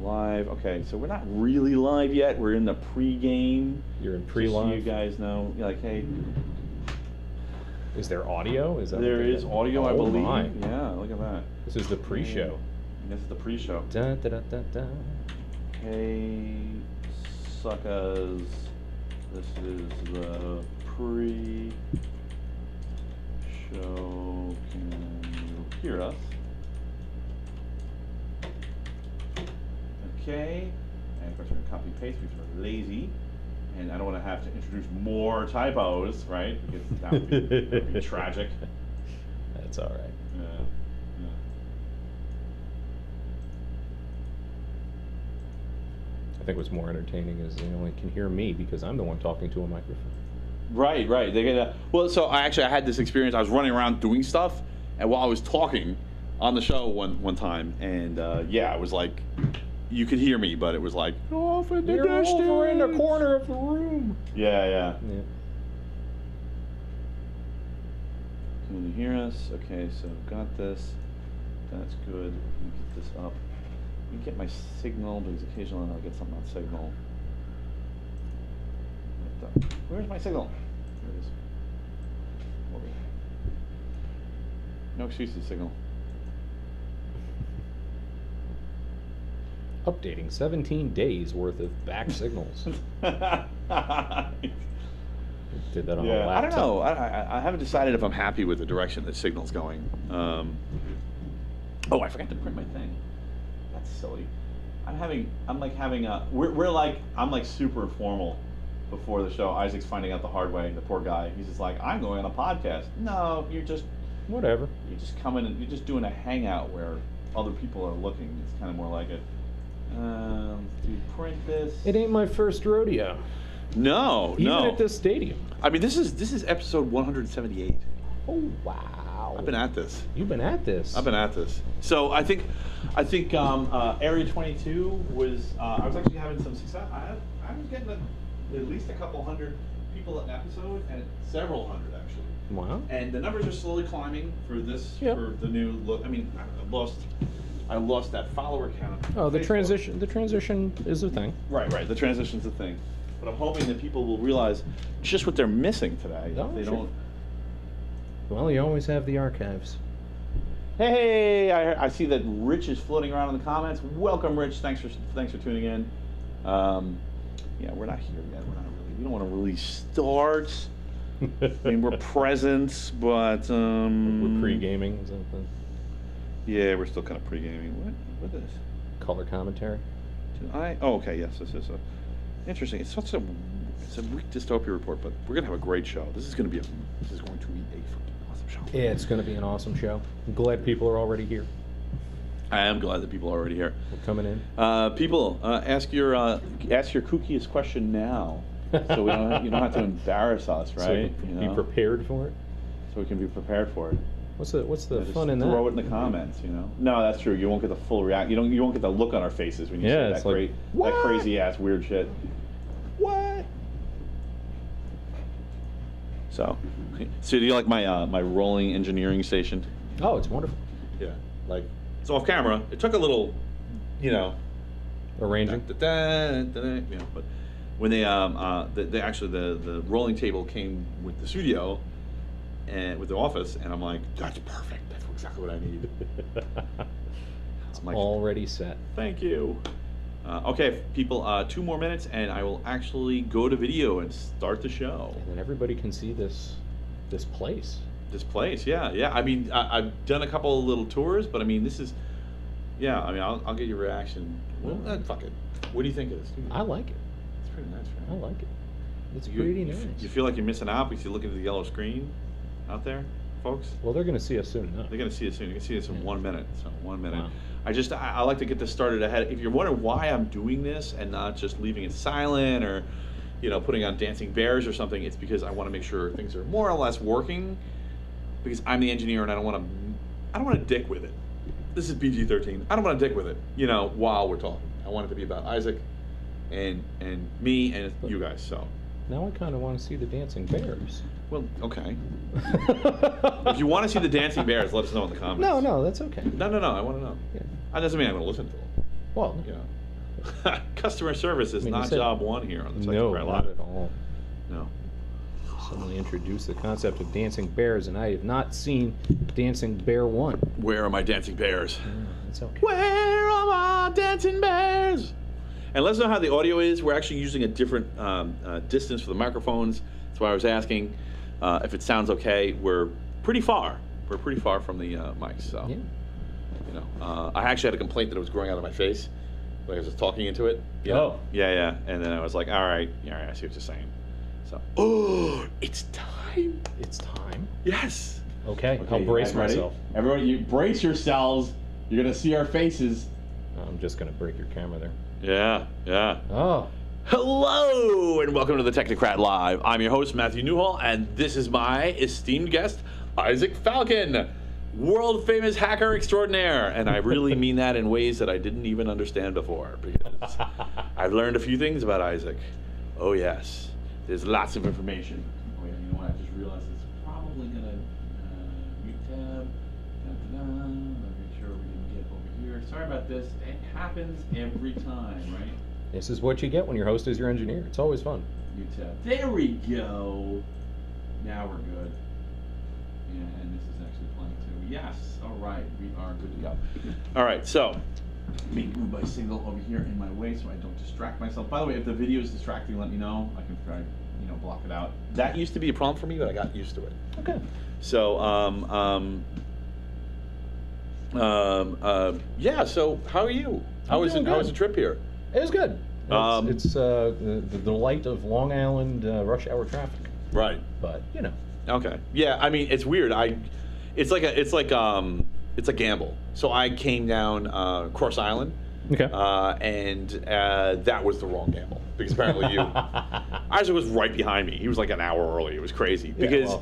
live. Okay, so we're not really live yet. We're in the pre-game. You're in pre-live? So you guys know, like, hey. Is there audio? There is audio, I believe. My. Yeah, look at that. This is the pre-show. This is the pre-show. Da, da, da, da, da. Hey, suckers. This is the pre-show. Can you hear us? Okay. And of course we're going to copy and paste because we're lazy. And I don't want to have to introduce more typos, right? Because that would be tragic. That's all right. Yeah. I think what's more entertaining is they only can hear me because I'm the one talking to a microphone. Right. They get well, so I had this experience. I was running around doing stuff, and while I was talking on the show one time, and I was like, you could hear me, but it was like off in the distance. Over in the corner of the room. Yeah. Can you hear us? Okay, so got this. That's good. Let me get this up. Let me get my signal because occasionally I'll get something on signal. Where's my signal? There it is. Over here. No excuses, signal. Updating 17 days worth of back signals. Did that on a laptop. I don't know. I haven't decided if I'm happy with the direction that signal's going. I forgot to print my thing. That's silly. I'm like super formal before the show. Isaac's finding out the hard way, the poor guy. He's just like, I'm going on a podcast. No, you're just whatever. You're just coming and you're just doing a hangout where other people are looking. It's kind of more like it. Do you print this? It ain't my first rodeo. No. Even at this stadium. I mean, this is episode 178. Oh wow! I've been at this. You've been at this. I've been at this. So I think Area 22 was. I was actually having some success. I was getting at least a couple hundred people an episode, and several hundred actually. Wow. And the numbers are slowly climbing for this for the new look. I mean, I lost that follower count. Oh, the transition is a thing. Right. The transition's a thing. But I'm hoping that people will realize just what they're missing today. Oh, they sure. don't. Well, you always have the archives. Hey, I see that Rich is floating around in the comments. Welcome, Rich. Thanks for tuning in. We're not here yet. We don't want to really start. I mean, we're present, but we're pre-gaming or something. Yeah, we're still kind of pre-gaming. What is this? Color commentary. Okay, yes, this is interesting. It's a weak dystopia report, but we're gonna have a great show. This is going to be a freaking awesome show. Yeah, it's going to be an awesome show. I'm glad people are already here. I am glad that people are already here. We're coming in. People, ask your kookiest question now, so you don't have to embarrass us, right? So we can be prepared for it. So we can be prepared for it. What's the fun in that? Throw it in the comments, No, that's true. You won't get the full react. You won't get the look on our faces when you say that crazy ass weird shit. What? So do you like my rolling engineering station? Oh, it's wonderful. Yeah, like it's off camera. It took a little, arranging. But when they actually the rolling table came with the studio and with the office, and I'm like, that's perfect. That's exactly what I need. It's already set. Thank you. Okay, people, 2 more minutes, and I will actually go to video and start the show. And then everybody can see this place. This place, yeah. I mean, I've done a couple of little tours, but I mean, this is, I mean, I'll get your reaction. Well, fuck it. What do you think of this? I like it. It's pretty nice, right? I like it. It's pretty nice. You feel like you're missing out because you look into the yellow screen out there, folks? Well, they're going to see us soon enough. They're going to see us soon. You can see us in 1 minute. So 1 minute. Wow. I like to get this started ahead. If you're wondering why I'm doing this and not just leaving it silent or, putting on dancing bears or something, it's because I want to make sure things are more or less working. Because I'm the engineer and I don't want to dick with it. This is PG-13. I don't want to dick with it. While we're talking. I want it to be about Isaac and me and you guys. So. Now I kind of want to see the dancing bears. Well, okay. If you want to see the dancing bears, let us know in the comments. No, that's okay. No, I want to know. Yeah. That doesn't mean I'm going to listen to them. Well, Customer service is I mean, not job one here on the No, Technocrat not Live. at all. No. Suddenly introduced the concept of dancing bears, and I have not seen Dancing Bear 1. Where are my dancing bears? That's okay. Where are my dancing bears? And let us know how the audio is. We're actually using a different distance for the microphones. That's why I was asking if it sounds okay. We're pretty far. We're pretty far from the mics. So, Yeah. you know, I actually had a complaint that it was growing out of my face. Like I was just talking into it. You know? Oh. Yeah. And then I was like, all right, I see what you're saying. So, oh, it's time. It's time. Yes. Okay, I'll brace myself. Everybody, you brace yourselves. You're going to see our faces. I'm just going to break your camera there. Yeah. Oh. Hello, and welcome to the Technocrat Live. I'm your host, Matthew Newhall, and this is my esteemed guest, Izaac Falken, world-famous hacker extraordinaire. And I really mean that in ways that I didn't even understand before, because I've learned a few things about Izaac. Oh, yes. There's lots of information. Oh, yeah, you know what? I just realized it's probably going to mute tab. Let me make sure we can get over here. Sorry about this. It happens every time, right? This is what you get when your host is your engineer. It's always fun. Mute tab. There we go. Now we're good. Yeah, and this is actually playing too. Yes. All right. We are good to go. All right. So, let me move my signal over here in my way so I don't distract myself. By the way, if the video is distracting, let me know. I can try, block it out. That used to be a problem for me, but I got used to it. Okay. So, yeah. So, how are you? How was the trip here? It was good. It's the delight of Long Island rush hour traffic. Right. But Okay. Yeah. I mean, it's weird. It's a gamble. So I came down Cross Island. Okay. And that was the wrong gamble because apparently Isaac was right behind me. He was like an hour early. It was crazy because,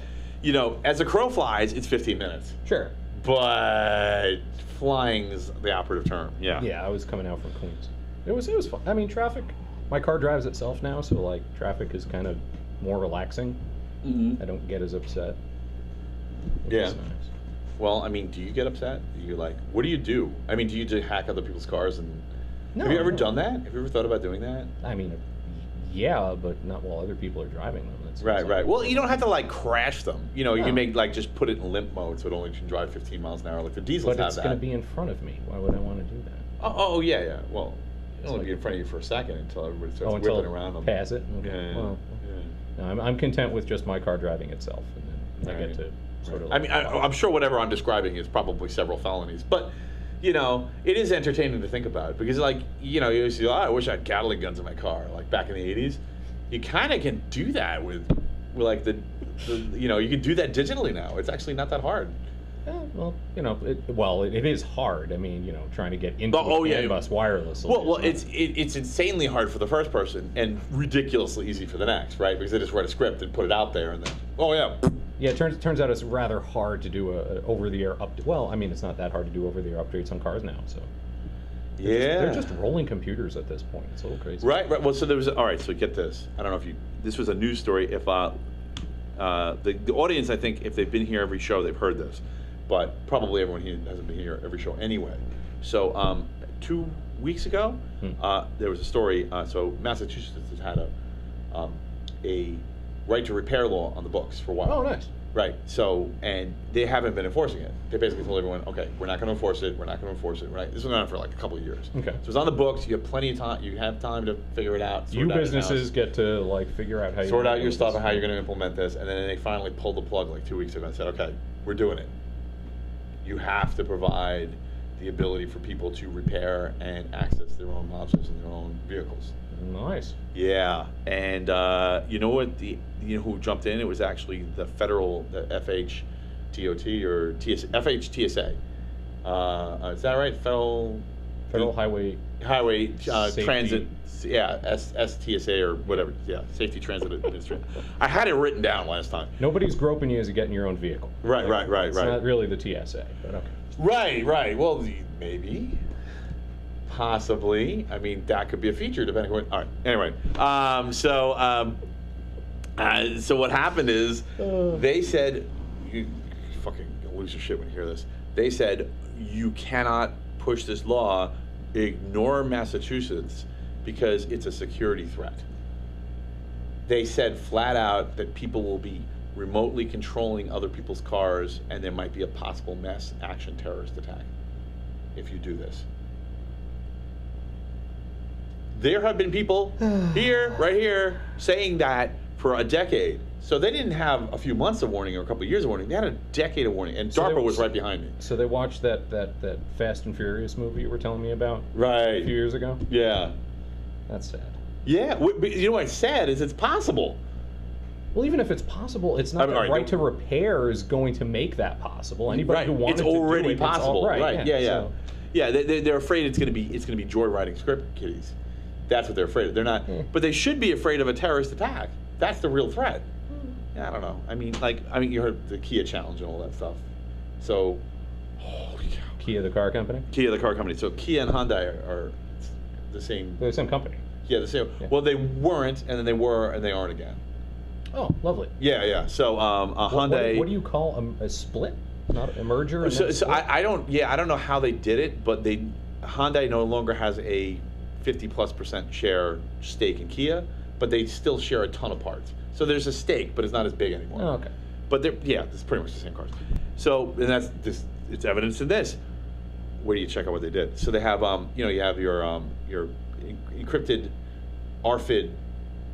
as a crow flies, it's 15 minutes. Sure. But flying is the operative term. Yeah. Yeah, I was coming out from Queens. It was fun. I mean, traffic. My car drives itself now, so like traffic is kind of more relaxing. Mm-hmm. I don't get as upset. Yeah. Nice. Well, I mean, do you get upset? What do you do? I mean, do you just hack other people's cars and? No, have you ever done that? Have you ever thought about doing that? I mean, yeah, but not while other people are driving them. Right. Well, you don't have to crash them. You can make just put it in limp mode so it only can drive 15 miles an hour. Like the diesels have that. But it's going to be in front of me. Why would I want to do that? Oh yeah. Well, it'll only be in front of you for a second until everybody starts whipping around them. Pass it. Okay. Yeah. Well, no, I'm content with just my car driving itself, and then I get to sort of. I mean, I'm sure whatever I'm describing is probably several felonies, but it is entertaining to think about because, you used to, I wish I had Gatling guns in my car, like back in the '80s. You kind of can do that with you can do that digitally now. It's actually not that hard. Well, it is hard. I mean, trying to get into a CAN bus wirelessly. Well, it's insanely hard for the first person and ridiculously easy for the next, right? Because they just write a script and put it out there, and then yeah, it turns out it's rather hard to do a over-the-air update. Well, I mean, it's not that hard to do over-the-air updates on cars now, so. They're just rolling computers at this point. It's a little crazy. Right. Well, so there was. All right. So get this. I don't know if this was a news story. If the audience, I think, if they've been here every show, they've heard this. But probably everyone here hasn't been here every show anyway. So 2 weeks ago, there was a story. So Massachusetts has had a right to repair law on the books for a while. Oh, nice. Right. So, and they haven't been enforcing it. They basically told everyone, okay, we're not going to enforce it. We're not going to enforce it. Right. This has been on for like a couple of years. Okay. So it's on the books. You have plenty of time. You have time to figure it out. You businesses get to figure out how you sort out your stuff and how you're going to implement this. And then they finally pulled the plug like 2 weeks ago and said, okay, we're doing it. You have to provide the ability for people to repair and access their own modules in their own vehicles. Nice. Yeah, and you know what? Who jumped in? It was actually the FHTOT or FHTSA. Is that right? Federal Highway Transit. Yeah, STSA or whatever. Yeah, Safety Transit Administration. I had it written down last time. Nobody's groping you as you get in your own vehicle. Right. It's not really the TSA, but okay. Right. Well, maybe. Possibly. I mean, that could be a feature depending on. All right. Anyway, so what happened is they said, you fucking gonna lose your shit when you hear this. They said you cannot push this law ignore Massachusetts because it's a security threat. They said flat out that people will be remotely controlling other people's cars, and there might be a possible mass action terrorist attack if you do this. There have been people right here, saying that for a decade. So they didn't have a few months of warning or a couple of years of warning. They had a decade of warning, and DARPA was right behind me. So they watched that Fast and Furious movie you were telling me about right a few years ago? Yeah. That's sad. Yeah, but you know what's sad is it's possible. Well, even if it's possible, it's not the right to repair is going to make that possible. Anybody who wanted to do it, it's already possible. Right. Yeah. So. Yeah, they're afraid it's going to be joyriding script kiddies. That's what they're afraid of. They're not, but they should be afraid of a terrorist attack. That's the real threat. Yeah, I don't know. I mean, you heard the Kia challenge and all that stuff. So, holy cow. Kia, the car company. Kia, the car company. So Kia and Hyundai are the same. They're the same company. Yeah, the same. Yeah. Well, they weren't, and then they were, and they aren't again. Oh, lovely. Yeah. So Hyundai. What do you call a split? Not a merger? So I don't know how they did it, but Hyundai no longer has a 50+% share stake in Kia, but they still share a ton of parts. So there's a stake, but it's not as big anymore. Oh, okay. But it's pretty much the same cars. So, and that's this. It's evidence in this. Where do you check out what they did? So they have, you have your encrypted RFID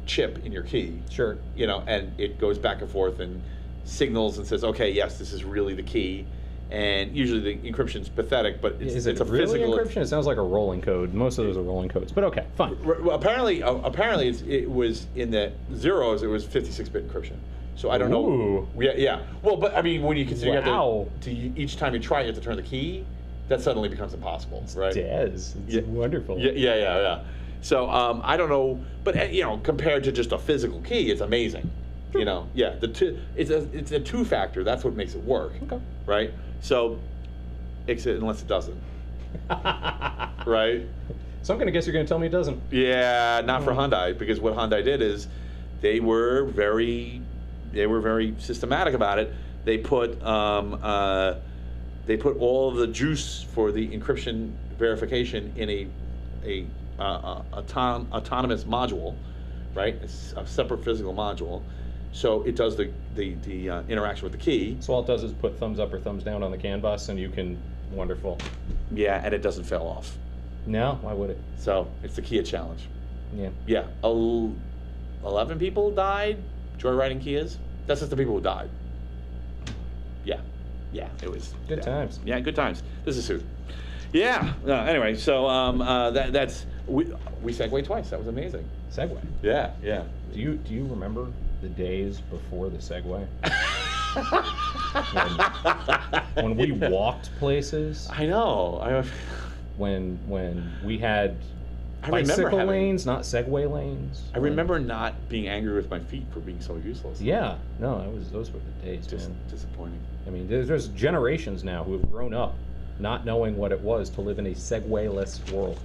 chip in your key. Sure. And it goes back and forth and signals and says, okay, yes, this is really the key. And usually the encryption's pathetic, but it's a really physical encryption? It sounds like a rolling code. Most of those are rolling codes, but okay, fine. Well, apparently it was in the zeros. It was 56-bit encryption. So I don't know. Yeah. Well, but I mean, when you consider you have to each time you try, you have to turn the key. That suddenly becomes impossible, right? It does. It's wonderful. Yeah. So I don't know, but compared to just a physical key, it's amazing. It's a two-factor. That's what makes it work. Okay. Right. So, unless it doesn't. Right. So I'm going to guess you're going to tell me it doesn't. Yeah, not for Hyundai, because what Hyundai did is they were very systematic about it. They put all of the juice for the encryption verification in a autonomous module, right? It's a separate physical module. So it does the interaction with the key. So all it does is put thumbs up or thumbs down on the CAN bus, and you can, wonderful. Yeah, and it doesn't fail off. No, why would it? So it's the Kia challenge. Yeah. Yeah, 11 people died joyriding Kias. That's just the people who died. Yeah, it was good times. Yeah, good times. This is who. Yeah. Anyway, so that's we segued twice. That was amazing. Segway. Yeah. Do you remember the days before the Segway? when we walked places. I know. When we had bicycle lanes, not Segway lanes. I remember not being angry with my feet for being so useless. Yeah. No, those were the days. Just disappointing. I mean, there's generations now who have grown up not knowing what it was to live in a Segway-less world.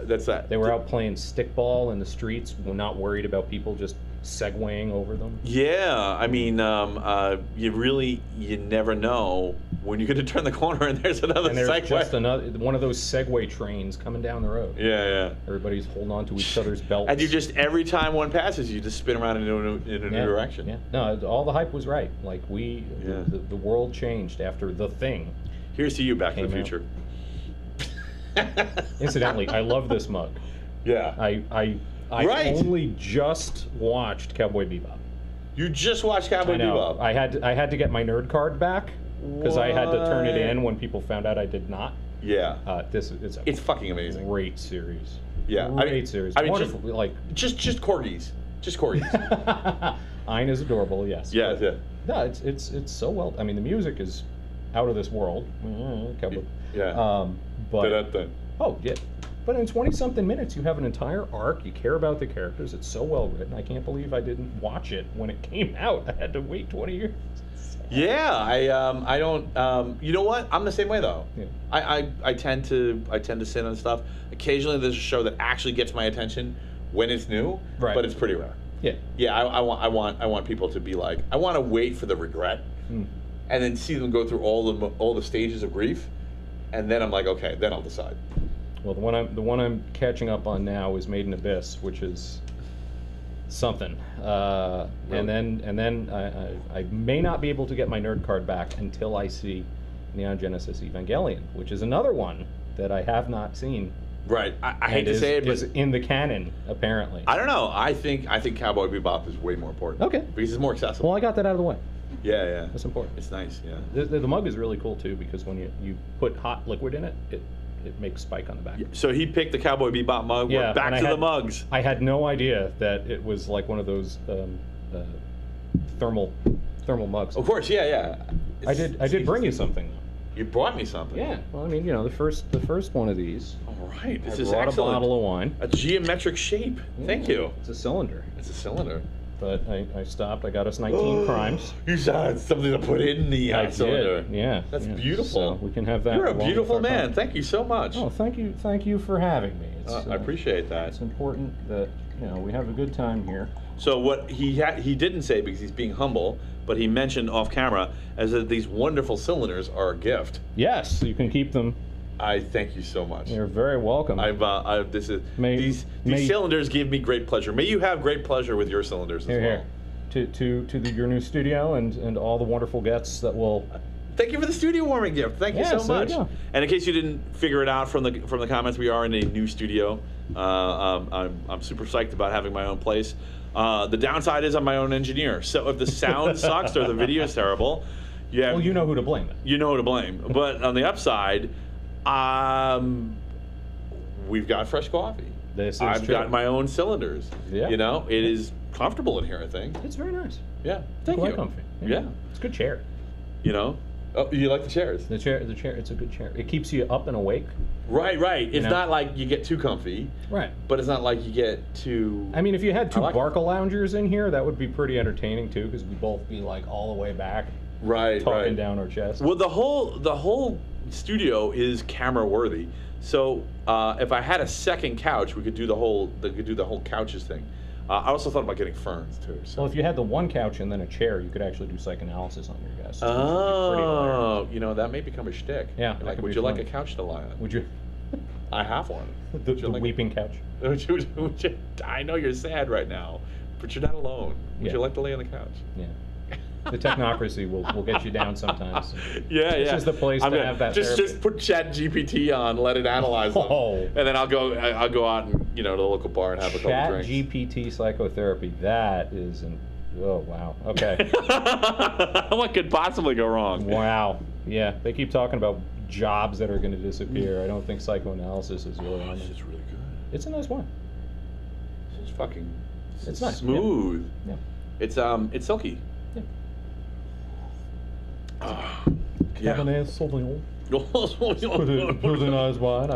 That's that. They were out playing stickball in the streets, not worried about people just segwaying over them. Yeah, I mean, you never know when you're going to turn the corner and there's another Segway. Just one of those Segway trains coming down the road. Yeah. Everybody's holding on to each other's belts. And you just, every time one passes, you just spin around in a new direction. Yeah. No, all the hype was right. Like the world changed after The Thing. Here's to you, Back to the Future. Incidentally, I love this mug. Yeah. I only just watched Cowboy Bebop. You just watched Cowboy Bebop? I had to get my nerd card back because I had to turn it in when people found out I did not. Yeah. It's fucking amazing. Great series. Yeah. Great series. I mean, wonderful. Just corgis. Just corgis. Ayn is adorable. Yes. Yeah. No, it's so well. I mean, the music is out of this world. Cowboy. Yeah. But in 20-something minutes, you have an entire arc. You care about the characters. It's so well written. I can't believe I didn't watch it when it came out. I had to wait 20 years. Yeah, I don't. You know what? I'm the same way though. Yeah. I tend to sit on stuff. Occasionally, there's a show that actually gets my attention when it's new, right. But it's pretty rare. Yeah. Yeah, I want people to be like, I want to wait for the regret, and then see them go through all the stages of grief. and then I'm like, okay, then I'll decide. Well, the one I'm catching up on now is Made in Abyss, which is something. Really? And then I may not be able to get my nerd card back until I see Neon Genesis Evangelion, which is another one that I have not seen. Right. I hate to say it, but is in the canon apparently. I don't know. I think Cowboy Bebop is way more important. Okay. Because it's more accessible. Well, I got that out of the way. Yeah. That's important. It's nice. Yeah. The mug is really cool too, because when you put hot liquid in it, it makes spike on the back. So he picked the Cowboy Bebop mug. Yeah, We're back to the mugs. I had no idea that it was like one of those thermal mugs. Of course, yeah. I did bring you something though. You brought me something. Yeah. Well, I mean, the first one of these. All right. This I is brought excellent. a bottle of wine. A geometric shape. Thank you. It's a cylinder. It's a cylinder. But I stopped. I got us 19 crimes. You saw something to put in the cylinder. Did. Yeah. That's yeah. beautiful. So we can have that. You're a along beautiful with our man. coffee. Thank you so much. Oh, thank you for having me. I appreciate that. It's important that we have a good time here. So what he didn't say, because he's being humble, but he mentioned off camera, as that these wonderful cylinders are a gift. Yes, you can keep them. I thank you so much. You're very welcome. These cylinders give me great pleasure. May you have great pleasure with your cylinders as well. Here. To your new studio and all the wonderful guests that will. Thank you for the studio warming gift. Thank you so much. And in case you didn't figure it out from the comments, we are in a new studio. I'm super psyched about having my own place. The downside is I'm my own engineer. So if the sound sucks or the video is terrible, well, you know who to blame. You know who to blame. But on the upside, we've got fresh coffee. I've got my own cylinders. Yeah. It is comfortable in here, I think. It's very nice. Yeah. Thank you. Quite comfy. Yeah. It's a good chair. Oh, you like the chairs? The chair. It's a good chair. It keeps you up and awake. Right. It's not like you get too comfy. Right. But it's not like you get too. I mean, if you had two Barca loungers in here, that would be pretty entertaining too, because we'd both be like all the way back. Right. Talking down our chest. Well, the whole studio is camera worthy. So if I had a second couch, we could do the whole couches thing. I also thought about getting ferns too. So. Well, if you had the one couch and then a chair, you could actually do psychoanalysis on your guests. Oh, that may become a shtick. Yeah. Like, would you like a couch to lie on? Would you? I have one. The weeping couch. I know you're sad right now, but you're not alone. Would you like to lay on the couch? Yeah. The technocracy will get you down sometimes. Yeah. This is the place to have that. Just put Chat GPT on, let it analyze them, and then I'll go out and to the local bar and have a couple drinks. Chat GPT psychotherapy. That is oh wow. Okay. What could possibly go wrong? Wow. Yeah. They keep talking about jobs that are going to disappear. I don't think psychoanalysis is really on This is really good. It's a nice one. It's fucking. It's nice. Smooth. Yeah. It's silky. Yeah. Cabernet Sauvignon. Pretty nice wine.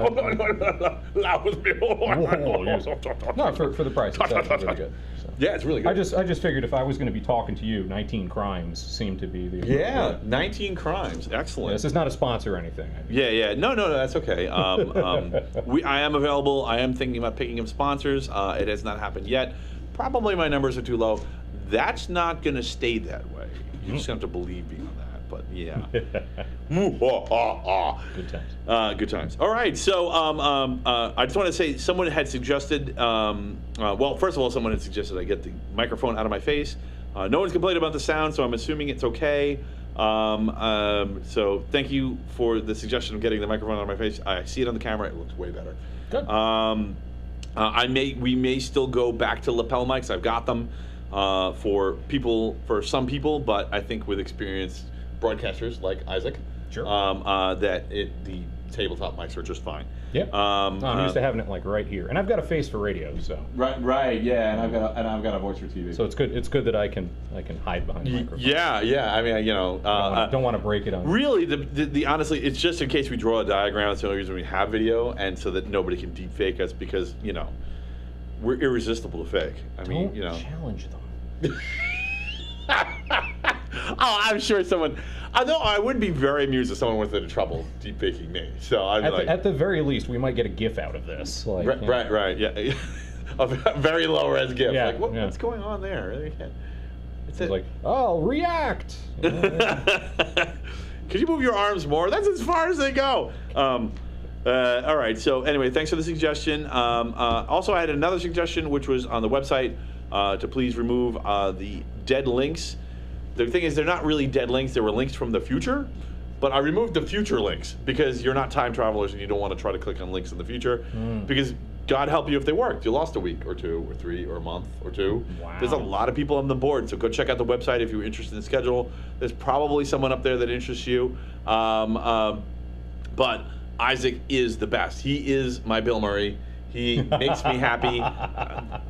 No, for the price, it's actually really good. So. Yeah, it's really good. I just figured if I was going to be talking to you, 19 Crimes seemed to be the. Yeah, 19 Crimes. Excellent. Yeah, this is not a sponsor or anything. I mean. Yeah. No, that's okay. I am available. I am thinking about picking up sponsors. It has not happened yet. Probably my numbers are too low. That's not going to stay that way. You just have to believe me on that. But yeah. Good times. Good times. All right. So I just want to say someone had suggested. Well, first of all, someone had suggested I get the microphone out of my face. No one's complained about the sound, so I'm assuming it's okay. So thank you for the suggestion of getting the microphone out of my face. I see it on the camera. It looks way better. Good. We may still go back to lapel mics. I've got them for some people, but I think with experienced broadcasters like Isaac, sure, the tabletop mics are just fine. Yeah. I'm used to having it like right here, and I've got a face for radio, so. Right, yeah, and I've got a voice for TV. So it's good. It's good that I can hide behind the microphone. Yeah. I mean, don't want to break it on. Really, the honestly, it's just in case we draw a diagram. That's the only reason we have video, and so that nobody can deep fake us because we're irresistible to fake. Don't challenge them. Oh, I'm sure someone. Although I would be very amused if someone went into trouble deep faking me. So at the very least, we might get a GIF out of this. Like, right, yeah. A very low res GIF. Yeah, like what's going on there? It's like, I'll react. Could you move your arms more? That's as far as they go. All right. So anyway, thanks for the suggestion. Also, I had another suggestion, which was on the website, to please remove the dead links. The thing is, they're not really dead links. They were links from the future. But I removed the future links because you're not time travelers and you don't want to try to click on links in the future. Because God help you if they worked. You lost a week or 2 or 3 or a month or 2. Wow. There's a lot of people on the board, so go check out the website if you're interested in the schedule. There's probably someone up there that interests you. But Izaac is the best. He is my Bill Murray. He makes me happy.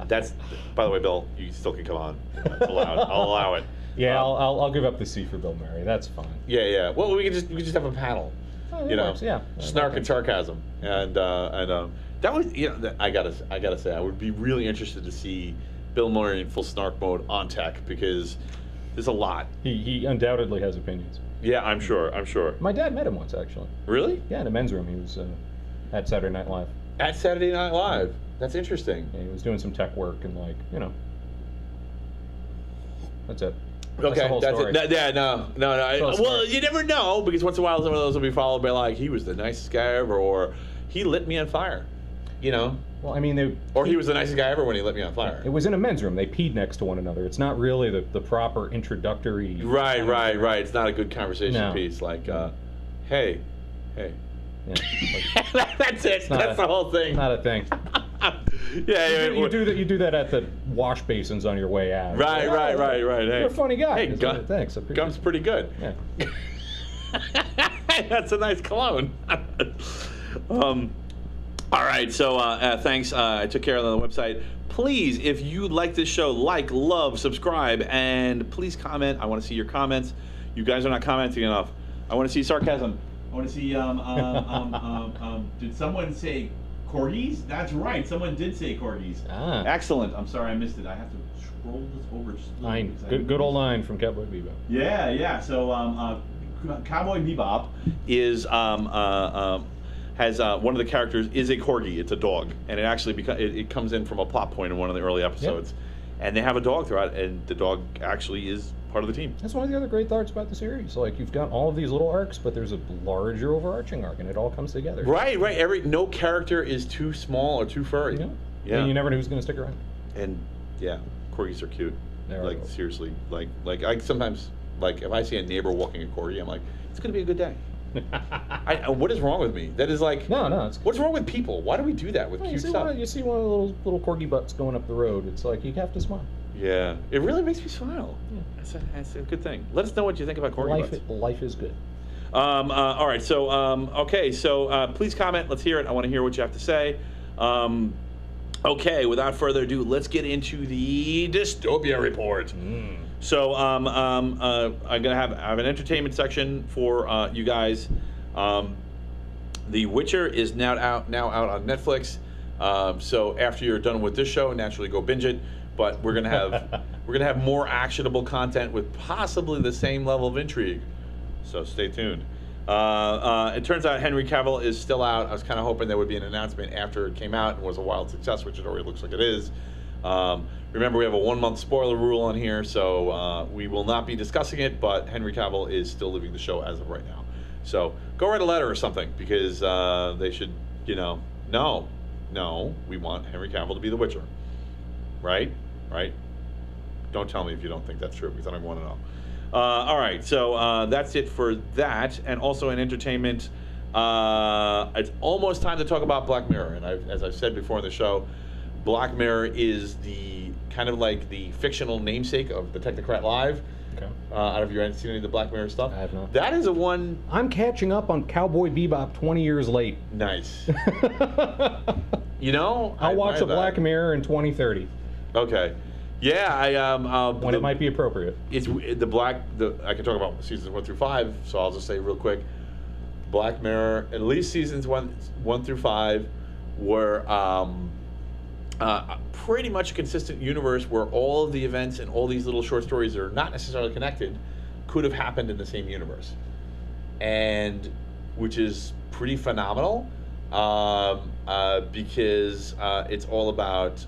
That's, by the way, Bill, you still can come on. That's allowed. I'll allow it. Yeah, I'll give up the C for Bill Murray. That's fine. Yeah. Well, we could just have a panel. Oh, You know, works, yeah. snark and sarcasm, and that was, I gotta say, I would be really interested to see Bill Murray in full snark mode on tech, because there's a lot. He undoubtedly has opinions. Yeah, I'm sure. My dad met him once, actually. Really? Yeah, in a men's room. He was at Saturday Night Live. At Saturday Night Live. That's interesting. Yeah, he was doing some tech work and that's it. Okay, that's story. it. Yeah, no. Well, you never know, because once in a while some of those will be followed by like, he was the nicest guy ever, or he lit me on fire. Well, I mean, or he was the nicest guy ever when he lit me on fire. It was in a men's room. They peed next to one another. It's not really the proper introductory. Right. It's not a good conversation piece. Like, hey. Yeah, That's it. That's the whole thing. Not a thing. You do that at the wash basins on your way out. Right. Hey, you're a funny guy. Hey, thanks. Gum's pretty good. Yeah. That's a nice cologne. All right, so thanks. I took care of the website. Please, if you like this show, like, love, subscribe, and please comment. I want to see your comments. You guys are not commenting enough. I want to see sarcasm. I want to see. Did someone say corgis? That's right. Someone did say corgis. Excellent. I'm sorry I missed it. I have to scroll this over. Just a little bit. Good old line from Cowboy Bebop. Yeah. So Cowboy Bebop is has one of the characters is a corgi. It's a dog, and it actually it comes in from a plot point in one of the early episodes. Yep. And they have a dog throughout, and the dog actually is part of the team. That's one of the other great parts about the series. Like, you've got all of these little arcs, but there's a larger overarching arc, and it all comes together. Right. No character is too small or too furry. Yeah. And you never know who's going to stick around. And yeah, corgis are cute. Like, seriously, like I sometimes, like, if I see a neighbor walking a corgi, I'm like, it's going to be a good day. What is wrong with me? That is like, no. What's wrong with people? Why do we do that with cute stuff? You see one of the little corgi butts going up the road. It's like, you have to smile. Yeah, it really makes me smile. Yeah. That's a good thing. Let us know what you think about corgi butts. Life is good. All right, so okay, so please comment. Let's hear it. I want to hear what you have to say. Okay, without further ado, let's get into the Dystopia Report. So I'm gonna have an entertainment section for you guys. The Witcher is now out on Netflix. So after you're done with this show, naturally go binge it. But we're gonna have more actionable content with possibly the same level of intrigue. So stay tuned. It turns out Henry Cavill is still out. I was kind of hoping there would be an announcement after it came out and was a wild success, which it already looks like it is. Remember, we have a 1-month spoiler rule on here, so we will not be discussing it, but Henry Cavill is still leaving the show as of right now. So go write a letter or something, because they should, no, we want Henry Cavill to be the Witcher. Right? Don't tell me if you don't think that's true, because I don't want to know. All right, so that's it for that. And also in entertainment, it's almost time to talk about Black Mirror. And as I've said before in the show, Black Mirror is the kind of like the fictional namesake of the Technocrat Live. Okay. I don't know if you've seen any of the Black Mirror stuff. I have not. That is a one. I'm catching up on Cowboy Bebop 20 years late. Nice. I'll watch a Black Mirror in 2030. Okay. Yeah, when it might be appropriate. It's I can talk about seasons 1 through 5, so I'll just say real quick. Black Mirror, at least seasons 1 through 5, were pretty much a consistent universe where all of the events and all these little short stories that are not necessarily connected could have happened in the same universe, and which is pretty phenomenal, because it's all about.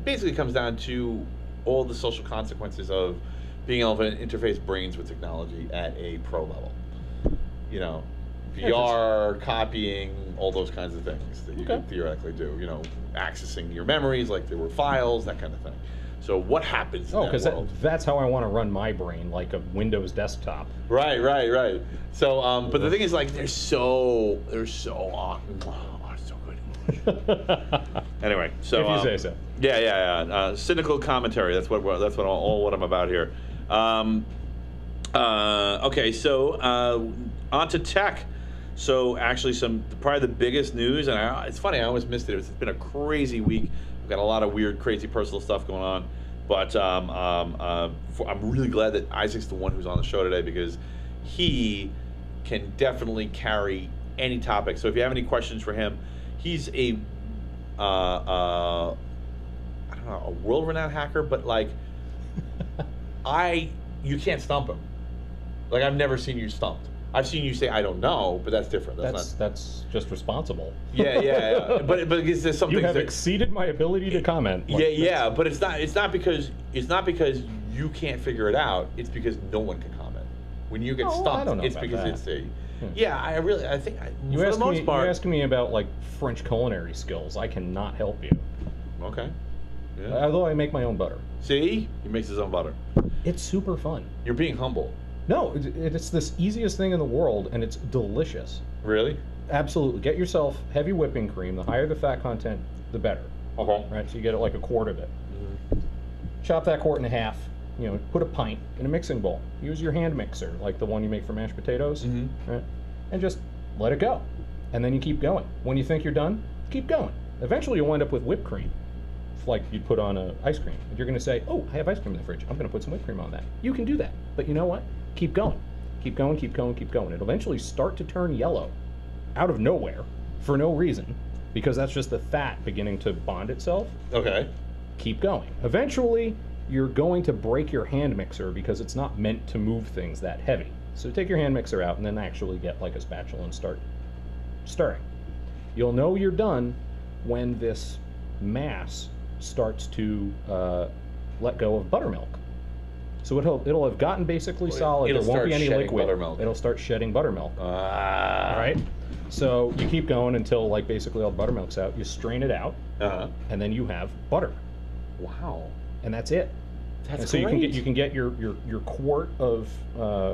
Basically comes down to all the social consequences of being able to interface brains with technology at a pro level. you know, VR, copying, all those kinds of things that you Okay. could theoretically do. You know, accessing your memories like there were files, that kind of thing. So what happens in Oh, that because world? that's how I want to run my brain, like a Windows desktop. Right. So, but the thing is, like, they're so awesome. Oh, it's so good. Anyway, so If you say so. Yeah. Cynical commentary. That's what what I'm about here. Okay, so on to tech. So actually, probably the biggest news, and it's funny, I almost missed it. It's been a crazy week. I've got a lot of weird, crazy personal stuff going on, but I'm really glad that Isaac's the one who's on the show today because he can definitely carry any topic. So if you have any questions for him, he's a I don't know, a world-renowned hacker, but like you can't stump him. Like, I've never seen you stumped. I've seen you say I don't know, but that's different. That's just responsible. Yeah. But it's just something You have that, exceeded my ability to comment. yeah. But it's not because you can't figure it out. It's because no one can comment. When you get Oh, I stumped, don't know it's about because that. it's yeah. I think You for asked the most part. You're asking me about like French culinary skills. I cannot help you. Okay. Yeah. Although I make my own butter. See, he makes his own butter. It's super fun. You're being humble. No, it's this easiest thing in the world, and it's delicious. Really? Absolutely. Get yourself heavy whipping cream. The higher the fat content, the better. Okay. Right? So you get like a quart of it. Chop that quart in half. You know, put a pint in a mixing bowl. Use your hand mixer, like the one you make for mashed potatoes, right? And just let it go. And then you keep going. When you think you're done, keep going. Eventually you'll wind up with whipped cream, like you'd put on ice cream. And you're going to say, oh, I have ice cream in the fridge. I'm going to put some whipped cream on that. You can do that. But you know what? Keep going. Keep going, keep going, keep going. It'll eventually start to turn yellow out of nowhere for no reason because that's just the fat beginning to bond itself. Okay. Keep going. Eventually, you're going to break your hand mixer because it's not meant to move things that heavy. So take your hand mixer out and then actually get like a spatula and start stirring. You'll know you're done when this mass starts to let go of buttermilk. So it'll have gotten basically solid. It'll there won't start be any shedding liquid. buttermilk. It'll start shedding buttermilk. All Ah. right. So you keep going until like basically all the buttermilk's out. You strain it out, and then you have butter, Wow. and that's it. That's And so great. you can get your quart of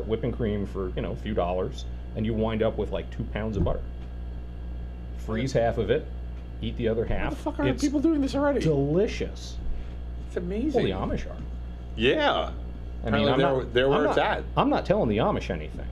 whipping cream for a few dollars, and you wind up with like 2 pounds of butter. Freeze half of it, eat the other half. How the fuck are It's people doing this already? delicious. It's amazing. Well, the Amish are. Yeah. I mean, Apparently they're where it's at. I'm not telling the Amish anything,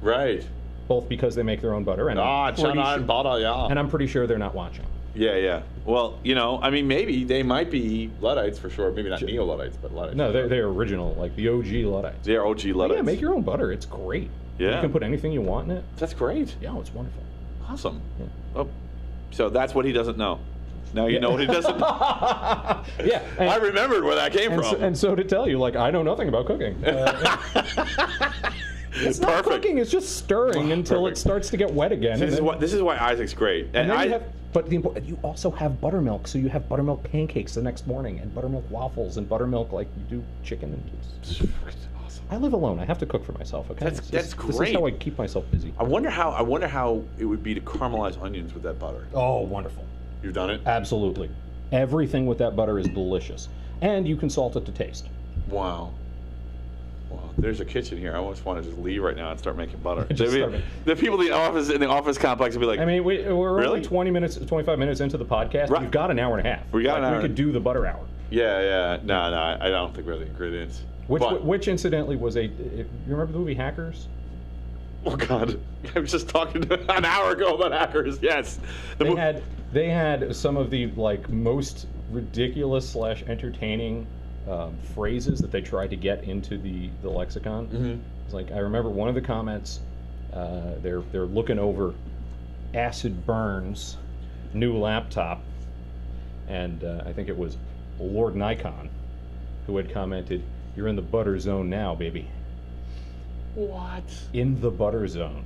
Right. both because they make their own butter, and Ah, and I'm pretty sure they're not watching. Yeah. Well, I mean, maybe They might be Luddites for sure. Maybe not Neo-Luddites, but Luddites. No, they're original, like the OG Luddites. they're OG But Luddites. yeah, make your own butter. It's great. Yeah. You can put anything you want in it. That's great. Yeah, it's wonderful. Awesome. Yeah. Oh, so that's what he doesn't know. Now you know what he doesn't know. Yeah, and, I remembered where that came and from. so, and so to tell you, like, I know nothing about cooking. It's not Perfect. cooking; it's just stirring until Perfect. it starts to get wet again. This is why Isaac's great. And then I, you have, but you also have buttermilk, so you have buttermilk pancakes the next morning, and buttermilk waffles, and buttermilk like you do chicken and cheese. awesome. I live alone. I have to cook for myself. Okay, That's This great. is how I keep myself busy. I wonder how it would be to caramelize onions with that butter. Oh, wonderful! You've done it? Absolutely, everything with that butter is delicious, and you can salt it to taste. Wow. Well, there's a kitchen here. I almost want to just leave right now and start making butter. Just start making- The people in the office complex would be like, I mean, we're Really? only 25 minutes into the podcast. Right. We've got an hour and a half. We got an hour. We could do the butter hour. yeah. No, I don't think we have the ingredients. But- Which incidentally was you remember the movie Hackers? Oh God, I was just talking an hour ago about hackers. Yes, They had some of the like most ridiculous / entertaining phrases that they tried to get into the lexicon. Mm-hmm. It's like I remember one of the comments. They're looking over Acid Burns' new laptop, and I think it was Lord Nikon who had commented, "You're in the butter zone now, baby." What? In the butter zone.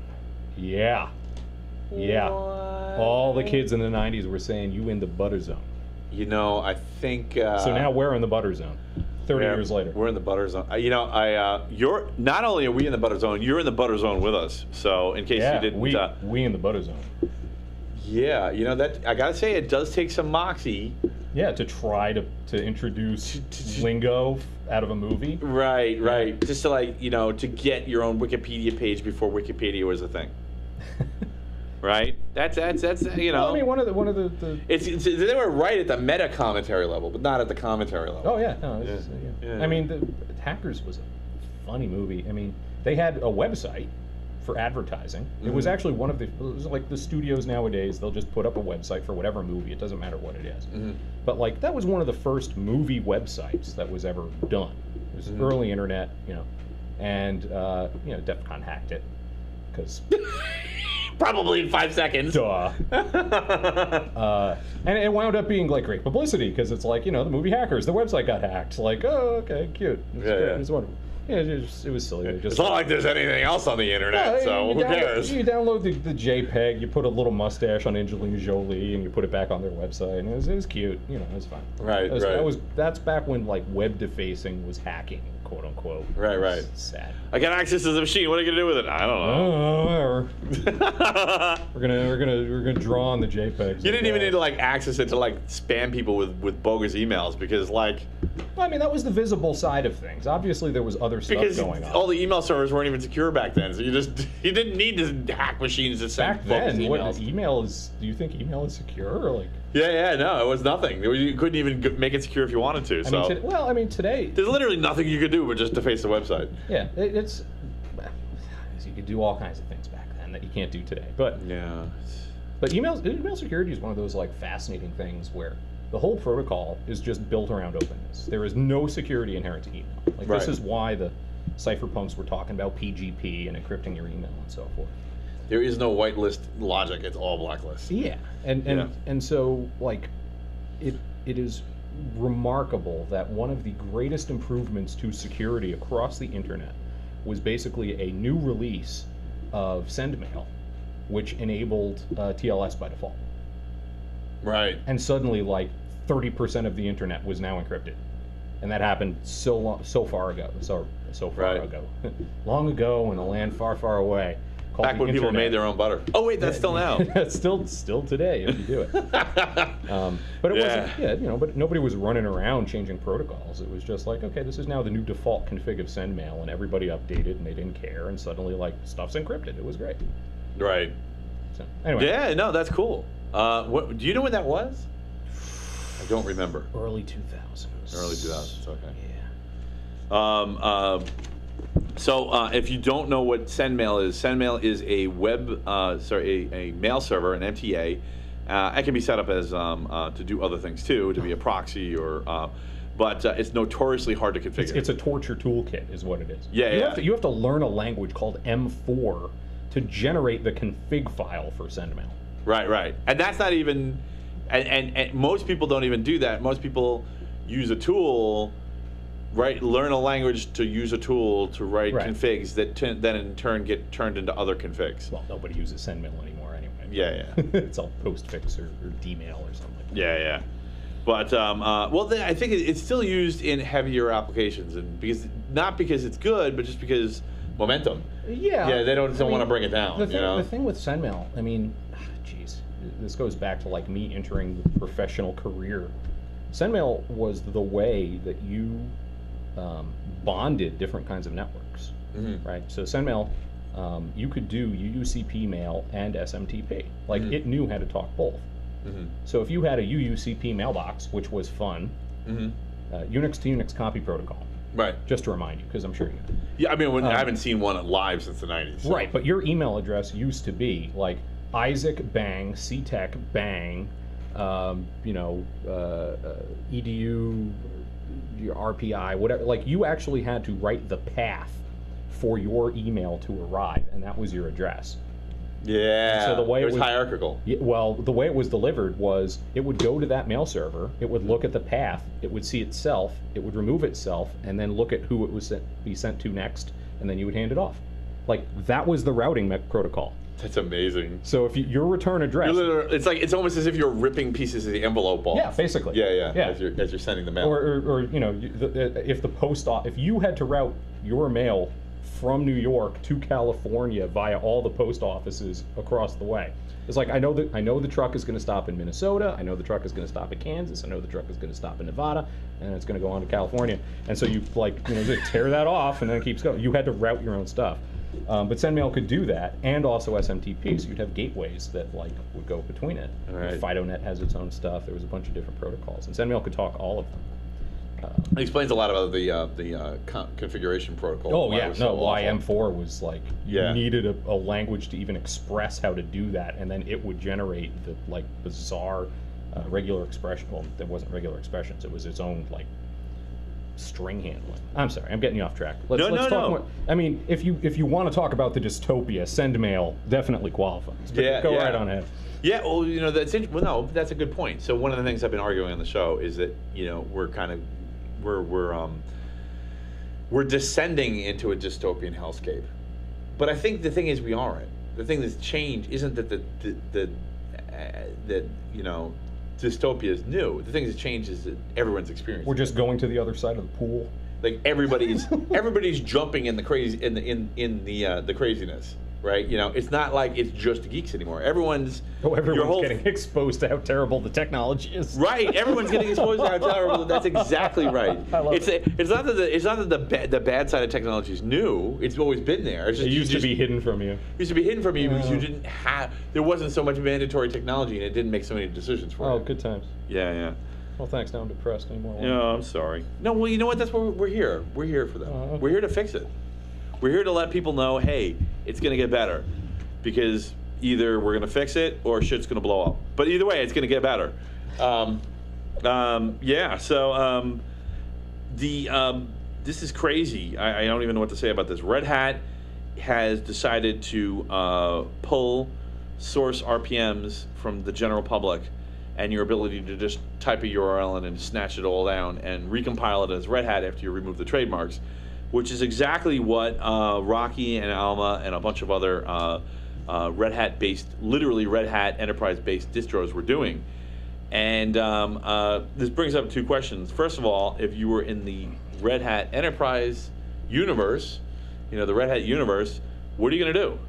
Yeah. Yeah. All the kids in the 90s were saying, "You in the butter zone." You know, I think. So now we're in the butter zone. 30 years later. We're in the butter zone. You know, you're not only are we in the butter zone, you're in the butter zone with us. So in case you didn't, we in the butter zone. Yeah, you know that I gotta say it does take some moxie. Yeah, to try to introduce lingo out of a movie. Right, right. Just to to get your own Wikipedia page before Wikipedia was a thing. Right? That's you know. Well, I mean, one of the It's they were right at the meta commentary level, but not at the commentary level. Oh yeah, no. I mean, the Hackers was a funny movie. I mean, they had a website for advertising. It was actually one of the. It was like the studios nowadays. They'll just put up a website for whatever movie. It doesn't matter what it is. But like that was one of the first movie websites that was ever done. It was early internet, and DEFCON hacked it because. Probably in 5 seconds. Duh. And it wound up being like great publicity because it's like, the movie Hackers, the website got hacked. Like, oh, okay, cute. It was wonderful. Yeah, it was silly. It's not like there's anything else on the internet, so who cares? You download the JPEG, you put a little mustache on Angelina Jolie, and you put it back on their website, and it was cute. It was fine. Right, That's back when like web defacing was hacking, quote unquote. Right. It's sad. I got access to the machine. What are you gonna do with it? I don't know. Whatever. we're gonna draw on the JPEGs. You didn't even need to access it to spam people with bogus emails because Well, I mean, that was the visible side of things. Obviously, there was other stuff going on. All the email servers weren't even secure back then, so you didn't need to hack machines to send back then. emails. What email is? Do you think email is secure or Yeah, no, it was nothing. You couldn't even make it secure if you wanted to. So I mean, today there's literally nothing you could do but just deface the website. Yeah, it's you could do all kinds of things back then that you can't do today. But yeah, but email security is one of those fascinating things where the whole protocol is just built around openness. There is no security inherent to email. This is why the cypherpunks were talking about PGP and encrypting your email and so forth. There is no whitelist logic; it's all blacklist. Yeah, and so it is remarkable that one of the greatest improvements to security across the internet was basically a new release of SendMail, which enabled TLS by default. Right. And suddenly, 30% of the internet was now encrypted, and that happened so far ago. Long ago in a land far, far away. Back when people made their own butter. Oh wait, that's still now. That's still today if you do it. But it wasn't. But nobody was running around changing protocols. It was just okay, this is now the new default config of SendMail, and everybody updated and they didn't care, and suddenly stuff's encrypted. It was great. Right. So anyway. Yeah, no, that's cool. What do you know when that was? I don't remember. Early 2000s. Early 2000s. Okay. Yeah. So if you don't know what SendMail is a web, a mail server, an MTA. It can be set up as to do other things too, to be a proxy but it's notoriously hard to configure. It's a torture toolkit, is what it is. Yeah, you have to learn a language called M4 to generate the config file for SendMail. Right, and that's not even, and most people don't even do that. Most people use a tool. Learn a language to use a tool to write configs that then in turn get turned into other configs. Well, nobody uses SendMail anymore anyway. Yeah. It's all postfix or dmail or something. Yeah. But I think it's still used in heavier applications, and not because it's good, but just because momentum. Yeah. They don't want to bring it down. The thing with SendMail, I mean, this goes back to me entering the professional career. SendMail was the way that you bonded different kinds of networks, right? So SendMail, you could do UUCP mail and SMTP. It knew how to talk both. So if you had a UUCP mailbox, which was fun, Unix to Unix copy protocol. Right. Just to remind you, because I'm sure you know. Yeah, I mean, I haven't seen one live since the 90s. So. Right, but your email address used to be Isaac bang, CTech bang, edu, your RPI, whatever. You actually had to write the path for your email to arrive, and that was your address. Yeah. So the way it was hierarchical. Well, the way it was delivered was it would go to that mail server, it would look at the path, it would see itself, it would remove itself, and then look at who it was be sent to next, and then you would hand it off. That was the routing protocol. That's amazing. So if your return address, It's almost as if you're ripping pieces of the envelope off. yeah, basically, Yeah. yeah. As you're sending the mail. Or if the post office, if you had to route your mail from New York to California via all the post offices across the way, it's like I know the truck is going to stop in Minnesota. I know the truck is going to stop in Kansas. I know the truck is going to stop in Nevada, and it's going to go on to California. And so you just tear that off, and then it keeps going. You had to route your own stuff. But SendMail could do that, and also SMTP, so you'd have gateways that would go between it. Right. FidoNet has its own stuff. There was a bunch of different protocols, and SendMail could talk all of them. It explains a lot about the configuration protocol. Oh why yeah, it was so why awful. M4 was like you needed a language to even express how to do that, and then it would generate the bizarre regular expression. Well, there wasn't regular expressions; it was its own string handling. I'm sorry, I'm getting you off track. Let's talk more. I mean, if you want to talk about the dystopia, SendMail definitely qualifies. But go right on ahead. Yeah, well, that's a good point. So one of the things I've been arguing on the show is that we're descending into a dystopian hellscape, but I think the thing is we aren't. The thing that's changed isn't that dystopia is new. The thing that's changed is that everyone's experiencing. We're just going to the other side of the pool. Like everybody's jumping in the crazy in the craziness, right? It's not like it's just geeks anymore. Everyone's getting exposed to how terrible the technology is. Right, everyone's getting exposed to how terrible. That's exactly right. It's not that the bad side of technology is new. It's always been there. It's just, it used to be hidden from you. Used to be hidden from you because there wasn't so much mandatory technology, and it didn't make so many decisions for you. Oh, good times. Yeah. Well, thanks. Now I'm depressed anymore. No, I'm sorry. No, well, you know what? That's what we're here. We're here for them. Okay. We're here to fix it. We're here to let people know, hey, it's going to get better, because either we're going to fix it or shit's going to blow up. But either way, it's going to get better. This is crazy. I don't even know what to say about this. Red Hat has decided to pull source RPMs from the general public, and your ability to just type a URL in and snatch it all down and recompile it as Red Hat after you remove the trademarks, which is exactly what Rocky and Alma and a bunch of other Red Hat-based, literally Red Hat enterprise-based distros were doing. And this brings up two questions. First of all, if you were in the Red Hat enterprise universe, the Red Hat universe, what are you going to do,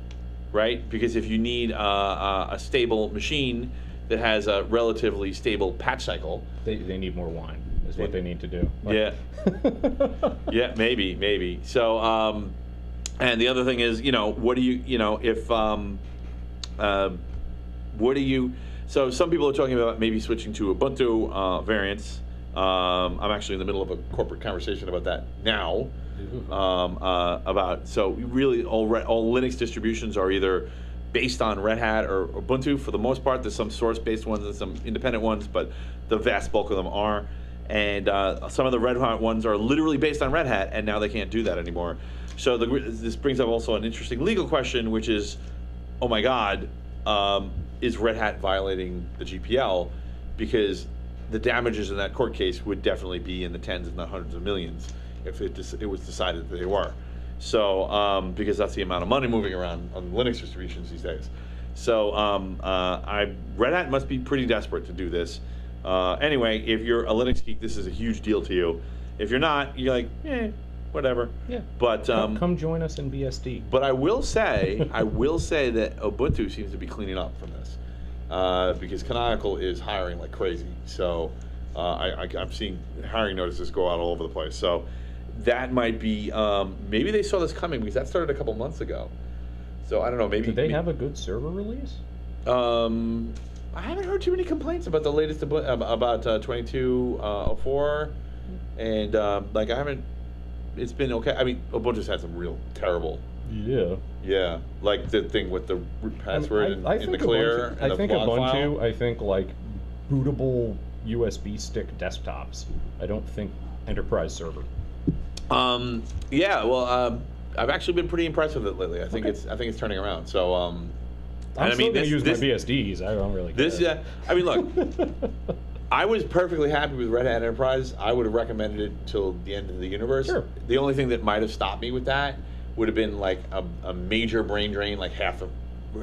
right? Because if you need a stable machine that has a relatively stable patch cycle, they need more wine. Is what they need to do. Yeah. Yeah, maybe. So, and the other thing is, what do you, so some people are talking about maybe switching to Ubuntu variants. I'm actually in the middle of a corporate conversation about that now. So really all Linux distributions are either based on Red Hat or Ubuntu for the most part. There's some source-based ones and some independent ones, but the vast bulk of them are. And some of the Red Hat ones are literally based on Red Hat, and now they can't do that anymore. So this brings up also an interesting legal question, which is, oh my God, is Red Hat violating the GPL? Because the damages in that court case would definitely be in the tens, if not hundreds of millions, if it was decided that they were. So, because that's the amount of money moving around on Linux distributions these days. So, Red Hat must be pretty desperate to do this. Anyway, if you're a Linux geek, this is a huge deal to you. If you're not, you're like, whatever. Yeah. But come join us in BSD. But I will say that Ubuntu seems to be cleaning up from this, because Canonical is hiring like crazy. So I'm seeing hiring notices go out all over the place. So that might be maybe they saw this coming, because that started a couple months ago. So I don't know. Maybe did they have a good server release? I haven't heard too many complaints about the latest about 2204, and I haven't. It's been okay. I mean, Ubuntu's had some real terrible. Yeah, like the thing with the root password in the clear. I think Ubuntu. I think bootable USB stick desktops. I don't think enterprise server. Yeah. Well, I've actually been pretty impressed with it lately. I think it's turning around. So. I'm still going to use my BSDs. I don't really care. I mean, look, I was perfectly happy with Red Hat Enterprise. I would have recommended it till the end of the universe. Sure. The only thing that might have stopped me with that would have been like a major brain drain, like half the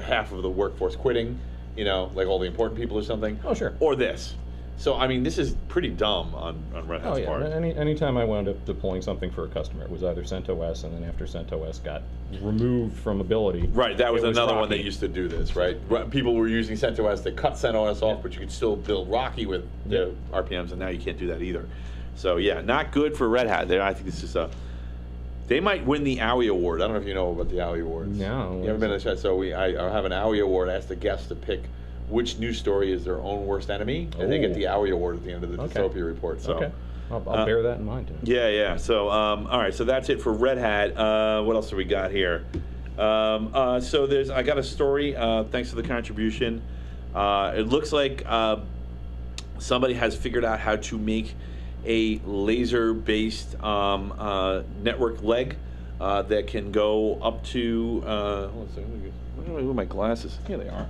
half of the workforce quitting, you know, like all the important people or something. Oh, sure. Or this. So, I mean, this is pretty dumb on Red Hat's part. Anytime I wound up deploying something for a customer, it was either CentOS, and then after CentOS got removed from ability. Right, that was another one that Rocky. used to do this, right? People were using CentOS, they cut CentOS off, but you could still build Rocky with the RPMs, and now you can't do that either. So, yeah, not good for Red Hat. I think this is they might win the OWI Award. I don't know if you know about the OWI Awards. No. You ever been to the chat? So I have an OWI Award. I ask the guests to pick which news story is their own worst enemy, and they get the OWI Award at the end of the Dystopia report. So, okay. I'll bear that in mind. Too. Yeah. So, all right. So that's it for Red Hat. What else do we got here? So I got a story. Thanks for the contribution. It looks like somebody has figured out how to make a laser-based network leg that can go up to. Hold on a second. Where do I move my glasses? Here they are.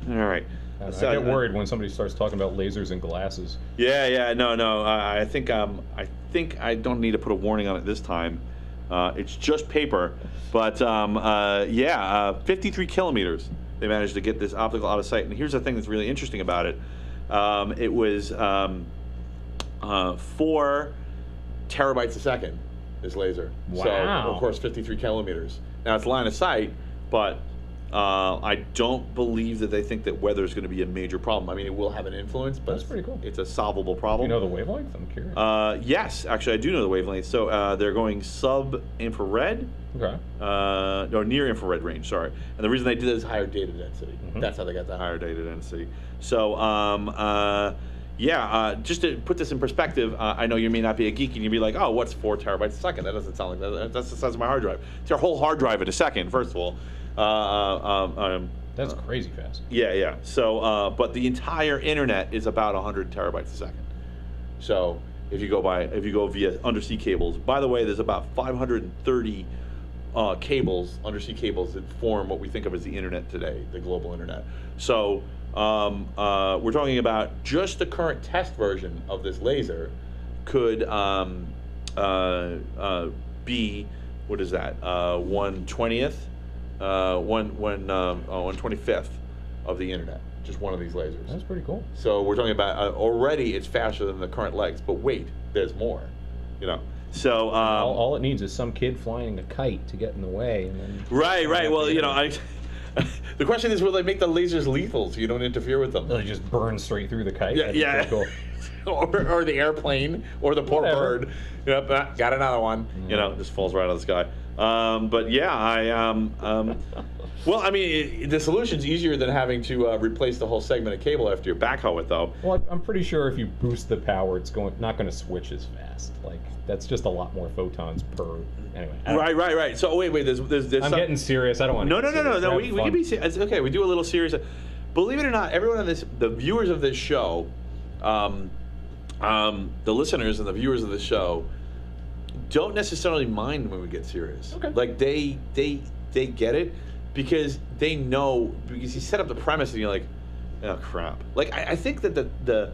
All right. I get worried when somebody starts talking about lasers and glasses. Yeah. No. I think I don't need to put a warning on it this time. It's just paper, but 53 kilometers. They managed to get this optical out of sight. And here's the thing that's really interesting about it. It was 4 terabytes a second. This laser. Wow. So of course 53 kilometers. Now it's line of sight, but I don't believe that they think that weather is going to be a major problem. I mean, it will have an influence, but that's pretty cool. It's a solvable problem. You know the wavelength? I'm curious. Yes, actually, I do know the wavelength. So they're going sub-infrared, okay, or near infrared range. Sorry, and the reason they did that is higher data density. Mm-hmm. That's how they got the higher data density. So, just to put this in perspective, I know you may not be a geek and you'd be like, "Oh, what's 4 terabytes a second? That doesn't sound like that. That's the size of my hard drive. It's your whole hard drive in a second, first of all." That's crazy fast. Yeah. So, but the entire internet is about 100 terabytes a second. So, if you go via undersea cables, by the way, there's about 530 undersea cables that form what we think of as the internet today, the global internet. So, we're talking about just the current test version of this laser could be, what is that? 1/20th. 1/25th of the internet, just one of these lasers. That's pretty cool. So we're talking about already it's faster than the current legs, but wait, there's more, you know. So all it needs is some kid flying a kite to get in the way, and then right. Well, you know, the question is, will they make the lasers lethal so you don't interfere with them? They just burn straight through the kite. Yeah. Cool. or the airplane, or the poor bird. Yep, got another one. You know, just falls right out of the sky. But yeah, well, I mean, the solution's easier than having to replace the whole segment of cable after you backhoe it, though. Well, I'm pretty sure if you boost the power, it's not going to switch as fast. Like that's just a lot more photons per. Anyway. Right. So wait. There's I'm getting serious. I don't want. No. We can be. It's okay. We do a little serious. Believe it or not, everyone on the viewers of this show, the listeners and the viewers of this show, don't necessarily mind when we get serious. Okay. Like they get it because they know, because you set up the premise and you're like, oh crap. Like I think that the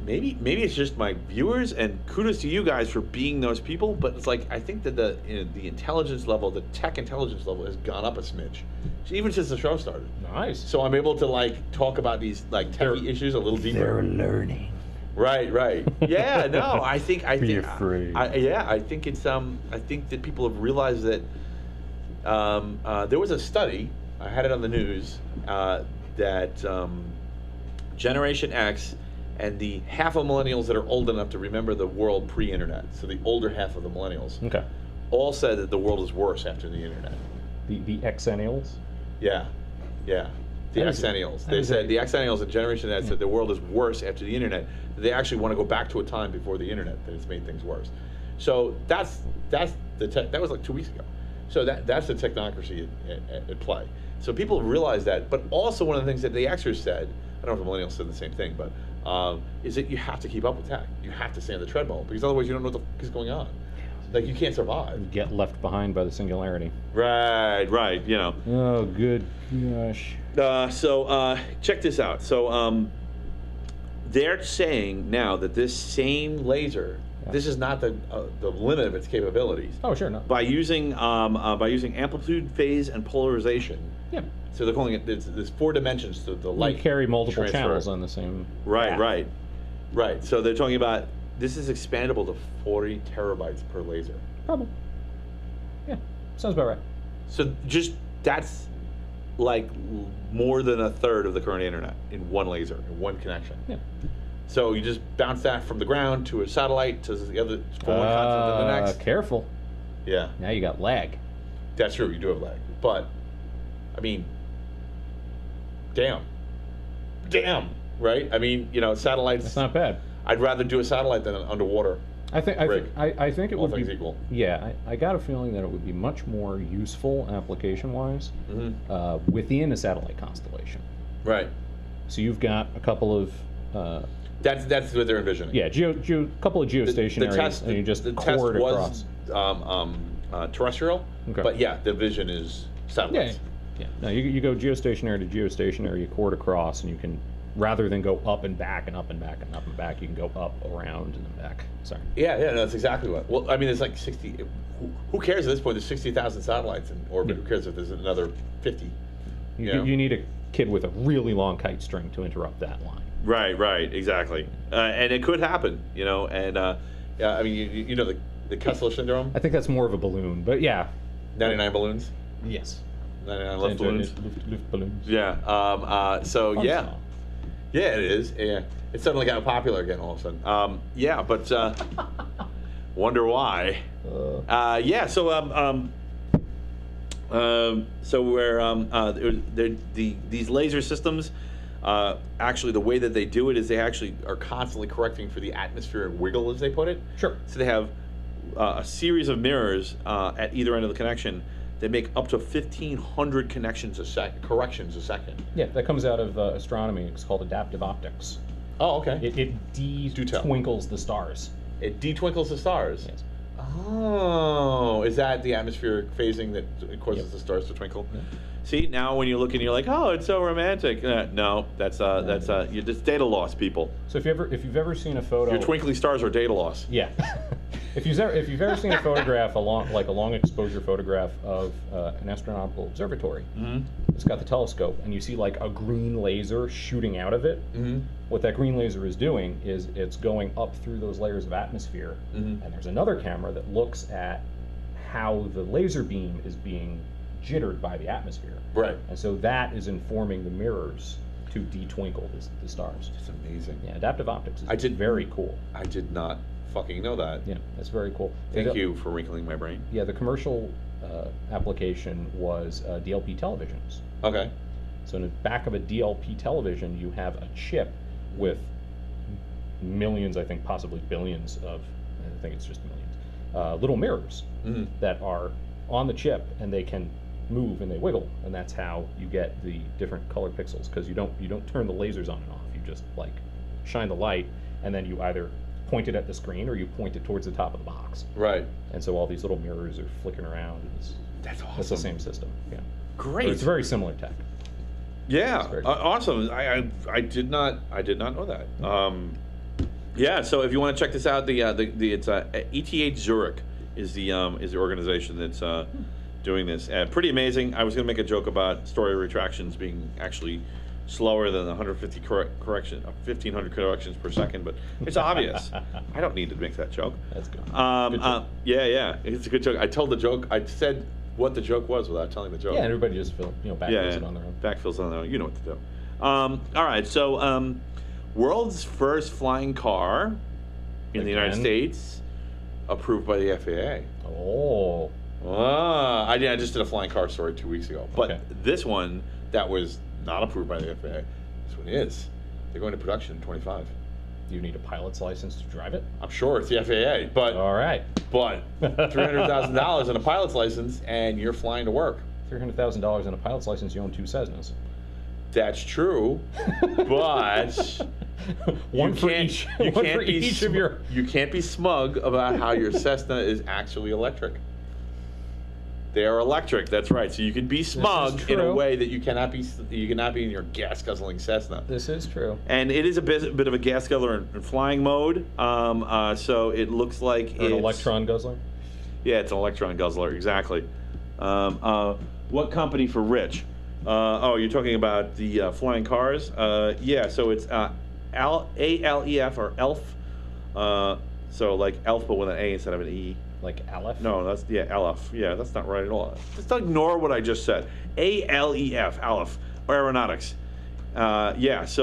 maybe it's just my viewers, and kudos to you guys for being those people, but it's like I think that the intelligence level, the tech intelligence level has gone up a smidge, even since the show started. Nice. So I'm able to like talk about these like techie issues a little deeper. They're learning. Right. Yeah, no, I think Be afraid. I think it's I think that people have realized that there was a study, I had it on the news, that Generation X and the half of millennials that are old enough to remember the world pre-internet, so the older half of the millennials, okay, all said that the world is worse after the internet. The Xennials? Yeah. The Xennials. They said the Xennials and Generation X said the world is worse after the internet. They actually want to go back to a time before the internet that has made things worse. So that was like 2 weeks ago. So that's the technocracy at play. So people realize that, but also one of the things that the Xers said, I don't know if the millennials said the same thing, but is that you have to keep up with tech. You have to stay on the treadmill, because otherwise you don't know what the fuck is going on. Like, you can't survive. Get left behind by the singularity. Right, you know. Oh, good gosh. So check this out. So they're saying now that this same laser this is not the limit of its capabilities. Oh, sure, no. By using amplitude, phase, and polarization. Yeah. So they're calling it. There's 4 dimensions to the light. You carry multiple transfer. channels on the same. Right, path. right. So they're talking about this is expandable to 40 terabytes per laser. Probably. Yeah, sounds about right. So just that's like more than a third of the current internet in one laser, in one connection. Yeah. So you just bounce that from the ground to a satellite to the other, from one continent to the next. Careful. Yeah, Now you got lag. that's true. You do have lag, but I mean, damn, right? I mean, satellites. That's not bad. I'd rather do a satellite than an underwater. I think it All would things be equal. Yeah, I got a feeling that it would be much more useful application-wise within a satellite constellation. Right. So you've got a couple of That's what they're envisioning. yeah, couple of geostationary, and you just the test cord was across. terrestrial, Okay. but yeah, the vision is satellites. Yeah. No, you go geostationary to geostationary, you cord across, and you can, rather than go up and back and up and back and up and back, you can go up, around, and then back. Sorry. Yeah, no, that's exactly what. Well, I mean, it's like 60. Who cares at this point? There's 60,000 satellites in orbit. Yeah. Who cares if there's another 50? You need a kid with a really long kite string to interrupt that line. Right, exactly. And it could happen, and yeah, I mean, you know the Kessler syndrome? I think that's more of a balloon, but yeah. 99 balloons? Yes. 99 left balloons? Lift balloons. Yeah. So, Fun yeah. song. Yeah, it is. Yeah. It suddenly got popular again all of a sudden. Yeah, but wonder why. Yeah, so these laser systems, actually the way that they do it is they actually are constantly correcting for the atmospheric wiggle, as they put it. Sure. So they have a series of mirrors at either end of the connection that make up to 1,500 corrections a second. Yeah, that comes out of astronomy. It's called adaptive optics. Oh, okay. It de-twinkles the stars. It de-twinkles the stars. Yes. Oh, is that the atmospheric phasing that causes the stars to twinkle? Yep. See, now when you look and you're like, oh, it's so romantic. No, that's you're just data loss, people. So if you've ever seen a photo, Your twinkly stars are data loss. yeah. If you've ever seen a photograph, a long exposure photograph of an astronomical observatory, it's got the telescope, and you see like a green laser shooting out of it. What that green laser is doing is it's going up through those layers of atmosphere, and there's another camera that looks at how the laser beam is being jittered by the atmosphere. Right. And so that is informing the mirrors to de-twinkle the stars. It's amazing. Yeah, adaptive optics is very cool. I did not fucking know that. Yeah, that's very cool. Thank you for wrinkling my brain. Yeah, the commercial application was DLP televisions. Okay. So in the back of a DLP television, you have a chip with millions, I think possibly billions of, I think it's just millions, little mirrors that are on the chip, and they can move and they wiggle, and that's how you get the different color pixels, because you don't turn the lasers on and off. You just like shine the light, and then you either point it at the screen or you point it towards the top of the box. Right. And so all these little mirrors are flickering around. That's awesome. It's the same system. Yeah. Great. But it's very similar tech. Yeah. very cool. Awesome. I did not know that. Yeah. So if you want to check this out, it's ETH Zurich is the organization that's doing this. Pretty amazing. I was going to make a joke about story retractions being actually slower than 150 1,500 corrections per second, but it's obvious. I don't need to make that joke. That's good. Yeah, it's a good joke. I told the joke. I said what the joke was without telling the joke. Yeah, and everybody just backfills it on their own. Backfills on their own. You know what to do. All right, so world's first flying car in the United States, approved by the FAA. Oh. I just did a flying car story 2 weeks ago, but this one that was not approved by the FAA. This one is. They're going to production in 25. Do you need a pilot's license to drive it? I'm sure it's the FAA, but all right. But $300,000 and a pilot's license, and you're flying to work. $300,000 and a pilot's license. You own 2 Cessnas. That's true, but one for each of your. You can't be smug about how your Cessna is actually electric. They are electric. That's right. So you can be smug in a true. way that you cannot be in your gas guzzling Cessna. This is true. And it is a bit of a gas guzzler in flying mode. So it looks like Or an electron guzzler. Yeah, it's an electron guzzler. Exactly. What company for Rich? You're talking about the flying cars? Yeah. So it's ALEF or ELF. So like ELF, but with an A instead of an E. Like Aleph? No, that's LF. Yeah, that's not right at all. Just ignore what I just said. ALEF, Aleph, aeronautics. It's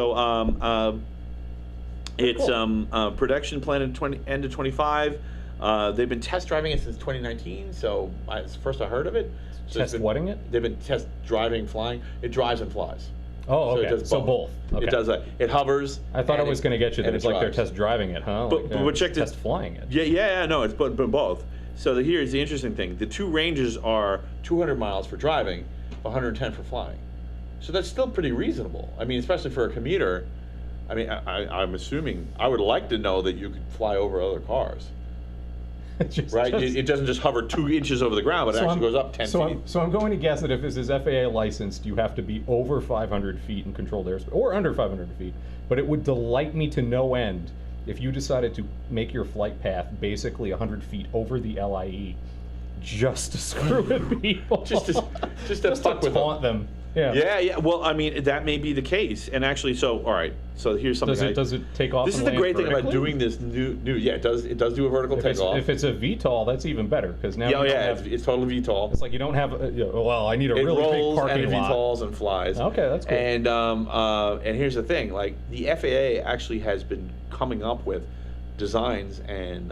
Cool. production planned in end of 25. They've been test driving it since 2019, so it's the first I heard of it. So Test-whatting it? They've been test driving, flying. It drives and flies. Oh, okay. So it does both. both. Okay. It does that. It hovers. I thought I was going to get you that and it's it like they're drives. test driving it, huh? But check this. Test flying it. Yeah, no, it's but both. So here's the interesting thing. The two ranges are 200 miles for driving, 110 for flying. So that's still pretty reasonable. I mean, especially for a commuter. I mean, I'm assuming, I would like to know that you could fly over other cars. Right? It doesn't just hover 2 inches over the ground, but it actually goes up 10 feet. So I'm going to guess that if this is FAA licensed, you have to be over 500 feet in controlled airspace, or under 500 feet. But it would delight me to no end if you decided to make your flight path basically 100 feet over the LIE just to screw with people. just to fuck with taunt them. Yeah. Yeah. Well, I mean, that may be the case. And actually, so all right. So here's something. Does it take off? This is the great thing about doing this new. Yeah, it does. It does do a vertical takeoff. If it's a VTOL, that's even better because now it's totally VTOL. It's like you don't have. Well, I need a really big parking and lot. It rolls and flies. Okay, that's cool. And here's the thing: like the FAA actually has been coming up with designs and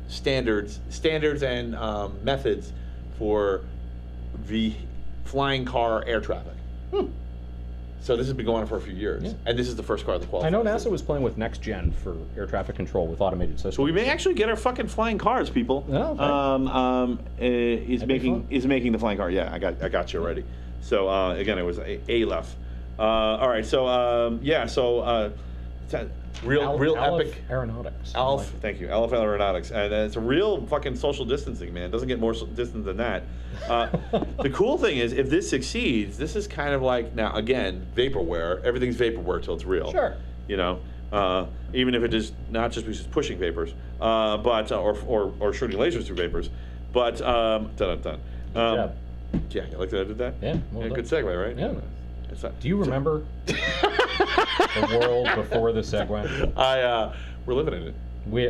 standards and methods for flying car air traffic. So this has been going on for a few years, and this is the first car that qualifies. I know NASA was playing with next gen for air traffic control with automated systems. So we may actually get our fucking flying cars, people. Oh, okay. Is making the flying car. Yeah, I got you already. So again, it was ALEF. All right. So real epic aeronautics. Alf, thank you, Alf Aeronautics, and it's a real fucking social distancing, man. It doesn't get more distant than that. The cool thing is, if this succeeds, this is kind of like, now again, vaporware. Everything's vaporware till it's real. Sure. You know, even if it is not just because it's pushing vapors, but or shooting lasers through vapors, but Yeah, you like that I did that? Yeah, well done. Good segue, right? Yeah. It's not, Do you remember the world before the Segway? We're living in it.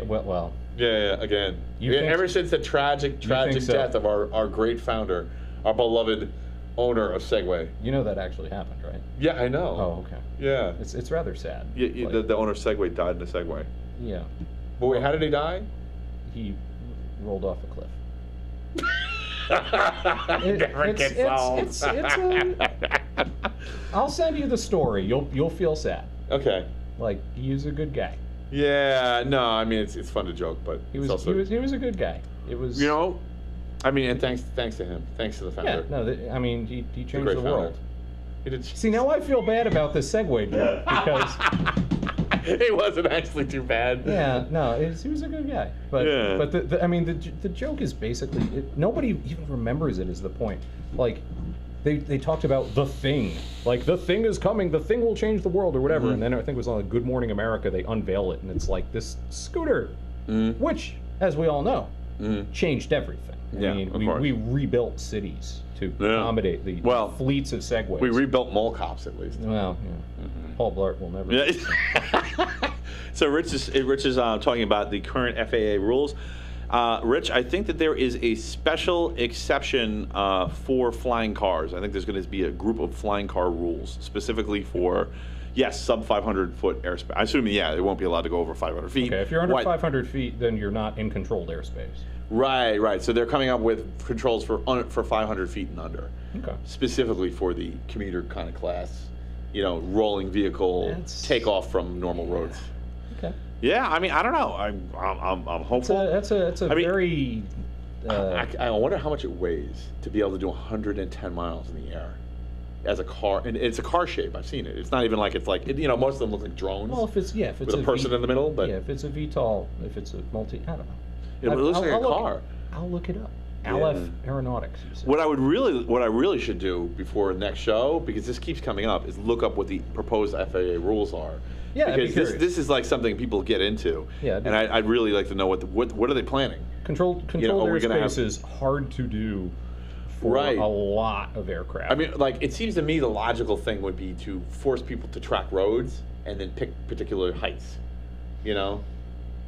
Well. Yeah, again. Ever since the tragic death of our great founder, our beloved owner of Segway. You know that actually happened, right? Yeah, I know. Oh, okay. Yeah. It's rather sad. Yeah, the owner of Segway died in a Segway. Yeah. But wait, how did he die? He rolled off a cliff. I'll send you the story. You'll feel sad. Okay. Like, he's a good guy. Yeah, no, I mean it's fun to joke, but he was a good guy. It was, you know, I mean, and thanks to him, thanks to the founder. Yeah, no, I mean he changed the world. He did. See, now I feel bad about the Segway joke because it wasn't actually too bad. Yeah, no, he was a good guy. But I mean the joke is basically nobody even remembers it. Is the point? Like. They talked about the thing, like the thing is coming, the thing will change the world or whatever, and then I think it was on Good Morning America they unveil it, and it's like this scooter, which, as we all know, changed everything. I mean, we rebuilt cities to accommodate the fleets of Segways. We rebuilt mole cops at least. Well, Paul Blart will never. Yeah. So Rich is talking about the current FAA rules. Rich, I think that there is a special exception for flying cars. I think there's going to be a group of flying car rules specifically for, sub 500 foot airspace. I assume, they won't be allowed to go over 500 feet. Okay, if you're under 500 feet, then you're not in controlled airspace. Right. So they're coming up with controls for 500 feet and under. Okay. Specifically for the commuter kind of class, rolling vehicle takeoff from normal roads. Okay. Yeah, I mean, I don't know. I'm hopeful. That's a very. I wonder how much it weighs to be able to do 110 miles in the air as a car, and it's a car shape. I've seen it. It's not even like it's like most of them look like drones. Well, if it's with a person in the middle, but if it's a VTOL, if it's a multi, I don't know. It looks like a car. I'll look it up. Aleph Aeronautics. You said. What I really should do before next show, because this keeps coming up, is look up what the proposed FAA rules are. Yeah, because this is like something people get into. Yeah, and I'd really like to know what are they planning? Controlled airspace is hard to do for a lot of aircraft. I mean, like, it seems to me the logical thing would be to force people to track roads and then pick particular heights, you know,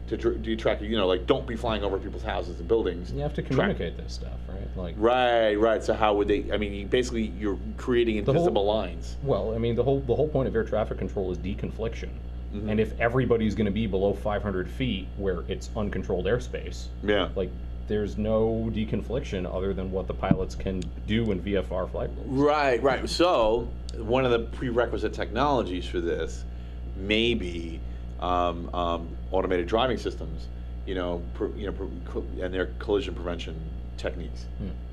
to do track, you know, like, don't be flying over people's houses and buildings. You have to communicate this stuff, right? Like, right. So how would they? I mean, you're creating invisible lines. Well, I mean, the whole point of air traffic control is deconfliction. Mm-hmm. And if everybody's going to be below 500 feet where it's uncontrolled airspace, like, there's no deconfliction other than what the pilots can do in VFR flight rules. Right. So one of the prerequisite technologies for this may be automated driving systems, and their collision prevention techniques.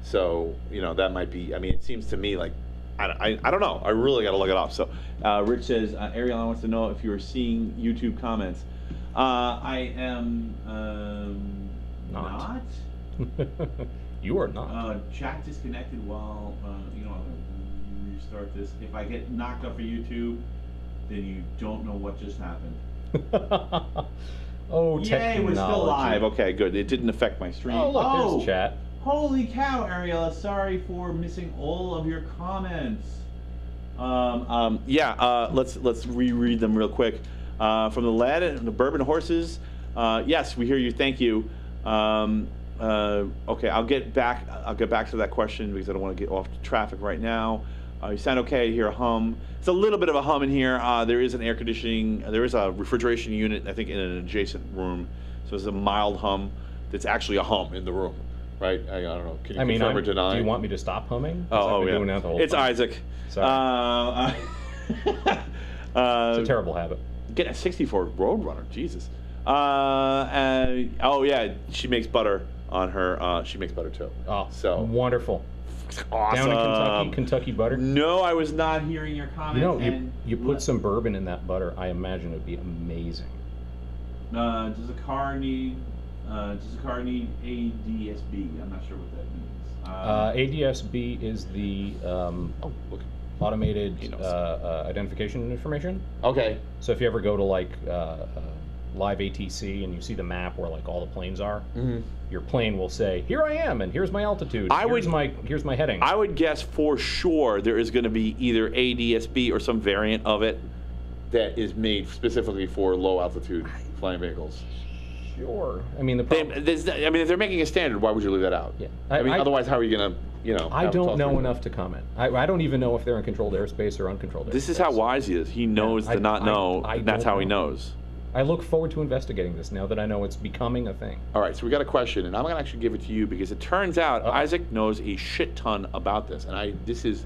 So, that might be. I mean, it seems to me like I don't know. I really got to look it up. So, Rich says, Ariel wants to know if you are seeing YouTube comments. I am not. You are not. Chat disconnected while I'm gonna restart this. If I get knocked off of YouTube, then you don't know what just happened. Oh, yay, we're still live. Okay, good. It didn't affect my stream. Oh, look, there's chat. Holy cow, Ariella! Sorry for missing all of your comments. Let's reread them real quick. From the lad and the Bourbon Horses. Yes, we hear you. Thank you. Okay, I'll get back to that question because I don't want to get off traffic right now. You sound okay. I hear a hum. It's a little bit of a hum in here. There is an air conditioning. There is a refrigeration unit, I think, in an adjacent room. So it's a mild hum. That's actually a hum in the room, right? I don't know. Can you confirm or deny? Do you want me to stop humming? Oh, yeah. Doing that the whole it's time. Isaac. Sorry. It's a terrible habit. Getting a 64 Roadrunner. Jesus. Oh yeah, she makes butter on her. She makes butter too. Oh, so wonderful. Awesome. Down in Kentucky butter. No, I was not hearing your comment. You put some bourbon in that butter. I imagine it would be amazing. Does a car need ADSB? I'm not sure what that means. ADSB is the automated identification information. Okay. So if you ever go to like live ATC and you see the map where like all the planes are, your plane will say, "Here I am, and here's my altitude. Here's my heading." I would guess for sure there is going to be either ADSB or some variant of it that is made specifically for low altitude flying vehicles. Sure. I mean, if they're making a standard, why would you leave that out? Yeah. Otherwise, how are you going to, I don't know enough to comment. I don't even know if they're in controlled airspace or uncontrolled airspace. This is how wise he is. He knows to not know, and that's how he knows. I look forward to investigating this now that I know it's becoming a thing. All right, so we got a question, and I'm going to actually give it to you because it turns out Isaac knows a shit ton about this, and this is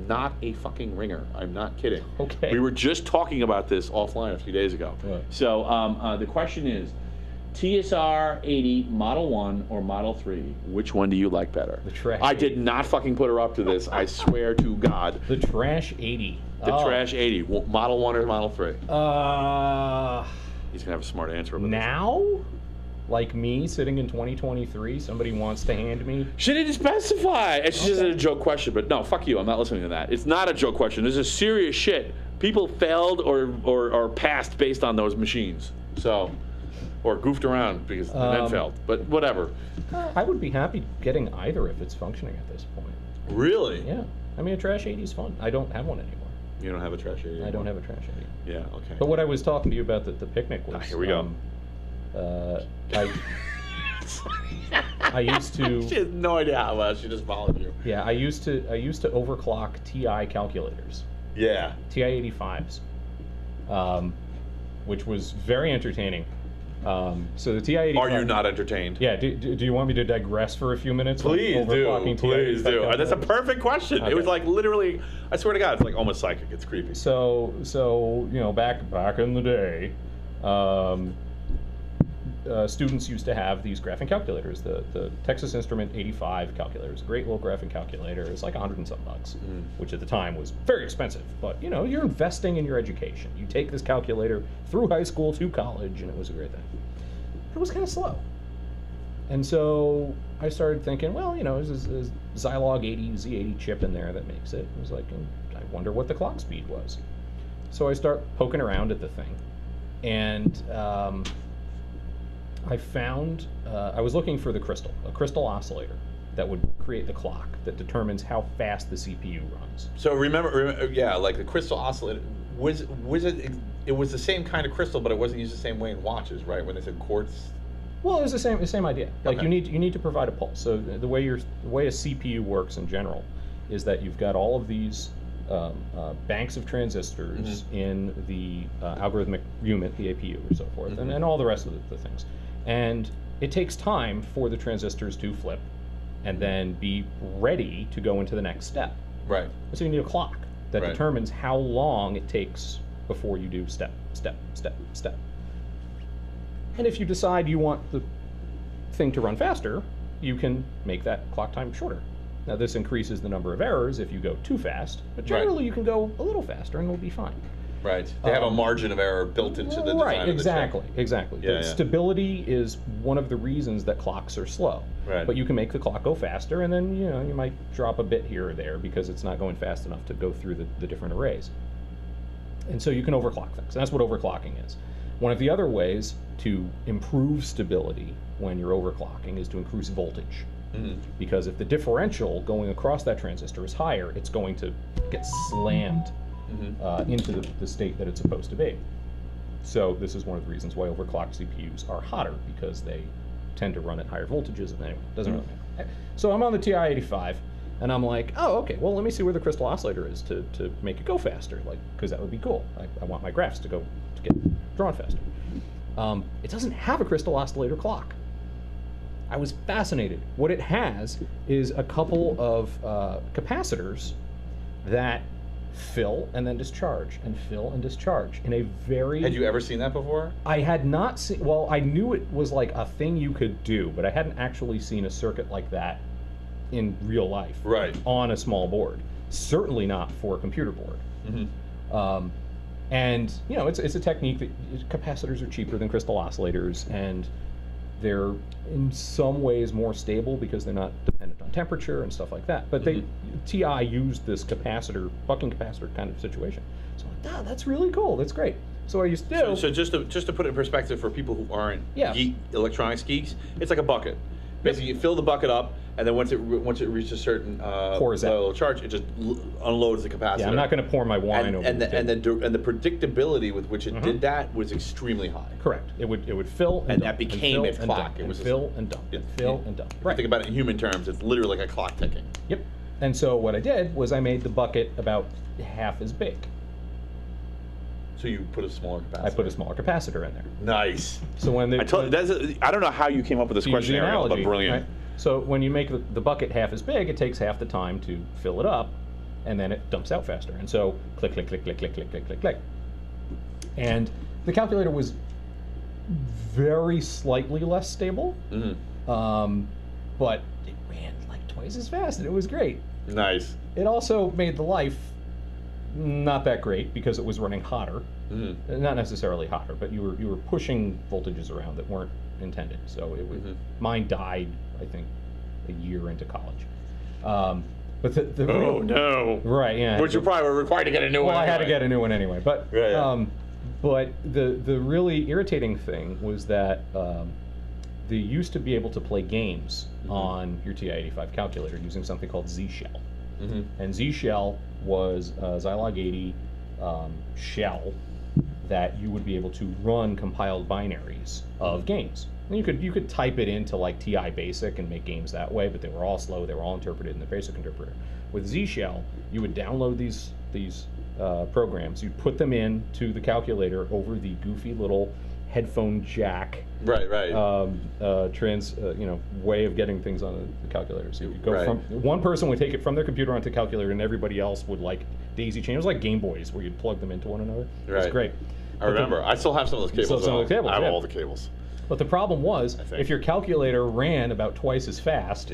not a fucking ringer. I'm not kidding. Okay. We were just talking about this offline a few days ago. Right. So the question is, TSR 80 Model 1 or Model 3? Which one do you like better? The Trash I 80. did not fucking put her up to this. I swear to God. The Trash 80. The Trash 80. Model 1 or Model 3? He's going to have a smart answer about now? Like me, sitting in 2023, somebody wants to hand me... She didn't specify! It's just a joke question, but no, fuck you. I'm not listening to that. It's not a joke question. This is serious shit. People failed or passed based on those machines. So... Or goofed around because and then failed. But whatever. I would be happy getting either if it's functioning at this point. Really? Yeah. I mean, a Trash 80 is fun. I don't have one anymore. You don't have a Trash 80 anymore? I don't have a Trash 80. Yeah, okay. But what I was talking to you about the picnic was... here we go. I used to... She has no idea how well. She just followed you. Yeah, I used to overclock TI calculators. Yeah. TI 85s. Which was very entertaining. So the TI 85... Are you not entertained? Yeah, do you want me to digress for a few minutes? Please do. Please do. That's a perfect question. Okay. It was like literally, I swear to God, it's like almost psychic. It's creepy. So back in the day, students used to have these graphing calculators. The Texas Instrument 85 calculator is a great little graphing calculator. It's like $100 and some bucks, which at the time was very expensive. But you're investing in your education. You take this calculator through high school to college, and it was a great thing. It was kind of slow. And so I started thinking, well, there's a Zilog 80 Z80 chip in there that makes it. I was like, I wonder what the clock speed was. So I start poking around at the thing, and I found I was looking for a crystal oscillator that would create the clock that determines how fast the CPU runs. So remember, yeah, like the crystal oscillator was it? It was the same kind of crystal, but it wasn't used the same way in watches, right? When they said quartz. Well, it was the same idea. Like Okay. you need to provide a pulse. So the way a CPU works in general is that you've got all of these banks of transistors in the algorithmic unit, the APU, or so forth, and all the rest of the things. And it takes time for the transistors to flip and then be ready to go into the next step. Right. So you need a clock that Right. determines how long it takes before you do step, step, step, step. And if you decide you want the thing to run faster, you can make that clock time shorter. Now this increases the number of errors if you go too fast, but generally you can go a little faster and it'll be fine. Right. They have a margin of error built into the design Right, of the exactly, chip. exactly. Yeah, The yeah. stability is one of the reasons that clocks are slow. Right. But you can make the clock go faster, and then you might drop a bit here or there because it's not going fast enough to go through the different arrays. And so you can overclock things. And that's what overclocking is. One of the other ways to improve stability when you're overclocking is to increase voltage. Because if the differential going across that transistor is higher, it's going to get slammed into the state that it's supposed to be. So this is one of the reasons why overclocked CPUs are hotter, because they tend to run at higher voltages. And anyway, it doesn't really matter. So I'm on the TI-85, and I'm like, oh, okay, well, let me see where the crystal oscillator is to make it go faster, like, because that would be cool. I want my graphs to get drawn faster. It doesn't have a crystal oscillator clock. I was fascinated. What it has is a couple of capacitors that fill and then discharge and fill and discharge in a very... Had you ever seen that before? I had not seen... Well, I knew it was like a thing you could do, but I hadn't actually seen a circuit like that in real life. Right. On a small board. Certainly not for a computer board. And, it's a technique that capacitors are cheaper than crystal oscillators, and they're in some ways more stable because they're not dependent on temperature and stuff like that. But TI used this bucking capacitor kind of situation. So I'm like, that's really cool. That's great. So I used to do... So just to put it in perspective for people who aren't electronics geeks, it's like a bucket. Basically, you fill the bucket up, and then once it reaches a certain level of charge, it just unloads the capacitor. Yeah, I'm not going to pour my wine over and the predictability with which it did that was extremely high. Correct. It would fill and dump, that became its clock. It was fill and dump, fill and dump. Right. Think about it in human terms. It's literally like a clock ticking. Yep. And so what I did was I made the bucket about half as big. So you put a smaller capacitor. I put a smaller capacitor in there. Nice. So when the I don't know how you came up with this question, Ariel, but brilliant. Right? So when you make the bucket half as big, it takes half the time to fill it up, and then it dumps out faster. And so click, click, click, click, click, click, click, click, click. And the calculator was very slightly less stable, but it ran like twice as fast, and it was great. Nice. It also made the life not that great because it was running hotter. Not necessarily hotter, but you were pushing voltages around that weren't intended. So it was, mine died, I think, a year into college. But the no. Right, yeah. Which you probably were required to get a new one. Well, I had to anyway. get a new one anyway. But but the really irritating thing was that they used to be able to play games on your TI-85 calculator using something called Z-Shell. And Z-Shell was a Zilog 80 shell that you would be able to run compiled binaries of games. And you could type it into like TI Basic and make games that way, but they were all slow. They were all interpreted in the Basic interpreter. With Z-Shell, you would download these programs. You'd put them into the calculator over the goofy little headphone jack. Right. Way of getting things on the calculator. So you could go from one person would take it from their computer onto the calculator, and everybody else would like daisy chain. It was like Game Boys where you'd plug them into one another. It was great. I remember. I still have some of those cables. I have all the cables. But the problem was, if your calculator ran about twice as fast,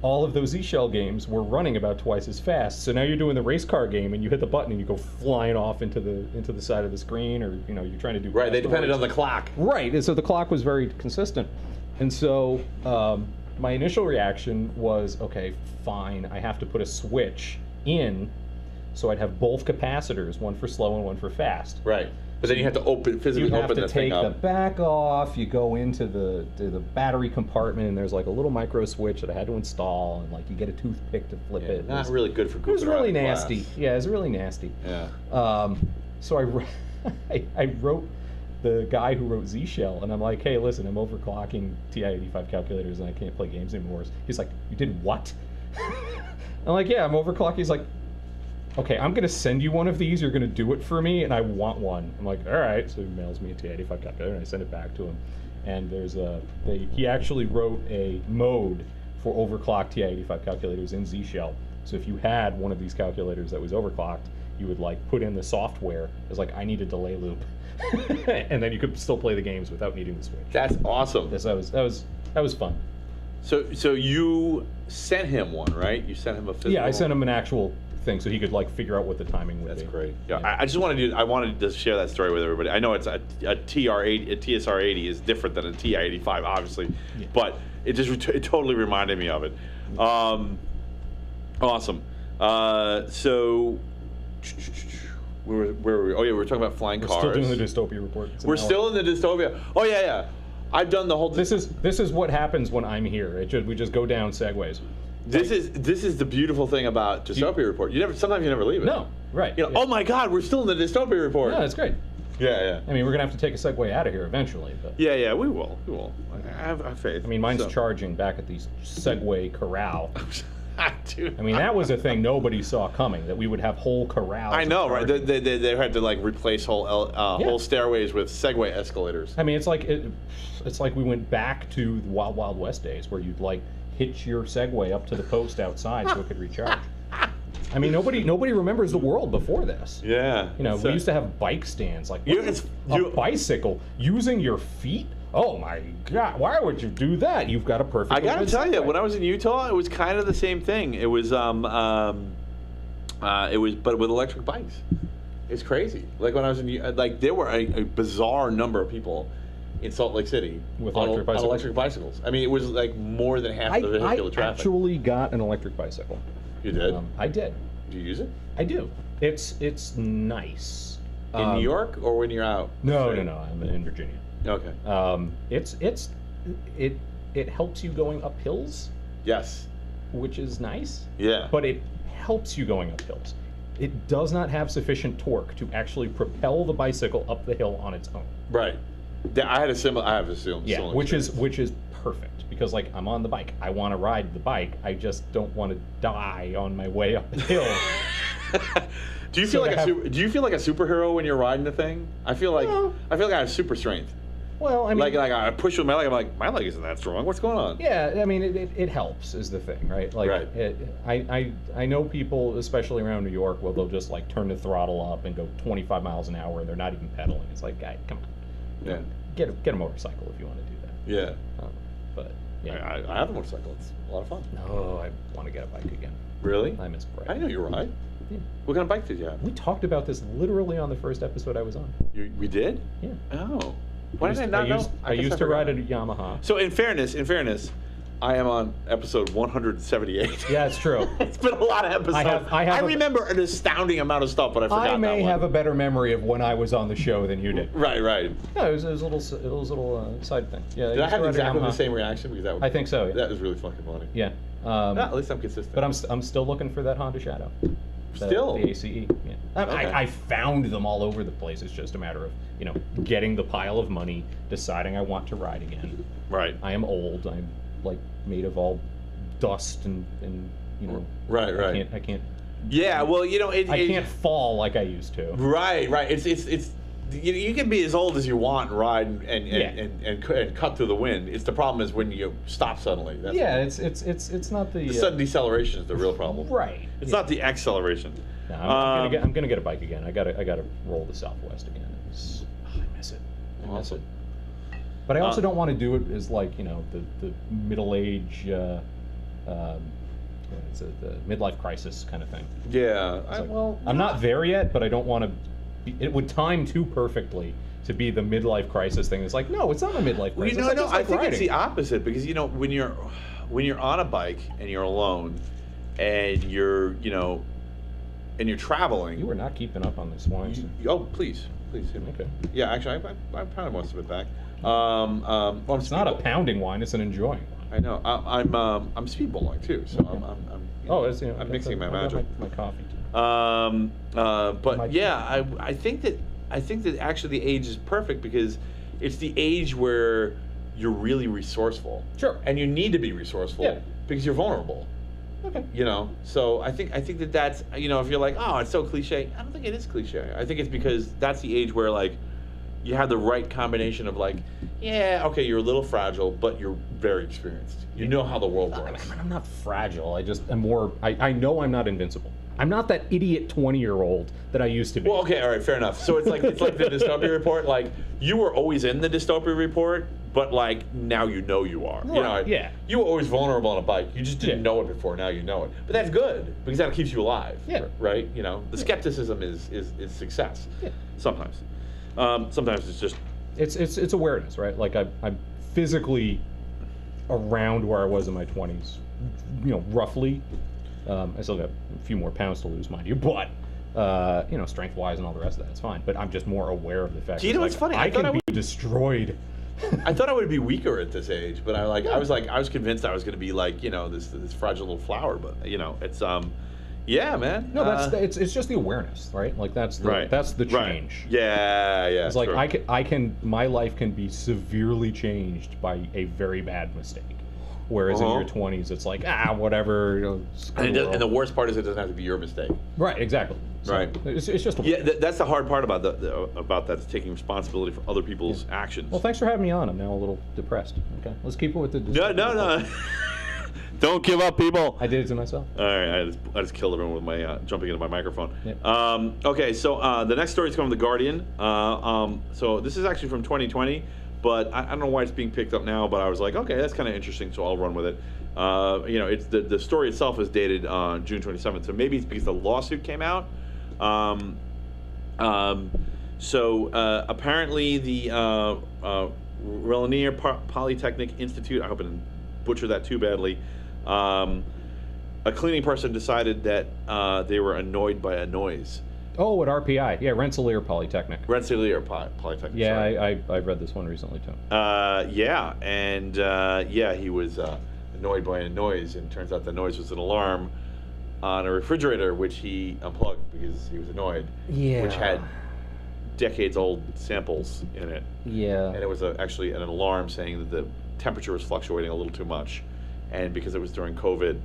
all of those Z-Shell games were running about twice as fast. So now you're doing the race car game, and you hit the button, and you go flying off into the side of the screen, or you're trying to do They depended on the clock. Right, and so the clock was very consistent. And so my initial reaction was, okay, fine, I have to put a switch in, so I'd have both capacitors, one for slow and one for fast. Right. But then you have to physically open the thing up. You have to take the back off, you go into the battery compartment, and there's like a little micro switch that I had to install, and like you get a toothpick to flip it. Not really good for goofing around. It was really nasty. Class. Yeah, it was really nasty. Yeah. So I wrote the guy who wrote Z Shell, and I'm like, hey, listen, I'm overclocking TI-85 calculators, and I can't play games anymore. He's like, you did what? I'm like, yeah, I'm overclocking. He's like, okay, I'm going to send you one of these. You're going to do it for me, and I want one. I'm like, all right. So he mails me a TI-85 calculator, and I send it back to him. And there's he actually wrote a mode for overclocked TI-85 calculators in Z Shell. So if you had one of these calculators that was overclocked, you would like put in the software as like, I need a delay loop. And then you could still play the games without needing the switch. That's awesome. Yes, that was fun. So you sent him one, right? You sent him a physical. Yeah, I sent him an actual thing so he could like figure out what the timing would be. That's great. Yeah, I just wanted to share that story with everybody. I know it's a TSR80 is different than a TI-85, obviously, but it totally reminded me of it. Awesome. So where were we? Oh yeah, we were talking about flying cars. We're still doing the dystopia report. We're still in the dystopia. Oh yeah. I've done the whole. This is what happens when I'm here. We just go down segues. This is the beautiful thing about Dystopia Report. Sometimes you never leave it. No, right. Oh my God, we're still in the Dystopia Report. No, that's great. Yeah. I mean, we're gonna have to take a segue out of here eventually, but. Yeah, we will. I have faith. I mean, mine's charging back at the Segway corral. Dude. I mean, that was a thing nobody saw coming, that we would have whole corrals. I know, right? They had to like replace whole stairways with Segway escalators. I mean, it's like we went back to the Wild Wild West days where you'd like hitch your Segway up to the post outside so it could recharge. I mean, nobody remembers the world before this. Yeah. We used to have bike stands. Like, a bicycle using your feet? Oh my God! Why would you do that? You've got a perfect. I gotta tell you, when I was in Utah, it was kind of the same thing. It was but with electric bikes. It's crazy. Like when I was in, like there were a bizarre number of people in Salt Lake City with on electric bicycles. I mean, it was like more than half the vehicular traffic. I actually got an electric bicycle. You did? I did. Do you use it? I do. It's nice. In New York or when you're out? No. I'm in Virginia. Okay. It helps you going up hills. Yes. Which is nice. Yeah. But it helps you going up hills. It does not have sufficient torque to actually propel the bicycle up the hill on its own. Right. I have a similar. Yeah, which is perfect because like I'm on the bike. I want to ride the bike. I just don't want to die on my way up the hill. Do you feel like a superhero when you're riding the thing? I feel like I have super strength. Well, I mean, like I push with my leg. I'm like, my leg isn't that strong. What's going on? Yeah, I mean, it helps is the thing, right? Like, right. I know people, especially around New York, where they'll just like turn the throttle up and go 25 miles an hour, and they're not even pedaling. It's like, guy, come on, yeah, get a motorcycle if you want to do that. Yeah, but yeah, I have a motorcycle. It's a lot of fun. No, I want to get a bike again. Really? I miss bike. I know you ride. Yeah. What kind of bike did you have? We talked about this literally on the first episode I was on. We did? Yeah. Oh. Why did I not know? I used to ride a Yamaha. So in fairness, I am on episode 178. Yeah, it's true. It's been a lot of episodes. I remember an astounding amount of stuff, but I forgot. I may have a better memory of when I was on the show than you did. Right. Yeah, it was a little side thing. Yeah. Did I have exactly the same reaction? Because I think so. Yeah. That was really fucking funny. Yeah. At least I'm consistent. But I'm still looking for that Honda Shadow. Still? The ACE. Yeah. Okay. I found them all over the place. It's just a matter of, getting the pile of money, deciding I want to ride again. Right. I am old. I'm like made of all dust and Right. I can't. Yeah. Well, I can't fall like I used to. Right. It's. You can be as old as you want and ride and cut through the wind. The problem is when you stop suddenly. It's not the sudden deceleration is the real problem. Right. It's not the acceleration. No, I'm gonna get a bike again. I gotta roll the Southwest again. I miss it. Miss it. But I also don't want to do it as like the middle age. It's the midlife crisis kind of thing. Yeah. I'm not there yet, but I don't want to. It would time too perfectly to be the midlife crisis thing. It's like, no, it's not a midlife Well, crisis. I think riding. it's the opposite, because when you're on a bike and you're alone and you're traveling. You were not keeping up on this wine. Oh, please hit me. Okay. Yeah, actually, I pounded most of it back. Well, It's not a pounding wine; it's an enjoying wine. I know. I'm speedballing too, so Okay. I'm mixing my magic. My coffee too. But yeah, I think that actually the age is perfect, because it's the age where you're really resourceful. Sure. And you need to be resourceful because you're vulnerable. Okay. So I think that's if you're like, oh, it's so cliche. I don't think it is cliche. I think it's because that's the age where like you have the right combination of like, yeah, okay, you're a little fragile, but you're very experienced. You know how the world works. I'm not fragile. I just am more. I know I'm not invincible. I'm not that idiot 20-year-old that I used to be. Well, okay, all right, fair enough. So it's like the dystopia report. Like, you were always in the dystopia report, but like now you are. Right, yeah. You were always vulnerable on a bike. You just didn't know it before. Now you know it. But that's good, because that keeps you alive. Yeah. Right. The skepticism is success. Yeah. Sometimes. Sometimes it's just. It's awareness, right? Like I'm physically around where I was in my 20s, roughly. I still got a few more pounds to lose, mind you, but strength-wise and all the rest of that, it's fine. But I'm just more aware of the fact. Do you know what's funny? I can be destroyed. I thought I would be weaker at this age, but I was convinced I was going to be like this fragile little flower, but it's yeah, man. No, it's just the awareness, right? Like that's the change. Right. Yeah. It's like my life can be severely changed by a very bad mistake. Whereas in your 20s, it's like, whatever. And the worst part is it doesn't have to be your mistake. Right, exactly. So right. It's just that's the hard part about that, is taking responsibility for other people's actions. Well, thanks for having me on. I'm now a little depressed. Okay, let's keep it with the. No. Don't give up, people. I did it to myself. All right, I just killed everyone with my jumping into my microphone. Yeah. Okay, so the next story is from The Guardian. So this is actually from 2020. But I don't know why it's being picked up now, but I was like, okay, that's kind of interesting, so I'll run with it. It's the story itself is dated on June 27th, so maybe it's because the lawsuit came out. Apparently the Rainier Polytechnic Institute, I hope I didn't butcher that too badly, a cleaning person decided that they were annoyed by a noise. Oh, at RPI. Yeah, Rensselaer Polytechnic. Rensselaer Polytechnic. Yeah, I read this one recently, too. He was annoyed by a noise, and turns out the noise was an alarm on a refrigerator, which he unplugged because he was annoyed. Yeah. Which had decades-old samples in it. Yeah. And it was actually an alarm saying that the temperature was fluctuating a little too much. And because it was during COVID,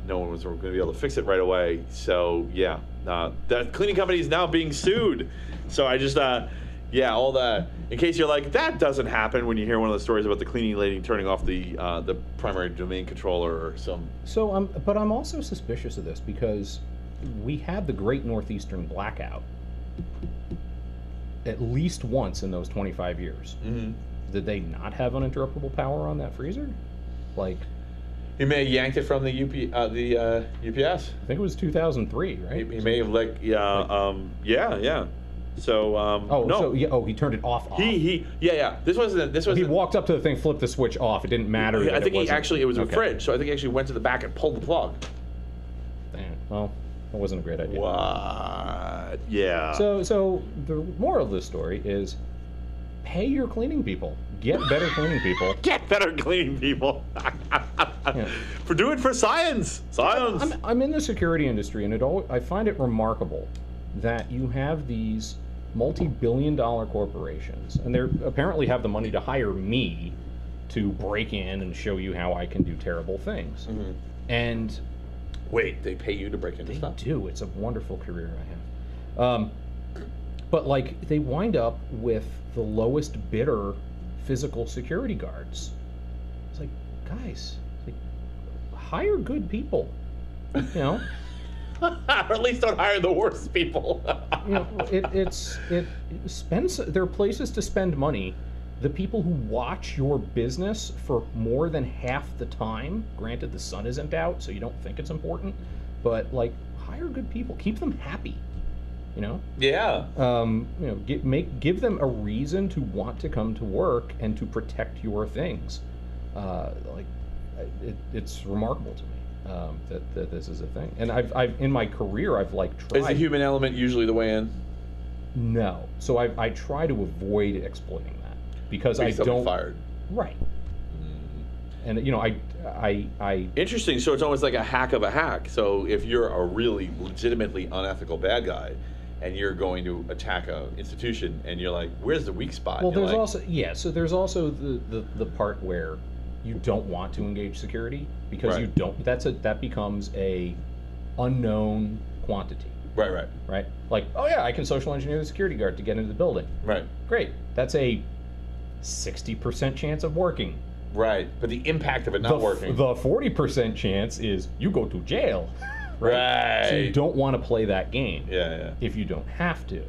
no one was going to be able to fix it right away. So, yeah. The cleaning company is now being sued. So I just, all that. In case you're like, that doesn't happen when you hear one of the stories about the cleaning lady turning off the primary domain controller or some. So, but I'm also suspicious of this because we had the Great Northeastern Blackout at least once in those 25 years. Mm-hmm. Did they not have uninterruptible power on that freezer? Like. He may have yanked it from the UPS. I think it was 2003, right? He may have yeah. So no. He turned it off. This was. He walked up to the thing, flipped the switch off. It didn't matter. I think it was a fridge. So I think he actually went to the back and pulled the plug. Damn. Well, that wasn't a great idea. What? Yeah. So the moral of this story is, pay your cleaning people. Get better cleaning people. Get better cleaning people. Do it for science. Science. I'm in the security industry, and I find it remarkable that you have these multi-billion-dollar corporations, and they apparently have the money to hire me to break in and show you how I can do terrible things. Mm-hmm. And wait, they pay you to break into stuff? They do. It's a wonderful career I have. But like, they wind up with the lowest bidder physical security guards. It's like, guys, hire good people, or at least don't hire the worst people. There are places to spend money. The people who watch your business for more than half the time, granted the sun isn't out, so you don't think it's important, but like, hire good people, keep them happy. You know? Yeah. You know, give them a reason to want to come to work and to protect your things. It's remarkable to me that this is a thing. And I've in my career I've like tried. Is the human element usually the way in? No. So I try to avoid exploiting that because I don't. Fired. Right. And you know I. Interesting. So it's almost like a hack of a hack. So if you're a really legitimately unethical bad guy, and you're going to attack a institution, and you're like, "Where's the weak spot?" Well, you're there's like, also So there's also the part where you don't want to engage security because Right. you don't. That becomes a unknown quantity. Right. Right. Like, oh yeah, I can social engineer the security guard to get into the building. Right. Great. That's a 60% chance of working. Right. But the impact of it not working. The 40% chance is you go to jail. Right. So you don't want to play that game. Yeah. If you don't have to.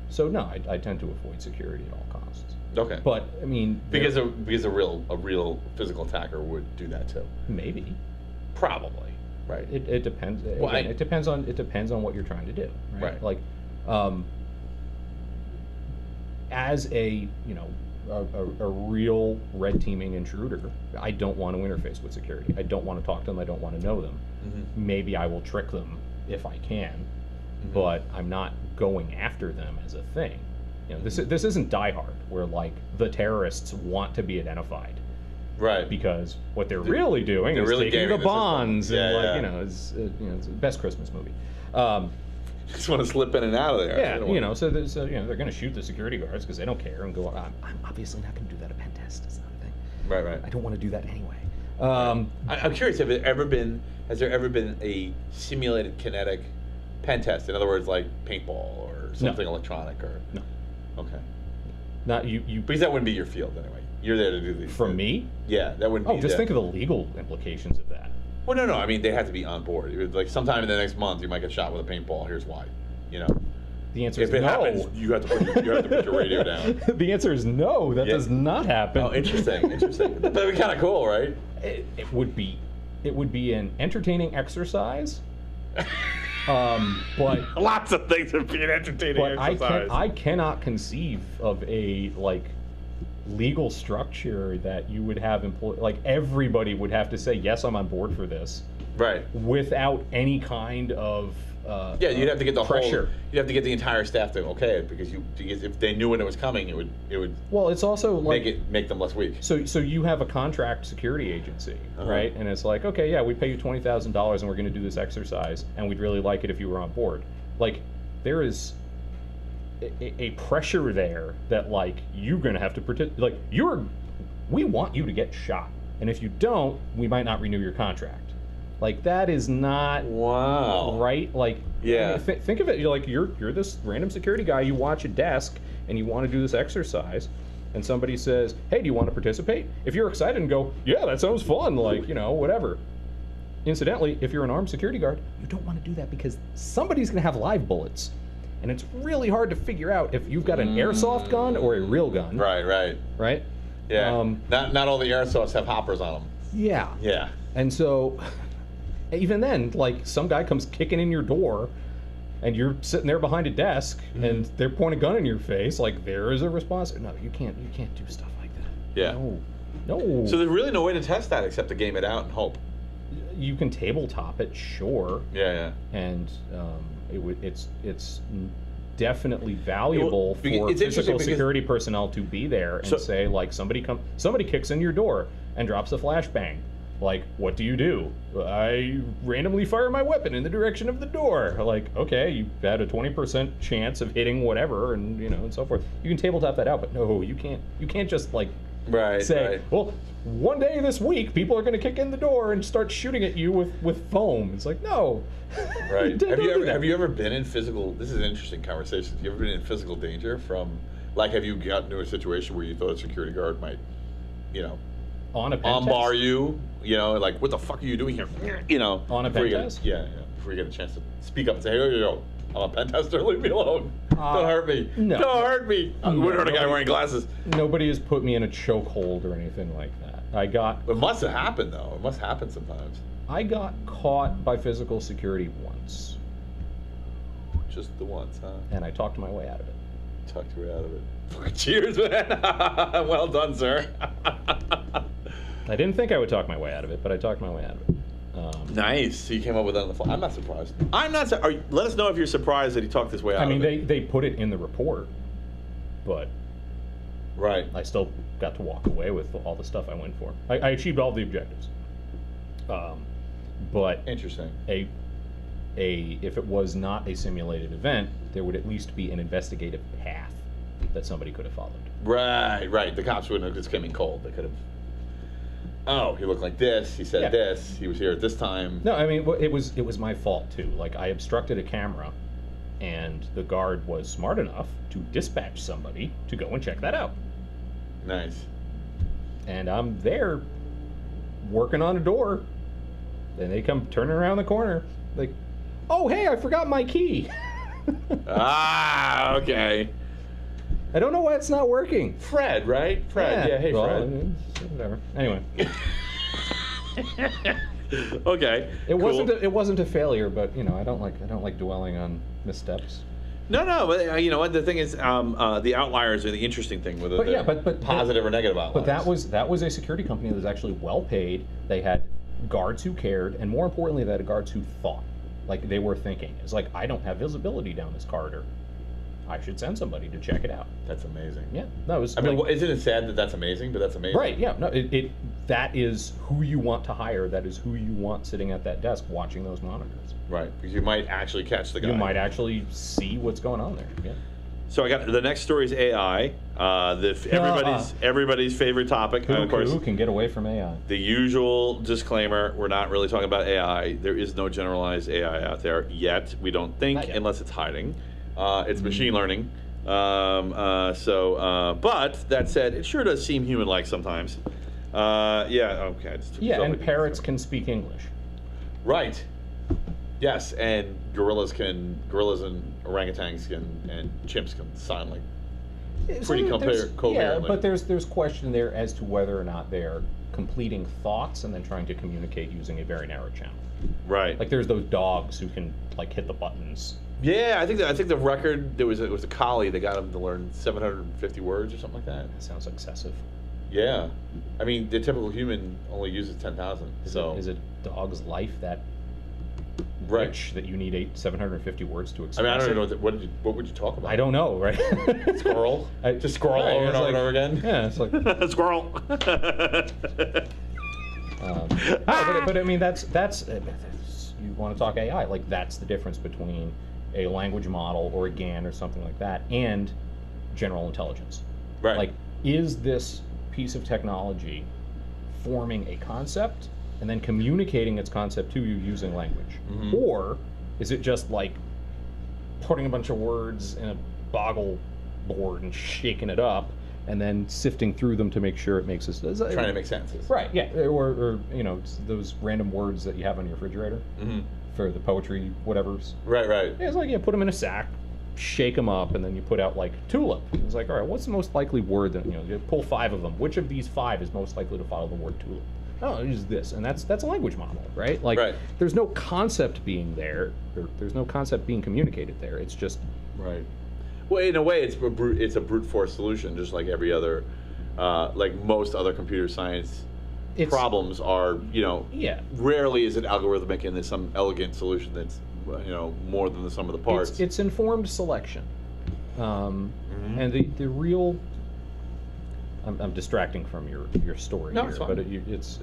So no, I tend to avoid security at all costs. Okay. But I mean, Because a real physical attacker would do that too. maybe Probably. Right. it depends. Well, Again, it depends on what you're trying to do. Right. Like, as a a real red teaming intruder, I don't want to interface with security. I don't want to talk to them. I don't want to know them. Mm-hmm. Maybe I will trick them if I can, but I'm not going after them as a thing. You know, this isn't Die Hard, where like the terrorists want to be identified, Right. because what they're really doing is really taking gaming the the bonds system. and Yeah, like yeah. it's the best Christmas movie. Just want to slip in and out of there. Yeah, so they're going to shoot the security guards because they don't care and go. I'm obviously not going to do that at pen test. It's not a thing. Right. I don't want to do that anyway. I'm curious, has there ever been a simulated kinetic pen test? In other words, like paintball or something electronic or No. Okay. Not you. Because that wouldn't be your field anyway. You're there to do these. From me? Yeah, that wouldn't be. Oh, just think of the legal implications of that. Well, no. I mean, they have to be on board. It was like sometime in the next month, you might get shot with a paintball. Here's why. You know. The answer If is it no. happens, you have to put your radio down. The answer is no. That does not happen. Oh, interesting. That'd be kind of cool, right? It would be an entertaining exercise. But Lots of things would be an entertaining but exercise. I cannot conceive of a legal structure that you would have everybody would have to say yes, I'm on board for this, Right. without any kind of Yeah, you'd have to get the pressure. You'd have to get the entire staff to okay it because if they knew when it was coming, it would Well, it's also make them less weak. So you have a contract security agency, right? And it's like, okay, yeah, we pay you $20,000 and we're going to do this exercise, and we'd really like it if you were on board. Like, there is a pressure there that you're going to have to participate. We want you to get shot, and if you don't, we might not renew your contract. That is not right. Yeah. Think of it. You're this random security guy. You watch a desk and you want to do this exercise, and somebody says, "Hey, do you want to participate?" If you're excited and go, "Yeah, that sounds fun," whatever. Incidentally, if you're an armed security guard, you don't want to do that because somebody's going to have live bullets, and it's really hard to figure out if you've got an airsoft gun or a real gun. Right. Yeah. Not all the airsofts have hoppers on them. Yeah. Yeah. And so, even then, some guy comes kicking in your door, and you're sitting there behind a desk, and they're pointing a gun in your face. There is a response. No, you can't do stuff like that. Yeah. No. So there's really no way to test that except to game it out and hope. You can tabletop it, sure. Yeah. And it's definitely valuable for it's interesting physical because security personnel to be there and say somebody kicks in your door and drops a flashbang. What do you do? I randomly fire my weapon in the direction of the door. Okay, you had a 20% chance of hitting whatever, and and so forth. You can tabletop that out, but no, you can't. You can't just say, well, one day this week, people are going to kick in the door and start shooting at you with foam. It's no. Right. Have you ever been in physical? This is an interesting conversation. Have you ever been in physical danger from? Have you gotten into a situation where you thought a security guard might, on a pen armbar test? you? What the fuck are you doing here? On a pen test? Yeah. Before you get a chance to speak up and say, hey, yo, I'm a pen tester. Leave me alone. Don't hurt me. No. Don't hurt me. I would hurt a guy wearing glasses. Nobody has put me in a chokehold or anything like that. It must have happened though. It must happen sometimes. I got caught by physical security once. just the once, huh? And I talked my way out of it. Talked your way out of it. Cheers, man. Well done, sir. I didn't think I would talk my way out of it, but I talked my way out of it. Nice. So you came up with that on the fly. I'm not surprised. I'm not. Let us know if you're surprised that he talked his way out. I mean, of it. they put it in the report, but Right. I still got to walk away with all the stuff I went for. I achieved all the objectives. But Interesting. if it was not a simulated event, there would at least be an investigative path that somebody could have followed. Right. The cops wouldn't have just come in cold. They could have. Oh, he looked like this. He said this. He was here at this time. No, I mean it was my fault too. Like I obstructed a camera, and the guard was smart enough to dispatch somebody to go and check that out. Nice. And I'm there working on a door, and they come turning around the corner like, oh hey, I forgot my key. Okay. I don't know why it's not working. Fred, right? Fred. Yeah. Hey, well, Fred. Whatever. Anyway, Okay. It wasn't a failure, but I don't like dwelling on missteps. No, but you know what? The thing is, the outliers are the interesting thing, whether they're positive or negative outliers. But that was a security company that was actually well paid. They had guards who cared, and more importantly, they had guards who thought. Like they were thinking. It's like, I don't have visibility down this corridor. I should send somebody to check it out. That's amazing. Yeah, that was. I mean, isn't it sad that that's amazing? But that's amazing. Right? Yeah. No. That is who you want to hire. That is who you want sitting at that desk watching those monitors. Right, because you might actually catch the guy. You might actually see what's going on there. Yeah. So I got the next story is AI. Everybody's favorite topic. Who can get away from AI? The usual disclaimer: we're not really talking about AI. There is no generalized AI out there yet. We don't think, unless it's hiding. It's machine learning. But that said, it sure does seem human-like sometimes. Okay. And parrots can speak English. Right. Yes, and gorillas and orangutans and chimps can sign like pretty coherently. Yeah, but there's question there as to whether or not they're completing thoughts and then trying to communicate using a very narrow channel. Right. Like there's those dogs who can like hit the buttons. Yeah, I think the record it was a collie that got him to learn 750 words or something like that. That sounds excessive. Yeah, I mean the typical human only uses 10,000. Is a dog's life that rich that you need 750 words to express? I mean, I don't even know what would you talk about? I don't know, right? Squirrel. Just squirrel over and over again. Yeah, it's like squirrel. But I mean that's you want to talk AI, like that's the difference between a language model or a GAN or something like that and general intelligence. Right. Like, is this piece of technology forming a concept and then communicating its concept to you using language? Mm-hmm. Or is it just like putting a bunch of words in a boggle board and shaking it up and then sifting through them to make sure it makes sense? Trying to make sense. Right, yeah. Or those random words that you have on your refrigerator for the poetry whatevers. Right. Yeah, it's like you put them in a sack, shake them up, and then you put out like tulip. It's like, all right, what's the most likely word that, you pull 5 of them. Which of these 5 is most likely to follow the word tulip? Oh, it's this, and that's a language model, right? Like, there's no concept being there. There's no concept being communicated there. It's just right. Well, in a way, it's a brute force solution, just like every other, like most other computer science problems are. Rarely is it algorithmic and there's some elegant solution that's more than the sum of the parts. It's informed selection, and the real. I'm distracting from your story here, but it's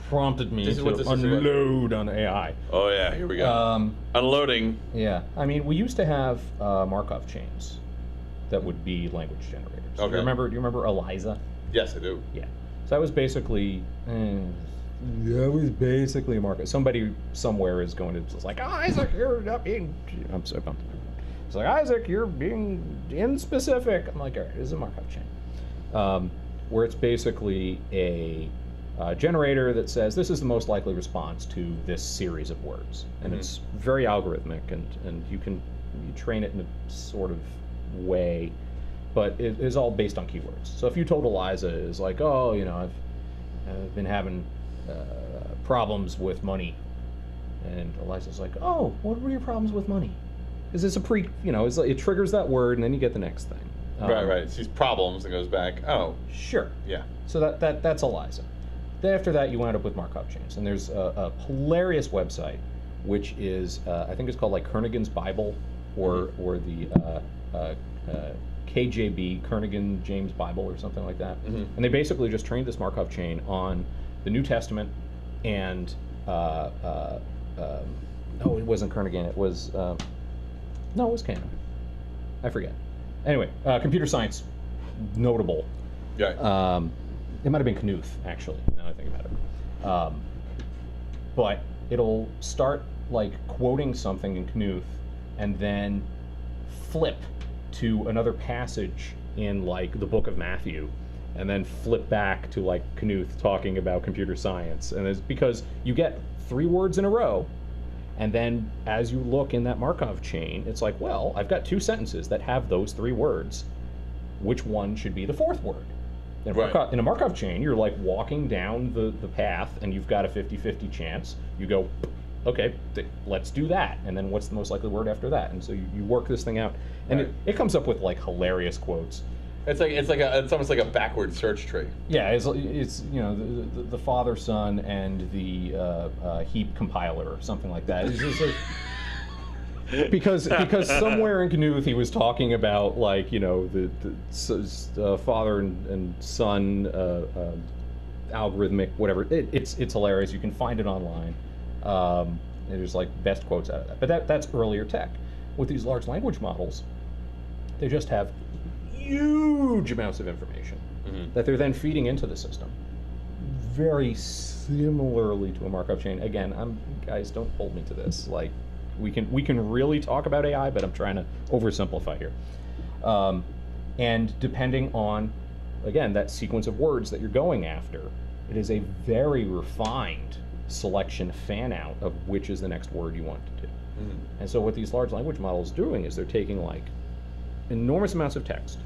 prompted me to unload on AI. Oh yeah, here we go. Unloading. Yeah, I mean, we used to have Markov chains that would be language generators. Okay. Do you remember Eliza? Yes, I do. Yeah. So that was basically. Markov. Somebody somewhere is going to just like, Isaac, you're not being. I'm so bumped. It's like, Isaac, you're being inspecific. I'm like, all right, this is a Markov chain. Where it's basically a generator that says this is the most likely response to this series of words, and it's very algorithmic, and you train it in a sort of way, but it is all based on keywords. So if you told Eliza is like, I've been having problems with money, and Eliza's like, oh, what were your problems with money? Is this a it triggers that word, and then you get the next thing. Right. It sees problems and goes back. Oh, sure. yeah. So that's ELIZA. Then after that, you wind up with Markov chains, and there's a hilarious website, which is I think it's called like Kernighan's Bible, or the KJB, Kernighan James Bible, or something like that. And they basically just trained this Markov chain on the New Testament, and no, it wasn't Kernighan. It was no, it was Canon. I forget. Anyway, computer science, notable. Yeah. It might have been Knuth, actually, now that I think about it. But it'll start like quoting something in Knuth, and then flip to another passage in like the book of Matthew, and then flip back to like Knuth talking about computer science. And it's because you get 3 words in a row, and then as you look in that Markov chain, it's like, well, I've got 2 sentences that have those 3 words. Which one should be the 4th word? In a Markov chain, you're like walking down the path, and you've got a 50-50 chance. You go, okay, let's do that. And then what's the most likely word after that? And so you work this thing out. And it comes up with like hilarious quotes. It's almost like a backward search tree. Yeah, it's the father, son, and the heap compiler or something like that. It's just like, because somewhere in Knuth he was talking about like the father and son algorithmic whatever. It's hilarious. You can find it online. There's like best quotes out of that. But that's earlier tech. With these large language models, they just have huge amounts of information that they're then feeding into the system. Very similarly to a Markov chain. Again, guys, don't hold me to this. Like, we can really talk about AI, but I'm trying to oversimplify here. And depending on, again, that sequence of words that you're going after, it is a very refined selection fan out of which is the next word you want to do. And so what these large language models are doing is they're taking like enormous amounts of text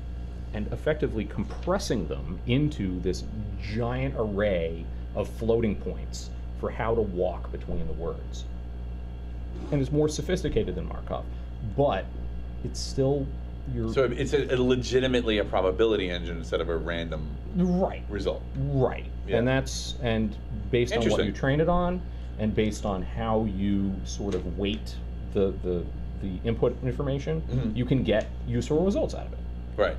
and effectively compressing them into this giant array of floating points for how to walk between the words. And it's more sophisticated than Markov, but it's still So it's legitimately a probability engine instead of a random result. Right. Yeah. And based on what you train it on, and based on how you sort of weight the input information, you can get useful results out of it. Right.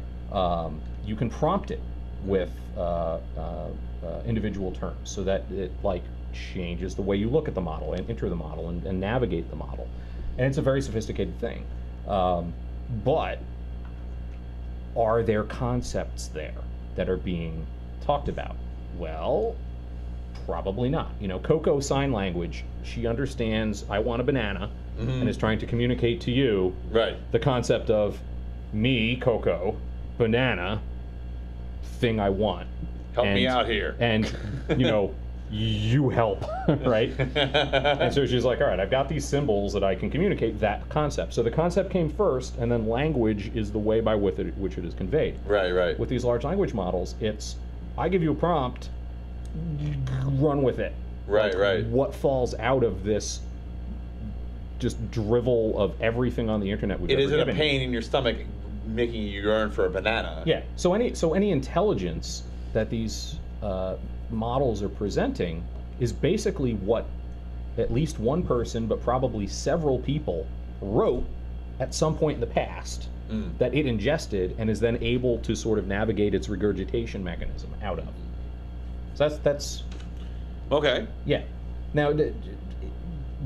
You can prompt it with individual terms so that it like changes the way you look at the model and enter the model and navigate the model. And it's a very sophisticated thing. But are there concepts there that are being talked about? Well, probably not. Coco sign language, she understands I want a banana and is trying to communicate to you the concept of me, Coco, banana, thing I want. Help me out here. And, you help, right? And so she's like, all right, I've got these symbols that I can communicate that concept. So the concept came first, and then language is the way by which it is conveyed. Right. With these large language models, it's, I give you a prompt, run with it. Right. What falls out of this just drivel of everything on the internet we've ever given. It isn't a pain in your stomach making you yearn for a banana. Yeah. So any intelligence that these models are presenting is basically what at least one person, but probably several people, wrote at some point in the past that it ingested and is then able to sort of navigate its regurgitation mechanism out of. So that's okay. Yeah. Now,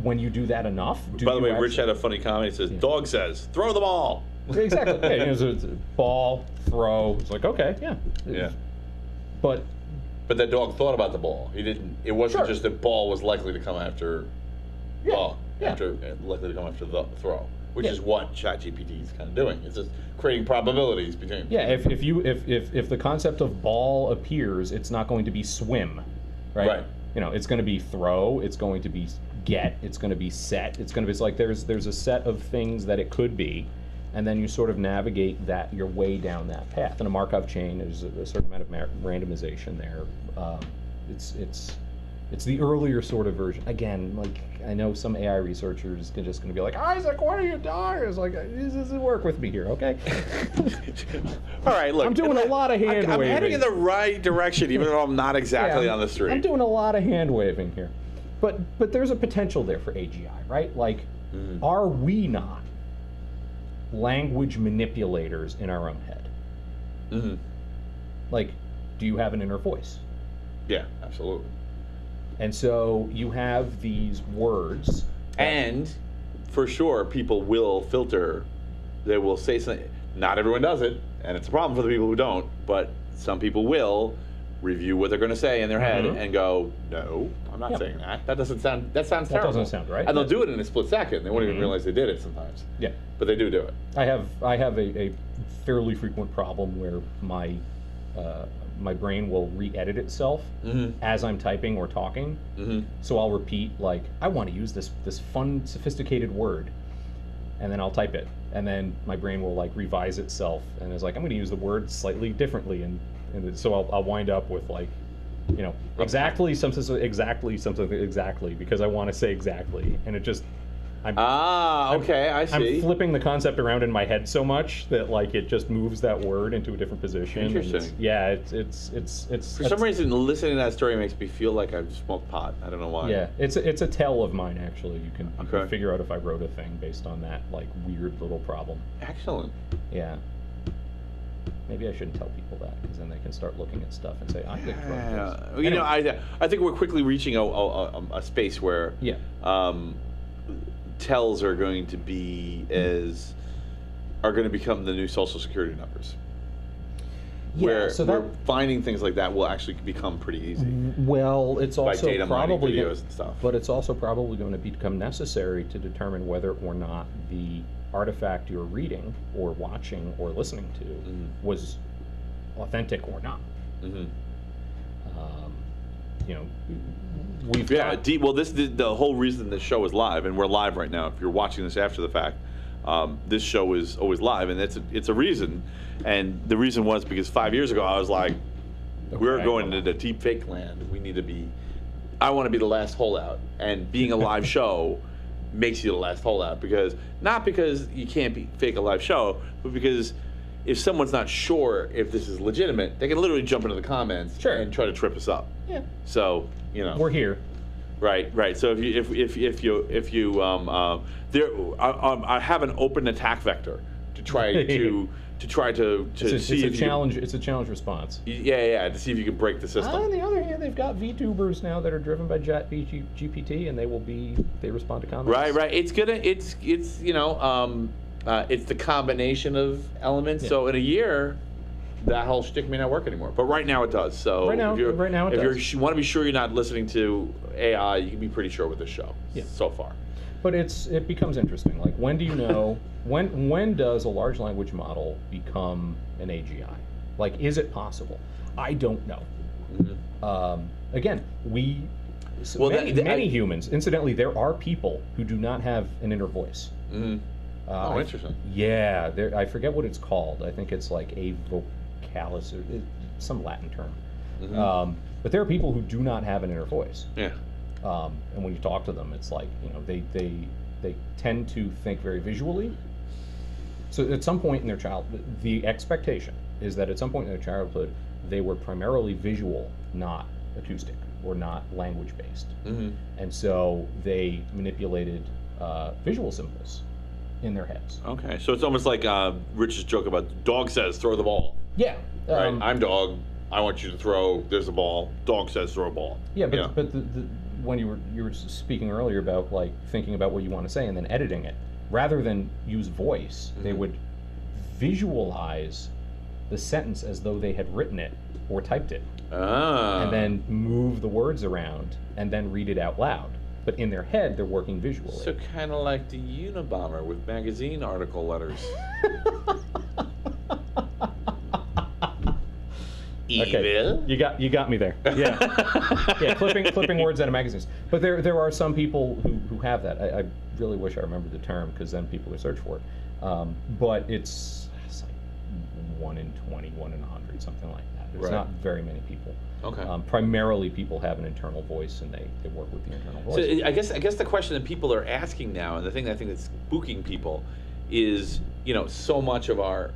when you do that enough, by the way, Rich had a funny comment. He says, "Dog says, throw the ball." Exactly. Yeah, it's a ball, throw. It's like, okay, yeah. Yeah. But that dog thought about the ball. He didn't. It wasn't just that ball was likely to come after ball. Likely to come after the throw, which is what ChatGPT is kind of doing. It's just creating probabilities between. Yeah. If the concept of ball appears, it's not going to be swim, right? Right. It's going to be throw. It's going to be get. It's going to be set. It's going to be like there's a set of things that it could be. And then you sort of navigate your way down that path. In a Markov chain, there's a certain amount of randomization there. It's the earlier sort of version. Again, like, I know some AI researchers are just going to be like, Isaac, what are you doing? It's like, this doesn't work with me here, okay? All right, look. I'm doing a lot of hand I'm waving. heading in the right direction, even though I'm not exactly on the street. I'm doing a lot of hand waving here. But there's a potential there for AGI, right? Like, are we not language manipulators in our own head? Mm-hmm. Like, do you have an inner voice? Yeah, absolutely. And so you have these words. And for sure, people will filter. They will say something. Not everyone does it, and it's a problem for the people who don't, but some people will review what they're going to say in their head and go, no, I'm not saying that. That sounds terrible. That doesn't sound right. And they'll do it in a split second. They won't even realize they did it sometimes. Yeah. But they do it. I have a fairly frequent problem where my brain will re-edit itself as I'm typing or talking. So I'll repeat, like, I want to use this fun, sophisticated word, and then I'll type it, and then my brain will like revise itself, and it's like, I'm going to use the word slightly differently, and so I'll wind up with, like, you know, exactly something exactly because I want to say exactly, and it just okay, I see. I'm flipping the concept around in my head so much that, like, it just moves that word into a different position. Interesting. It's For some reason, listening to that story makes me feel like I've smoked pot. I don't know why. Yeah, it's a tell of mine, actually. You can figure out if I wrote a thing based on that, like, weird little problem. Excellent. Yeah. Maybe I shouldn't tell people that, because then they can start looking at stuff and say, I think You know, I think we're quickly reaching a space where tells are going to become the new social security numbers. Yeah, where finding things like that will actually become pretty easy. Well, it's also by data probably mining videos and stuff. But it's also probably going to become necessary to determine whether or not the artifact you're reading or watching or listening to was authentic or not. You know, we've got, well, the whole reason this show is live, and we're live right now. If you're watching this after the fact, this show is always live, and it's a reason. And the reason was because 5 years ago I was like, we're going into the deep fake land. We need to be. I want to be the last holdout, and being a live show makes you the last holdout, because not because you can't fake a live show, but because if someone's not sure if this is legitimate, they can literally jump into the comments and try to trip us up. Yeah. So, you know, we're here. Right. So I have an open attack vector to try to see if challenge. It's a challenge response. Yeah, to see if you can break the system. On the other hand, they've got VTubers now that are driven by GPT, and they respond to comments. Right. It's the combination of elements. Yeah. So in a year, that whole shtick may not work anymore. But right now it does. So right now it does. If you want to be sure you're not listening to AI, you can be pretty sure with this show. Yeah. So far. But it becomes interesting. Like, when do you know when does a large language model become an AGI? Like, is it possible? I don't know. Again, many humans. Incidentally, there are people who do not have an inner voice. Interesting. Yeah, I forget what it's called. I think it's like a vocalis, or some Latin term. But there are people who do not have an inner voice. Yeah. And when you talk to them, it's like, you know, they tend to think very visually. So at some point in their childhood, the expectation is that at some point in their childhood, they were primarily visual, not acoustic, or not language-based. And so they manipulated visual symbols in their heads. Okay, so it's almost like Rich's joke about dog says throw the ball. Yeah. Right. I'm dog. I want you to throw. There's a ball. Dog says throw a ball. Yeah, but when you were speaking earlier about, like, thinking about what you want to say and then editing it, rather than use voice, they would visualize the sentence as though they had written it or typed it, and then move the words around and then read it out loud. But in their head, they're working visually. So kind of like the Unabomber with magazine article letters. Evil. Okay. You got me there. Yeah. Clipping words out of magazines. But there are some people who have that. I really wish I remembered the term, because then people would search for it. But it's like 1 in 20, 1 in 100, something like that. There's Right. not very many people. Okay. Primarily, people have an internal voice, and they work with the internal voice. So I guess the question that people are asking now, and the thing that I think that's spooking people, is so much of our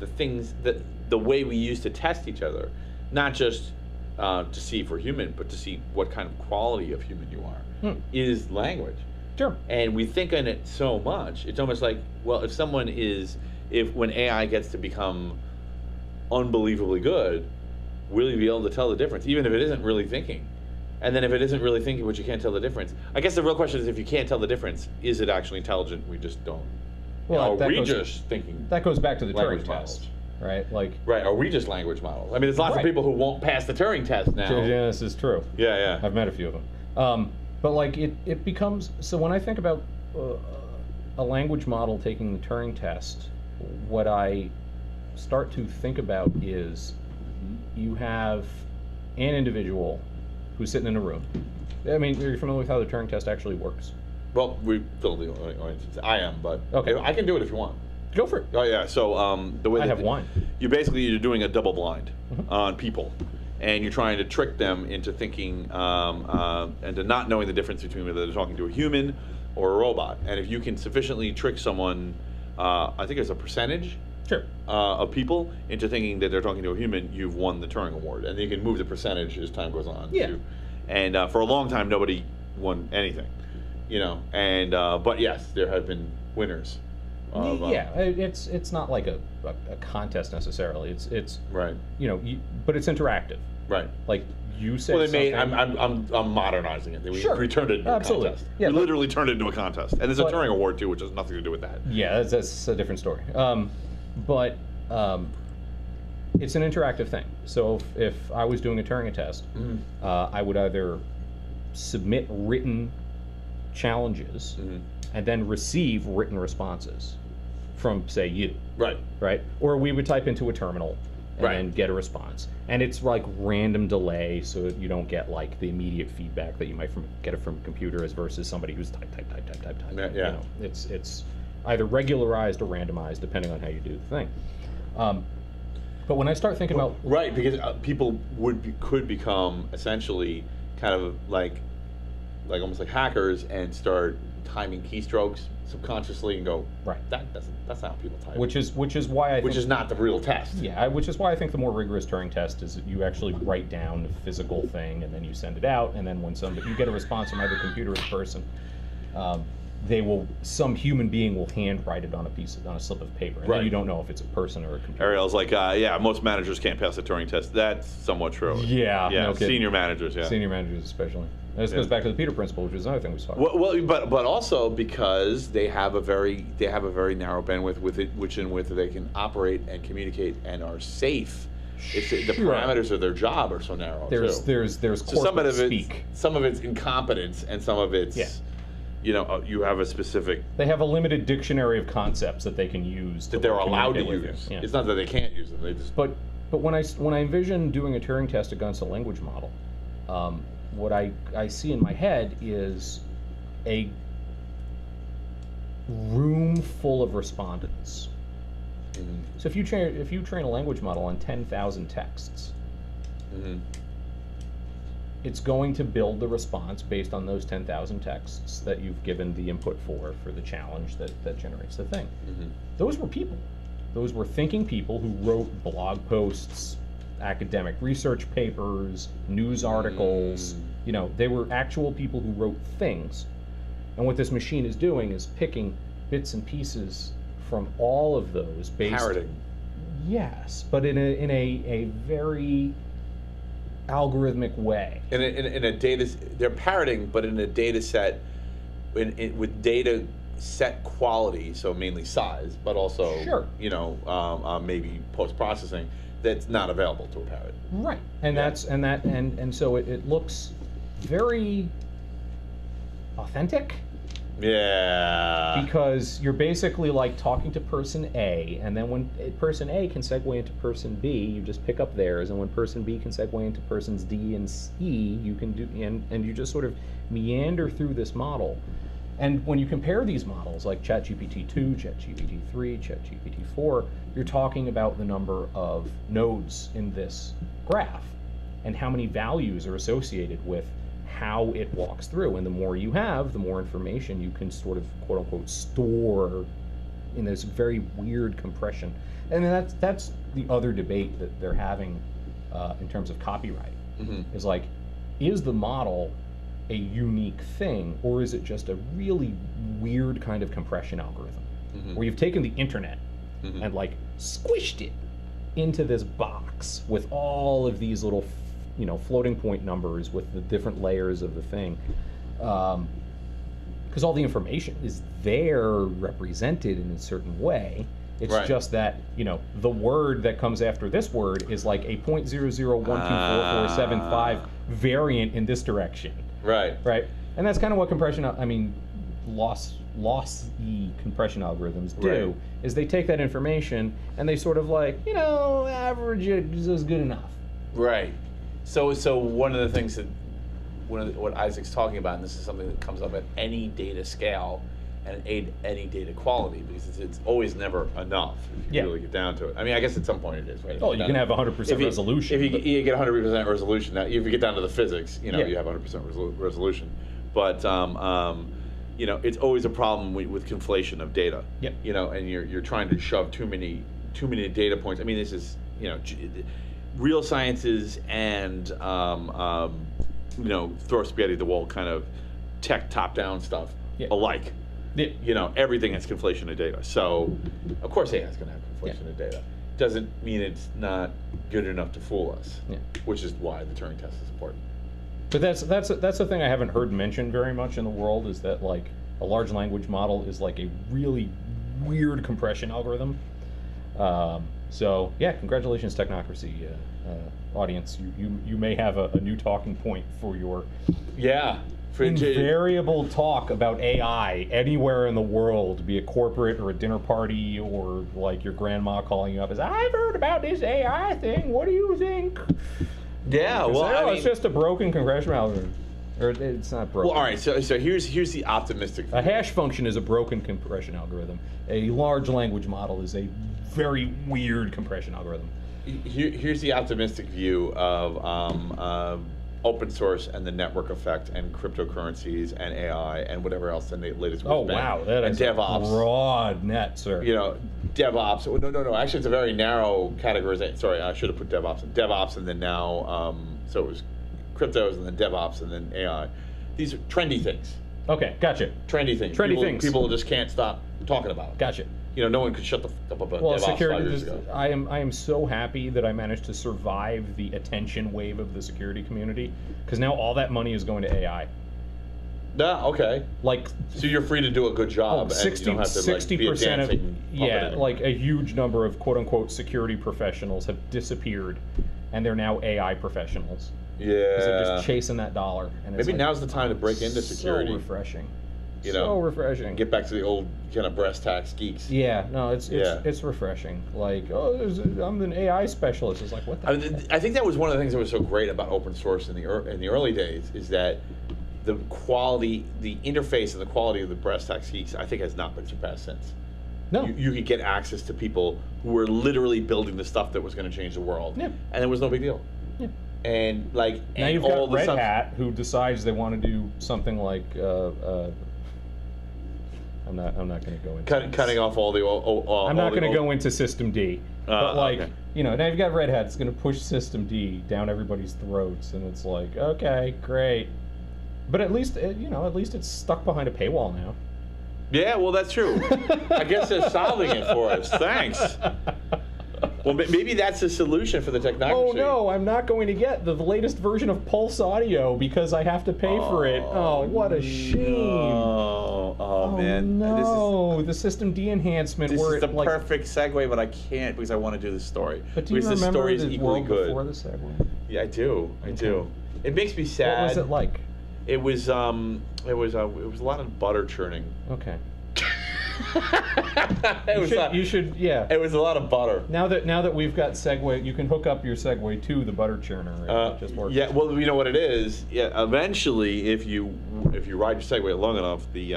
the things that the way we use to test each other, not just to see if we're human, but to see what kind of quality of human you are, is language. Sure. And we think on it so much, it's almost like, well, if when AI gets to become unbelievably good, will you be able to tell the difference, even if it isn't really thinking? And then if it isn't really thinking, but you can't tell the difference, I guess the real question is, if you can't tell the difference, is it actually intelligent? We just don't. Well, Are we just thinking? That goes back to the Turing language test, models? right? Right, are we just language models? I mean, there's lots of Right. people who won't pass the Turing test now. Yeah, this is true. Yeah. I've met a few of them. But it becomes, so when I think about a language model taking the Turing test, what I start to think about is you have an individual who's sitting in a room. I mean, are you familiar with how the Turing test actually works? Well, we filled the audience. I am, but Okay. I can do it if you want. Go for it. Oh yeah. So the way I that have one. You're doing a double blind on people, and you're trying to trick them into thinking and to not knowing the difference between whether they're talking to a human or a robot. And if you can sufficiently trick someone, I think there's a percentage Sure. of people into thinking that they're talking to a human, you've won the Turing Award, and you can move the percentage as time goes on. Yeah. And for a long time, nobody won anything, And but yes, there have been winners. It's not like a contest necessarily. It's Right. But it's interactive. Right. Like you said. Well, they something. made. I'm modernizing it. Sure. We turned it into Absolutely. a contest. Yeah, we but- literally turned it into a contest, and there's a But- Turing Award too, which has nothing to do with that. Yeah, that's a different story. But it's an interactive thing. So if I was doing a Turing test, I would either submit written challenges and then receive written responses from, say, you. Right. Or we would type into a terminal and Right. then get a response. And it's like random delay, so you don't get like the immediate feedback that you might get it from a computer as versus somebody who's type. Yeah. It's either regularized or randomized depending on how you do the thing. But when I start thinking about Right, because people could become essentially kind of like almost like hackers and start timing keystrokes subconsciously and go, right, that's not how people type. which is why I which think, is not the real test. Yeah, which is why I think the more rigorous Turing test is that you actually write down the physical thing and then you send it out, and then when you get a response from either computer or person, some human being will handwrite it on a slip of paper, and Right. then you don't know if it's a person or a computer. Ariel's like, most managers can't pass the Turing test. That's somewhat true. Yeah, no kidding. Senior managers, yeah. Senior managers especially. And this goes back to the Peter principle, which is another thing we talked about. Well, but also because they have a very narrow bandwidth with which they can operate and communicate and are safe. The parameters of their job are so narrow. There's so some of speak. Some of it's incompetence, and some of it's you have a specific. They have a limited dictionary of concepts that they can use that they're allowed to communicate use. with you. Yeah. It's not that they can't use them. They just. But when I envision doing a Turing test against a language model, what I see in my head is a room full of respondents. Mm-hmm. So if you train a language model on 10,000 texts, it's going to build the response based on those 10,000 texts that you've given the input for the challenge that generates the thing. Those were people. Those were thinking people who wrote blog posts, academic research papers, news articles. They were actual people who wrote things. And what this machine is doing is picking bits and pieces from all of those based. Parroting. Yes, but in a very algorithmic way. In a data, they're parroting, but in a data set, with data set quality, so mainly size, but also Sure. Maybe post processing that's not available to a parrot. Right, and so it looks very authentic. Yeah. Because you're basically like talking to person A, and then when person A can segue into person B, you just pick up theirs, and when person B can segue into persons D and E, you can do, and you just sort of meander through this model, And when you compare these models, like ChatGPT-2, ChatGPT-3, ChatGPT-4, you're talking about the number of nodes in this graph and how many values are associated with how it walks through. And the more you have, the more information you can sort of, quote unquote, store in this very weird compression. And that's the other debate that they're having in terms of copyright. Is like, is the model a unique thing, or is it just a really weird kind of compression algorithm where you've taken the internet and like squished it into this box with all of these little, you know, floating point numbers with the different layers of the thing, because all the information is there represented in a certain way. It's just that, you know, the word that comes after this word is like a 0.00124475 variant in this direction. Right. And that's kind of what compression, I mean, lossy compression algorithms do, is they take that information and they sort of like, you know, average it is good enough. Right. So one of the things that, what Isaac's talking about, and this is something that comes up at any data scale and any data quality, because it's always never enough if you really get down to it. I mean, I guess at some point it is, right? Oh, you can have 100% resolution. If you get 100% resolution, now if you get down to the physics, you know, you have 100% resolution. But you know, it's always a problem with conflation of data. You know, and you're trying to shove too many data points. I mean, this is, you know, real sciences and you know, throw spaghetti at the wall kind of tech top-down stuff alike. You know, everything has conflation of data. So, of course AI is going to have conflation of data. Doesn't mean it's not good enough to fool us, which is why the Turing test is important. But that's the thing I haven't heard mentioned very much in the world, is that like a large language model is like a really weird compression algorithm. So yeah, congratulations, Technocracy audience. You may have a new talking point for your invariable talk about AI anywhere in the world, be it corporate or a dinner party or like your grandma calling you up as, I've heard about this AI thing, what do you think? Yeah, well, I mean, it's just a broken compression algorithm. Or it's not broken. Well, all right, so here's the optimistic view. A hash function is a broken compression algorithm. A large language model is a very weird compression algorithm. Here's the optimistic view of open source and the network effect and cryptocurrencies and AI and whatever else the latest Oh wow, that is DevOps. A broad net, sir. You know, DevOps. No. Actually, it's a very narrow categorization. Sorry, I should have put DevOps, and then now, so it was cryptos and then DevOps and then AI. These are trendy things. Okay, gotcha. Trendy things. People just can't stop talking about it. Gotcha. You know, no one could shut the up about DevOps security, 5 years ago. I am so happy that I managed to survive the attention wave of the security community, because now all that money is going to AI. Yeah, okay. Like, so you're free to do a good job, and you don't have to like, be a dancing puppet like a huge number of quote unquote security professionals have disappeared, and they're now AI professionals. Yeah. Because they're just chasing that dollar. And maybe now's the time to break into security. So refreshing. You know, so refreshing. Get back to the old kind of brass tacks geeks. Yeah, no, it's refreshing. Like, oh, I'm an AI specialist. It's like, what the I think that was one of the things that was so great about open source in the early days, is that the quality, the interface and the quality of the brass tacks geeks, I think, has not been surpassed since. No. You could get access to people who were literally building the stuff that was going to change the world. Yeah. And it was no big deal. Yeah. And like, now and you've all got Red Hat, who decides they want to do something like I'm not going to go into cutting off all the. I'm not going to go into System D, but like, okay. You know, now you've got Red Hat. It's going to push System D down everybody's throats, and it's like, okay, great, but at least it's stuck behind a paywall now. Yeah, well, that's true. I guess they're solving it for us. Thanks. Well, maybe that's the solution for the Technocracy. Oh no, I'm not going to get the latest version of Pulse Audio because I have to pay for it. Oh, what a shame. Oh man. No, the System D enhancement. This is the perfect segue, but I can't because I want to do the story. But do you because remember the story is the equally world good. before the segue? Yeah, I do. I do. It makes me sad. What was it like? It was a lot of butter churning. Okay. You should. It was a lot of butter. Now that we've got Segway, you can hook up your Segway to the butter churner. It just works. Yeah. Well, you know what it is. Yeah. Eventually, if you if you ride your Segway long enough, the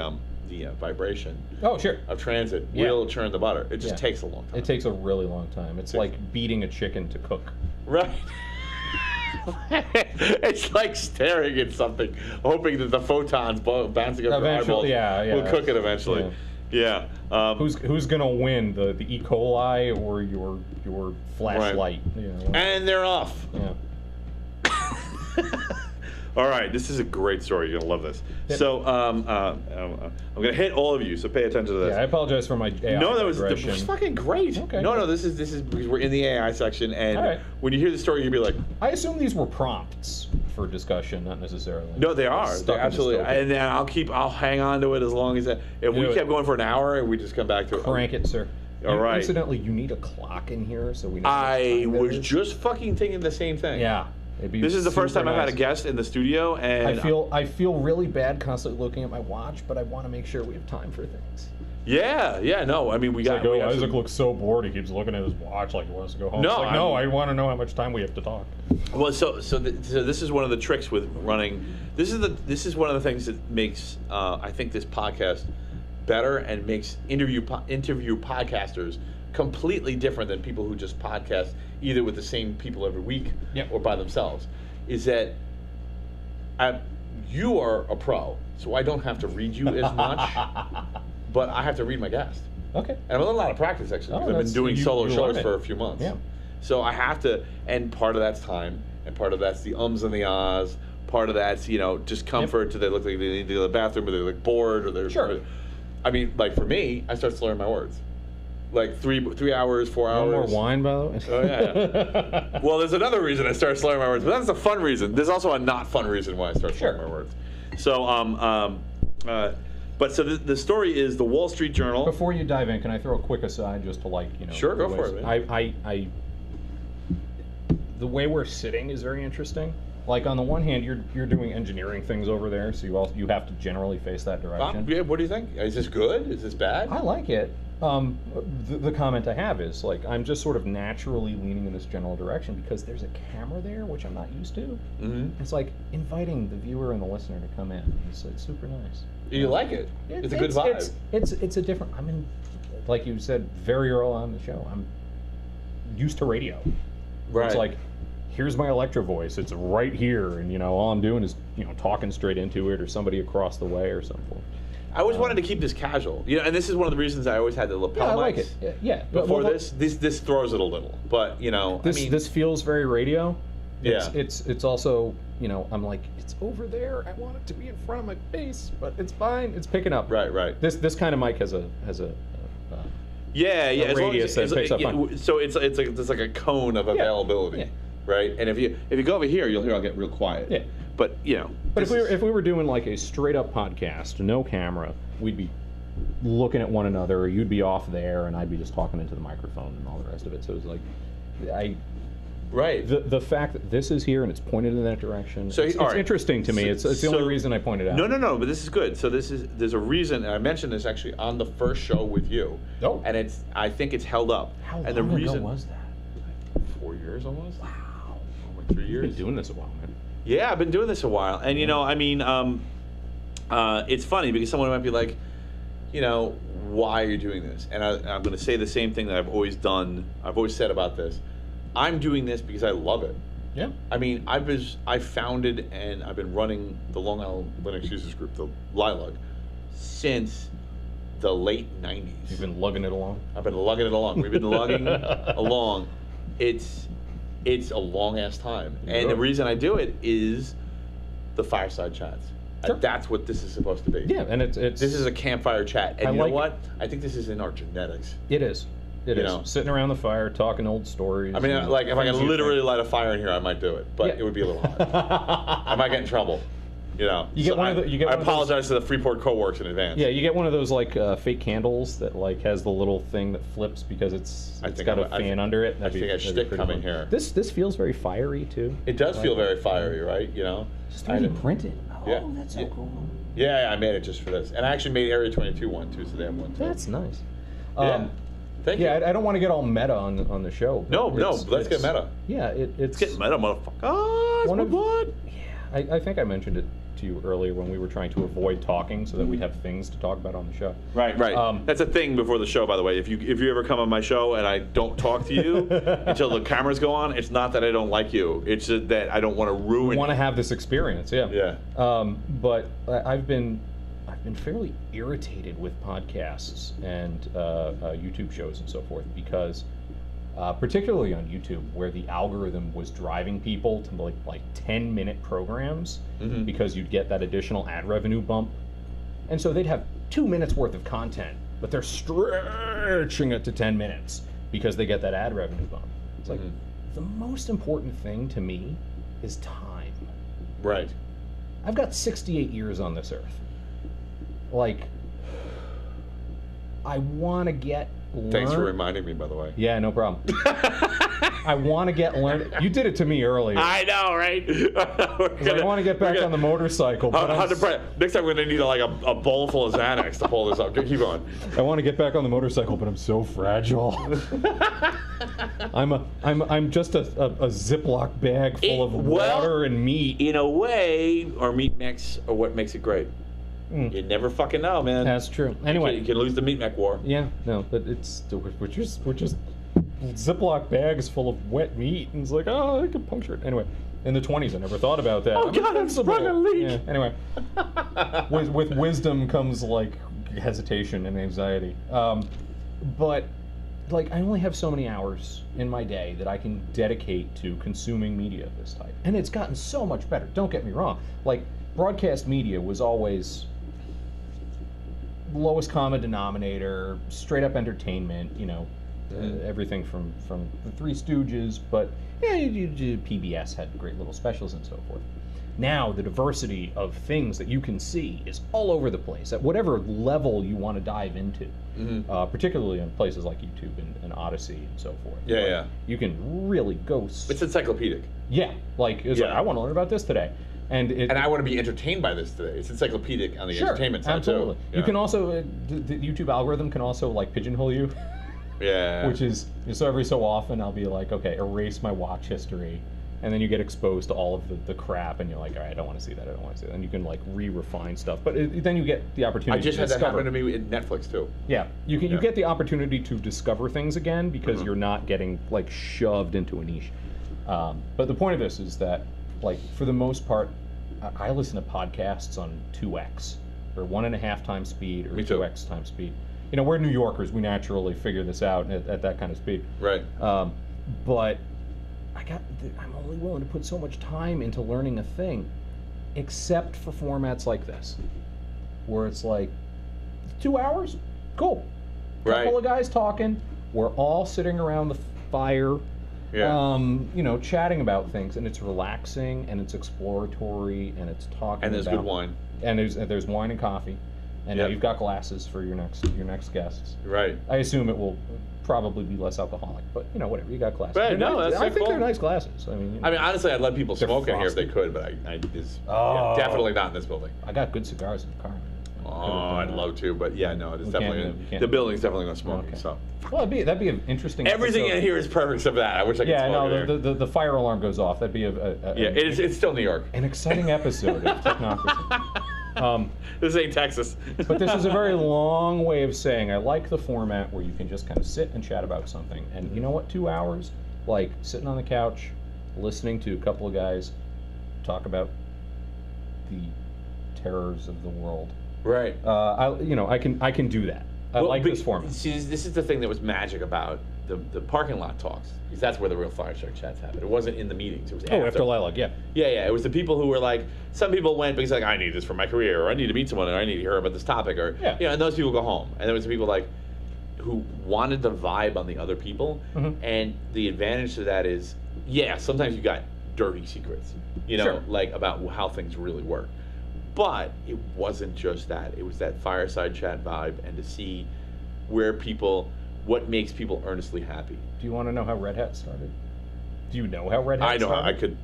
vibration Oh, sure. of transit Yeah. will churn the butter. It just Yeah. takes a long time. It takes a really long time. It's like beating a chicken to cook. Right. It's like staring at something, hoping that the photons bouncing up your eyeballs will cook it eventually. Yeah. Who's gonna win, the E. coli or your flashlight? Right. You know? And they're off. Yeah. All right, this is a great story. You're gonna love this. Yeah. So I'm gonna hit all of you. So pay attention to this. Yeah, I apologize for my AI No, that was digression. fucking great. Okay. No, this is because we're in the AI section, and All right. when you hear the story, you'll be like, I assume these were prompts for discussion, not necessarily. no, they are. Stuck They're in absolutely. dystopia. And then I'll hang on to it as long as that. If we Do kept it. going for an hour, and we just come back to it. Crank it, sir. All right. Incidentally, you need a clock in here so we know. how much I time it was is. just fucking thinking the same thing. Yeah. It'd be This is the first super time I've had a nice. guest in the studio, and I feel really bad constantly looking at my watch, but I want to make sure we have time for things. yeah, no. I mean, we got. we got Isaac some- looks so bored. He keeps looking at his watch like he wants to go home. No, It's like, no, I I'm- want to know how much time we have to talk. Well, so this is one of the tricks with running. This is one of the things that makes I think this podcast better and makes interview podcasters completely different than people who just podcast either with the same people every week Yep. or by themselves. Is that you are a pro, so I don't have to read you as much, but I have to read my guest. Okay. And I'm a lot of practice actually, Oh, because I've been that's- doing you solo learn shows it. for a few months. Yeah. So I have to, and part of that's time, and part of that's the ums and the ahs. Part of that's, just comfort. Do they look like they need to go to the bathroom, or they look bored, or they're. Sure. I mean, like for me, I start slurring my words. Like 3 hours, 4 hours. One more wine, by the way. Oh yeah. Well, there's another reason I start slurring my words, but that's a fun reason. There's also a not fun reason why I start slurring Sure. my words. So but so the story is the Wall Street Journal. Before you dive in, can I throw a quick aside just to Sure, go for it, man. I the way we're sitting is very interesting. Like on the one hand, you're doing engineering things over there, so you have to generally face that direction. Yeah, what do you think? Is this good? Is this bad? I like it. The comment I have is like I'm just sort of naturally leaning in this general direction because there's a camera there, which I'm not used to. Mm-hmm. It's like inviting the viewer and the listener to come in. It's super nice. You like it? It's a good vibe. It's a different. I'm in, like you said very early on in the show. I'm used to radio. Right. It's like, here's my Electro voice. It's right here, and all I'm doing is talking straight into it, or somebody across the way, or something. I always wanted to keep this casual, and this is one of the reasons I always had the lapel Yeah, I mics. like it. Yeah. Before Well, this throws it a little, but this feels very radio. Yeah. It's also I'm like, it's over there. I want it to be in front of my face, but it's fine. It's picking up. right. This kind of mic has a Yeah, as long radius as that picks up fine. so it's like a cone of availability, Yeah. right? And if you go over here, you'll hear I'll get real quiet. Yeah. But But if we were doing like a straight up podcast, no camera, we'd be looking at one another, or you'd be off there, and I'd be just talking into the microphone and all the rest of it. So it's like, right. the fact that this is here and it's pointed in that direction. So, it's all right. interesting to me. It's the only reason I pointed out. No, but this is good. So there's a reason, and I mentioned this actually on the first show with you. Oh. And I think it's held up. How and long the reason, ago was that? 4 years almost. Wow. Like 3 You've years. been doing this a while, man. Yeah, I've been doing this a while, and it's funny because someone might be like, why are you doing this? And I'm going to say the same thing that I've always done. I've always said about this. I'm doing this because I love it. Yeah. I mean, I founded and I've been running the Long Island Linux Users Group, the LILUG, since the late 90s. You've been lugging it along. I've been lugging it along. We've been lugging along. It's a long ass time, and the reason I do it is the fireside chats. Sure. That's what this is supposed to be. Yeah, and it's This is a campfire chat, and I you know like what? I think this is in our genetics. It is. It You is. know. Sitting around the fire, talking old stories. I mean, and like if I things could you literally think. light a fire in here, I might do it, but Yeah. it would be a little hot. I might get in trouble. You get one of the- you get I one of those- apologize to the Freeport Co-works in advance. Yeah, you get one of those like fake candles that like has the little thing that flips because it's got a fan under it. I think I shtick coming here. This feels very fiery too. It does feel very fiery, right? Just I 3D know. printed. Oh, Yeah. that's so Yeah. cool. Yeah, I made it just for this, and I actually made Area 22 one too, so they have one too. That's nice. Yeah. Thank you. I don't want to get all meta on the show. No, but let's get meta. Yeah, it's Let's get meta, motherfucker. Oh, One of- what? Yeah, I think I mentioned it to you earlier when we were trying to avoid talking so that we'd have things to talk about on the show. Right. That's a thing before the show, by the way. If you ever come on my show and I don't talk to you until the cameras go on, it's not that I don't like you. It's just that I don't want to ruin. I want to have this experience, yeah. Yeah. But I've been fairly irritated with podcasts and YouTube shows and so forth because, particularly on YouTube, where the algorithm was driving people to like 10-minute programs because you'd get that additional ad revenue bump, and so they'd have 2 minutes worth of content, but they're stretching it to 10 minutes because they get that ad revenue bump. It's like the most important thing to me is time. Right. I've got 68 years on this earth. Like, I want to get learned. Thanks for reminding me, by the way. Yeah, no problem. I want to get learned. You did it to me earlier. I know, right? I want to get back on the motorcycle. But next time we're going to need a bowl full of Xanax to pull this up. Keep going. I want to get back on the motorcycle, but I'm so fragile. I'm just a Ziploc bag full of water and meat. In a way, our meat mix are what makes it great. You never fucking know, man. That's true. Anyway, you can lose the meat mech war. Yeah, no, but we're just Ziploc bags full of wet meat, and it's like, oh, I could puncture it. Anyway, in the 20s, I never thought about that. Oh God, I'm sprung a leak. Yeah, anyway, with wisdom comes like hesitation and anxiety. But like, I only have so many hours in my day that I can dedicate to consuming media of this type, and it's gotten so much better. Don't get me wrong. Like, broadcast media was always lowest common denominator, straight up entertainment, everything from the Three Stooges, but PBS had great little specials and so forth. Now the diversity of things that you can see is all over the place at whatever level you want to dive into, particularly in places like YouTube and Odyssey and so forth. Yeah. You can really go. It's encyclopedic. Yeah, like I want to learn about this today. And I want to be entertained by this today. It's encyclopedic on the entertainment side, absolutely. too. You can also, the YouTube algorithm can also like pigeonhole you. Yeah. Which is, so every so often I'll be like, okay, erase my watch history. And then you get exposed to all of the crap, and you're like, all right, I don't want to see that, I don't want to see that. And you can like re-refine stuff. But then you get the opportunity I just to had discover. that happen to me with Netflix, too. Yeah. You get the opportunity to discover things again because you're not getting like shoved into a niche. But the point of this is that, like, for the most part, I listen to podcasts on 2x, or 1.5 times speed, or 2x times speed. We're New Yorkers. We naturally figure this out at that kind of speed. Right. But I'm only willing to put so much time into learning a thing, except for formats like this, where it's like 2 hours, cool. Right. Couple of guys talking. We're all sitting around the fire. Yeah. Chatting about things, and it's relaxing, and it's exploratory, and it's talking. And there's about, good wine. And there's wine and coffee, and now you've got glasses for your next guests. Right. I assume it will probably be less alcoholic, but whatever. You got glasses. Right. No, nice. that's I think cool. they're nice glasses. I mean, honestly, I'd let people they're smoke in here if frosty. they could, but definitely not in this building. I got good cigars in the car. Oh, I'd love to, but yeah, no, it's definitely the building's definitely not smoking. Okay. So. Well, that'd be an interesting. Everything episode. in here is perfect except that. I wish I could smoke in here. the fire alarm goes off. That'd be it's still New York. An exciting episode of Technocrat. This ain't Texas. But this is a very long way of saying I like the format where you can just kind of sit and chat about something. And you know what? 2 hours, like sitting on the couch, listening to a couple of guys talk about the terrors of the world. Right. I can do that. I like this format. See, this is the thing that was magic about the parking lot talks, because that's where the real fireside chats happened. It wasn't in the meetings. It was after Lilac, yeah. Yeah. It was the people who were like, some people went because like, I need this for my career, or I need to meet someone, or I need to hear about this topic, or and those people go home. And there was the people like who wanted the vibe on the other people, and the advantage to that is, sometimes you got dirty secrets, like about how things really work. But it wasn't just that. It was that fireside chat vibe, and to see what makes people earnestly happy. Do you want to know how Red Hat started? Do you know how Red Hat started? I know how I could.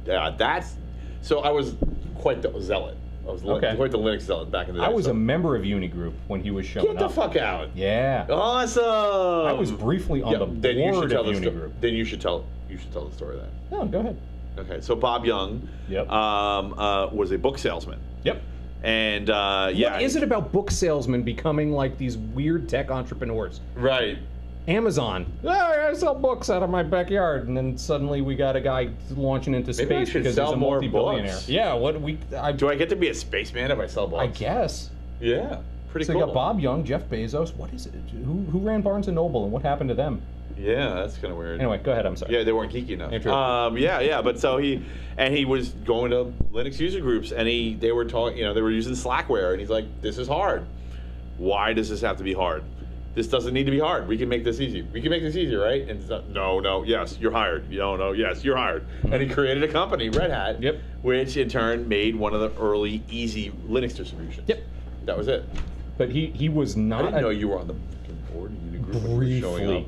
So I was quite the zealot. I was quite the Linux zealot back in the day. I was a member of Unigroup when he was showing up. Get the fuck out. Yeah. Awesome. I was briefly on the board of Unigroup. Then you should tell the story then. No, go ahead. Okay, so Bob Young Yep. was a book salesman. Yep. And yeah. What is it about book salesmen becoming like these weird tech entrepreneurs? Right. Amazon. Oh, I sell books out of my backyard, and then suddenly we got a guy launching into Maybe I space should because sell he's a more multi-billionaire. books. Yeah. Do I get to be a spaceman if I sell books? I guess. Yeah. Pretty So cool. you got Bob Young, Jeff Bezos. What is it? Who ran Barnes and Noble, and what happened to them? Yeah, that's kind of weird. Anyway, go ahead. I'm sorry. Yeah, they weren't geeky enough. Andrew. Yeah. But so he was going to Linux user groups, and they were talking. They were using Slackware, and he's like, "This is hard. Why does this have to be hard? This doesn't need to be hard. We can make this easy. We can make this easy, right?" And it's like, no, yes, you're hired. No, yes, you're hired. And he created a company, Red Hat, Yep. which in turn made one of the early easy Linux distributions. Yep. That was it. But he was I not. didn't know you were on the board of Unigroup when you were showing Briefly. up.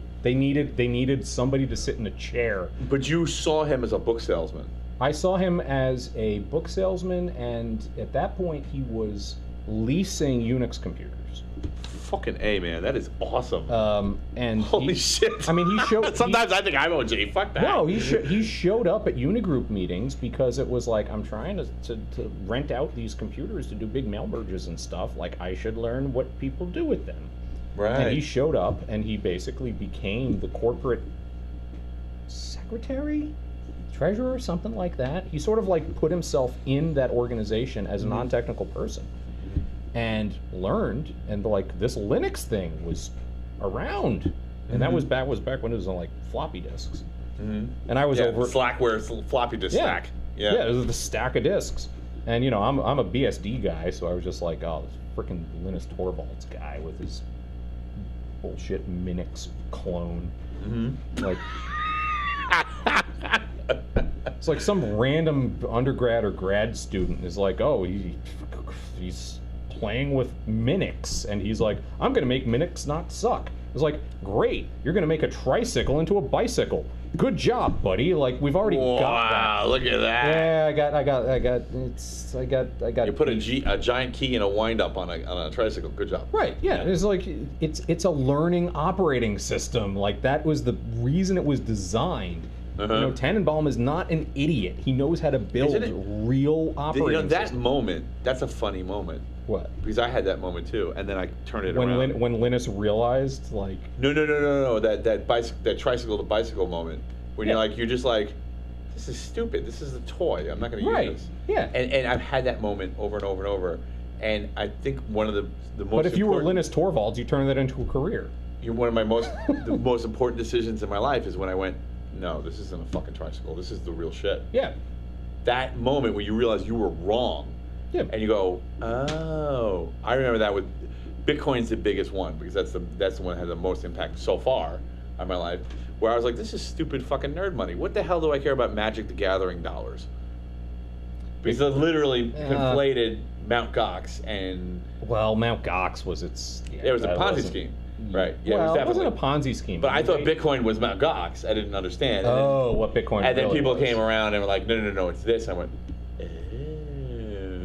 They needed somebody to sit in a chair. But you saw him as a book salesman. I saw him as a book salesman, and at that point he was leasing Unix computers. Fucking A, man. That is awesome. And Holy shit. I mean, he showed. Sometimes I think I'm OG. Fuck that. No, he showed up at Unigroup meetings because it was like, I'm trying to rent out these computers to do big mail merges and stuff. Like, I should learn what people do with them. Right. And he showed up, and he basically became the corporate secretary, treasurer, something like that. He sort of like put himself in that organization as a non-technical person, and learned. And like, this Linux thing was around, and that was back when it was on like floppy disks. And I was over Slackware's floppy disk stack. Yeah, it was the stack of disks. And I'm a BSD guy, so I was just like, oh, this freaking Linus Torvalds guy with his bullshit Minix clone. Like, it's like some random undergrad or grad student is like, oh, he's playing with Minix, and he's like, I'm gonna make Minix not suck. It's like, great, you're gonna make a tricycle into a bicycle. Good job, buddy. Like, we've already got that. Wow, look at that. Yeah, I got. You put a giant key and a wind up on a tricycle. Good job. Right. Yeah. It's like it's a learning operating system. Like, that was the reason it was designed. Tannenbaum is not an idiot. He knows how to build real operating that systems. moment. That's a funny moment. What? Because I had that moment too, and then I turned it around. When Linus realized, like, No. That tricycle to bicycle moment when you're just like, this is stupid. This is a toy. I'm not going to use this. Yeah. And I've had that moment over and over and over. And I think one of the most. But if you were Linus Torvalds, you turn that into a career. One of my the most important decisions in my life is when I went, no, this isn't a fucking tricycle. This is the real shit. Yeah. That moment where you realize you were wrong. Yeah. And you go, oh, I remember that with Bitcoin's the biggest one, because that's the one that had the most impact so far on my life. Where I was like, this is stupid fucking nerd money. What the hell do I care about Magic the Gathering dollars? Because it literally conflated Mt. Gox and. Well, Mt. Gox was its. It was a Ponzi scheme. Right. Yeah, Well, it wasn't a Ponzi scheme. But I thought Bitcoin was Mt. Gox. I didn't understand. And what Bitcoin And then really people was. came around and were like, no, it's this. I went, oh.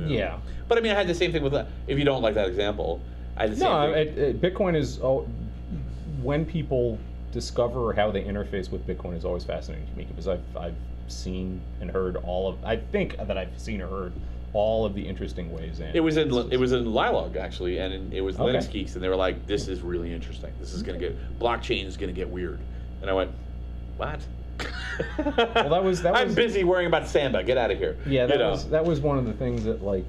Yeah. But I mean, I had the same thing with, if you don't like that example, I had the same thing. Bitcoin is, when people discover how they interface with Bitcoin is always fascinating to me, because I've seen and heard I think that I've seen or heard all of the interesting ways in. It was in Lilog, actually, and it was Linux Okay. Geeks, and they were like, this is really interesting. This is going to blockchain is going to get weird. And I went, what? Well, that was I'm busy worrying about Samba. Get out of here. Yeah, that was one of the things that, like,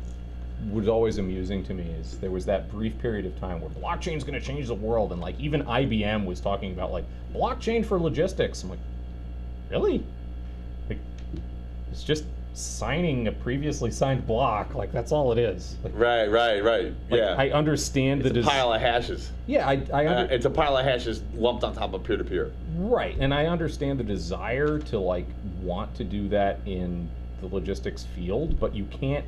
was always amusing to me, is there was that brief period of time where blockchain's going to change the world, and like even IBM was talking about like blockchain for logistics. I'm like, really? Like, it's just signing a previously signed block. Like, that's all it is. Like, Right. like, Yeah. I understand It's a pile of hashes. Yeah, It's a pile of hashes lumped on top of peer-to-peer. Right, and I understand the desire to like want to do that in the logistics field, but you can't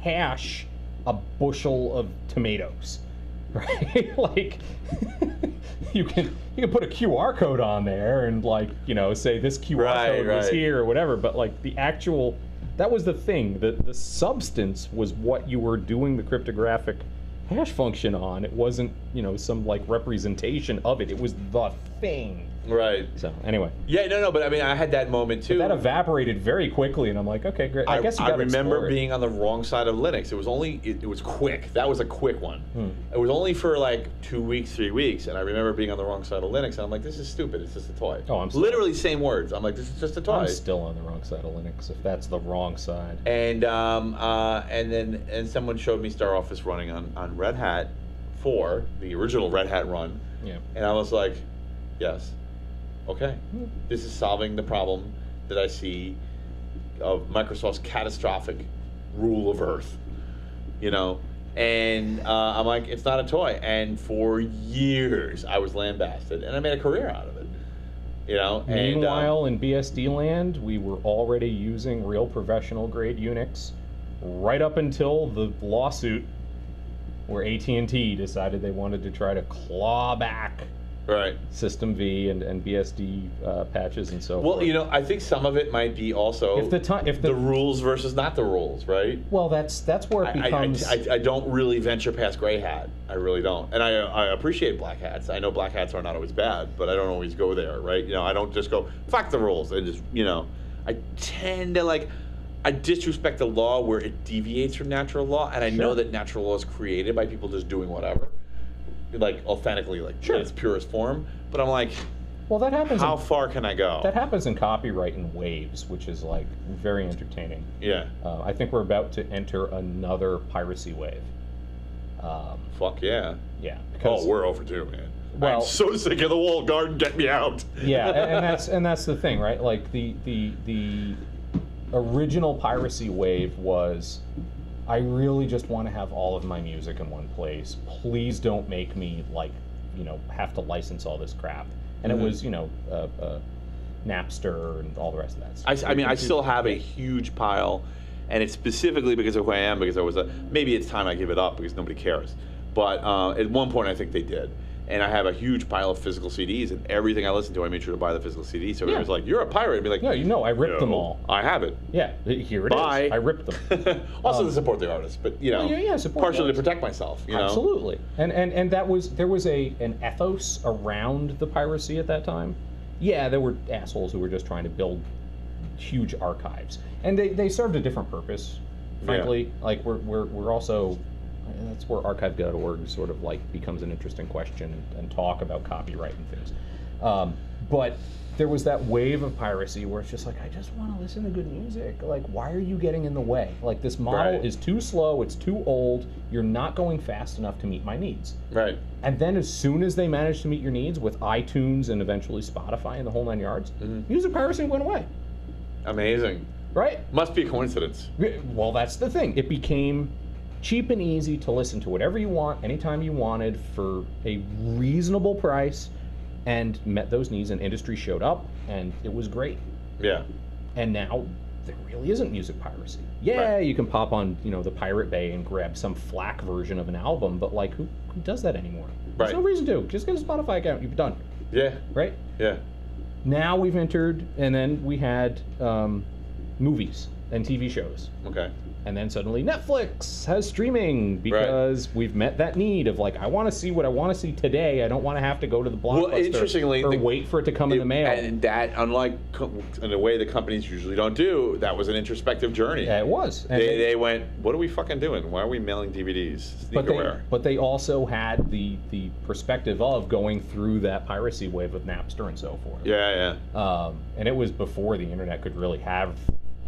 hash a bushel of tomatoes, right? Like, you can put a QR code on there and, like, say this QR code was here or whatever, but like the actual, that was the thing, the substance was what you were doing the cryptographic hash function on. It wasn't, some like representation of it. It was the thing. Right. So anyway. Yeah, no, but I mean, I had that moment too. But that evaporated very quickly, and I'm like, okay, great. I guess you I gotta remember explore it. being on the wrong side of Linux. It was only, it was quick. That was a quick one. It was only for like 2 weeks, 3 weeks, and I remember being on the wrong side of Linux, and I'm like, this is stupid. It's just a toy. Oh, I'm still, literally same words. I'm like, this is just a toy. I'm still on the wrong side of Linux, if that's the wrong side. And then someone showed me Star Office running on Red Hat 4, the original Red Hat run. Yeah. And I was like, yes. Okay, this is solving the problem that I see of Microsoft's catastrophic rule of Earth, you know? And I'm like, it's not a toy. And for years, I was lambasted, and I made a career out of it, you know? Meanwhile, in BSD land, we were already using real professional grade Unix right up until the lawsuit where AT&T decided they wanted to try to claw back right. System V and BSD patches and so forth. Well, you know, I think some of it might be also if the rules versus not the rules, right? Well, that's where it becomes. I don't really venture past gray hat. I really don't, and I appreciate black hats. I know black hats are not always bad, but I don't always go there, right? You know, I don't just go fuck the rules and just, you know, I tend to I disrespect the law where it deviates from natural law, and I know that natural law is created by people just doing whatever. Like authentically, like in its purest form, but I'm like, well, that happens. How far can I go? That happens in copyright in waves, which is like very entertaining. Yeah. I think we're about to enter another piracy wave. Fuck yeah. Yeah. Oh, we're overdue, man. Well, I'm so sick of the walled garden. Get me out. Yeah, and that's the thing, right? Like the original piracy wave was, I really just want to have all of my music in one place. Please don't make me have to license all this crap. And it was, Napster and all the rest of that. I mean, I still have a huge pile, and it's specifically because of who I am. Because I was maybe it's time I give it up because nobody cares. But at one point, I think they did. And I have a huge pile of physical CDs, and everything I listen to, I made sure to buy the physical CD. So it was like, you're a pirate. I'd be like, no, I ripped them all. I have it. Yeah, here it is. I ripped them. Also to support the artist, but partially to protect myself. Absolutely. And there was an ethos around the piracy at that time. Yeah, there were assholes who were just trying to build huge archives, and they served a different purpose. Frankly, like we're also. And that's where archive.org sort of becomes an interesting question and talk about copyright and things. But there was that wave of piracy where it's just like, I just want to listen to good music. Like, why are you getting in the way? Like, this model is too slow, it's too old, you're not going fast enough to meet my needs. Right. And then as soon as they managed to meet your needs with iTunes and eventually Spotify and the whole 9 yards, music piracy went away. Amazing. Right? Must be a coincidence. Well, that's the thing. It became cheap and easy to listen to whatever you want, anytime you wanted, for a reasonable price, and met those needs, and industry showed up, and it was great. Yeah. And now there really isn't music piracy. Yeah, you can pop on, the Pirate Bay and grab some FLAC version of an album, but who does that anymore? There's no reason to. Just get a Spotify account, you're done. Yeah. Right? Yeah. Now we've entered, and then we had movies and TV shows. Okay. And then suddenly Netflix has streaming because we've met that need of I want to see what I want to see today. I don't want to have to go to the Blockbuster interestingly, or wait for it to come in the mail. And that, unlike in a way the companies usually don't do, that was an introspective journey. Yeah, it was. And they went, what are we fucking doing? Why are we mailing DVDs? But they also had the perspective of going through that piracy wave of Napster and so forth. Yeah, yeah. And it was before the internet could really have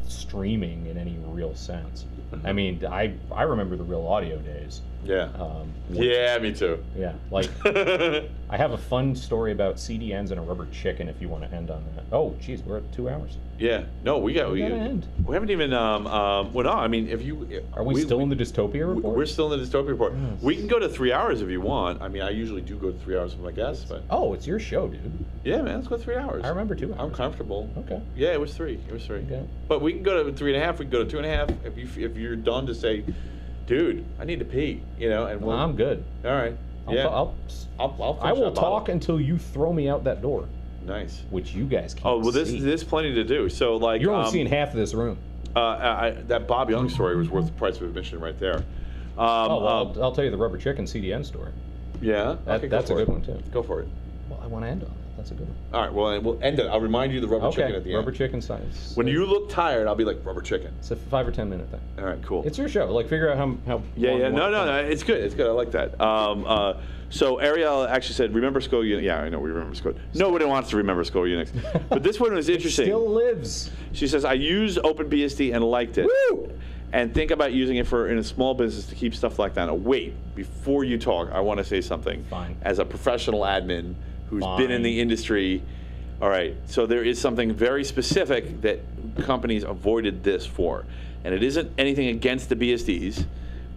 streaming in any real sense. I mean, I remember the Real Audio days. Yeah. Yeah, me too. Yeah, I have a fun story about CDNs and a rubber chicken if you want to end on that. Oh, geez, we're at 2 hours. Yeah. No, we gotta end. We haven't even. Well, no. I mean, if you are we still in the dystopia report? We're still in the dystopia report. Yes. We can go to 3 hours if you want. I mean, I usually do go to 3 hours with my guests, but. Oh, it's your show, dude. Yeah, man. Let's go 3 hours. I remember 2 hours. I'm comfortable. Okay. Yeah, it was 3. It was 3. Okay. But we can go to 3.5. We can go to 2.5. If you're done to say, dude, I need to pee, and well, I'm good. All right. I'll I will talk until you throw me out that door. Nice. Which you guys can't. Oh well, there's plenty to do. So you're only seeing half of this room. That Bob Young story was worth the price of admission right there. I'll tell you the rubber chicken CDN story. Yeah. That's a good one too. Go for it. Well, I want to end on it. That's a good one. All right, well, we'll end it. I'll remind you the rubber chicken at the rubber end. chicken science. When you look tired, I'll be like, rubber chicken. It's a 5 or 10 minute thing. All right, cool. It's your show. Like, figure out how Yeah, long yeah, you no, want no, it. no, it's good. It's good. I like that. So Ariel actually said, remember Skull Unix. Yeah, I know we remember Skull. Nobody wants to remember Skull Unix. But this one was interesting. Still lives. She says, I used OpenBSD and liked it. Woo! And think about using it in a small business to keep stuff like that. Now, wait, before you talk, I want to say something. Fine. As a professional admin who's been in the industry, all right, so there is something very specific that companies avoided this for. And it isn't anything against the BSDs,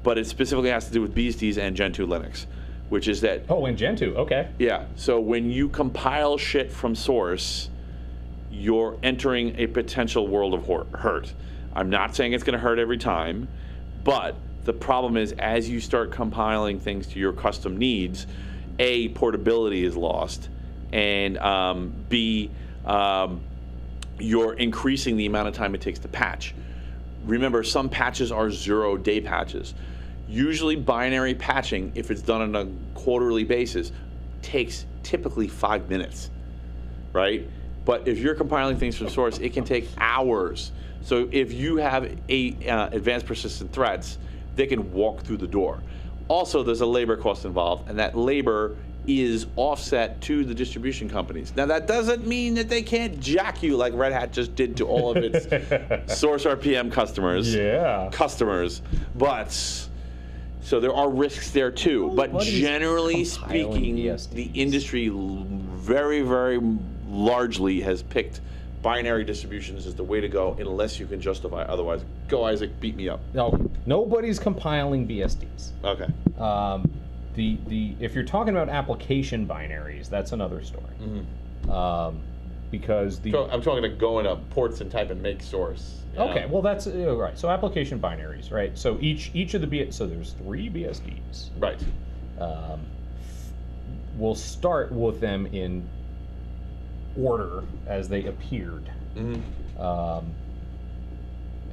but it specifically has to do with BSDs and Gentoo Linux, which is that... Oh, and Gentoo, okay. Yeah, so when you compile shit from source, you're entering a potential world of hurt. I'm not saying it's going to hurt every time, but the problem is as you start compiling things to your custom needs, A, portability is lost, and B, you're increasing the amount of time it takes to patch. Remember, some patches are 0-day patches. Usually binary patching, if it's done on a quarterly basis, takes typically 5 minutes, right? But if you're compiling things from source, it can take hours. So if you have advanced persistent threats, they can walk through the door. Also, there's a labor cost involved, and that labor is offset to the distribution companies. Now, that doesn't mean that they can't jack you like Red Hat just did to all of its source RPM customers. Yeah. But, so there are risks there too. But generally compiling speaking, BSDs. the industry very, very largely has picked binary distributions as the way to go unless you can justify otherwise. Go, Isaac, beat me up. No, nobody's compiling BSDs. Okay. If you're talking about application binaries, that's another story. Mm-hmm. Because I'm talking to go into ports and type and make source. Okay, well that's right. So application binaries, right? So each of the so there's 3 BSDs. Right. We'll start with them in order as they appeared. Mm-hmm.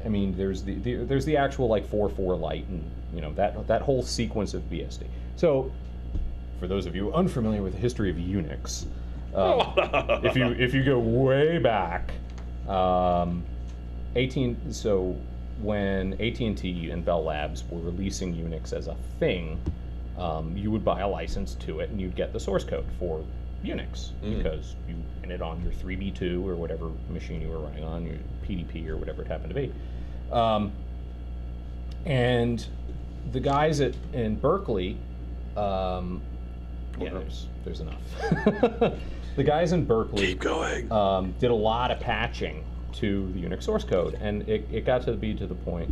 I mean, there's the actual like 4.4 Lite and that whole sequence of BSD. So, for those of you unfamiliar with the history of Unix, if you go way back, so when AT&T and Bell Labs were releasing Unix as a thing, you would buy a license to it and you'd get the source code for Unix because you ran it on your 3B2 or whatever machine you were running on, your PDP or whatever it happened to be. And the guys in Berkeley, there's enough. The guys in Berkeley keep going. Did a lot of patching to the Unix source code, and it got to be to the point,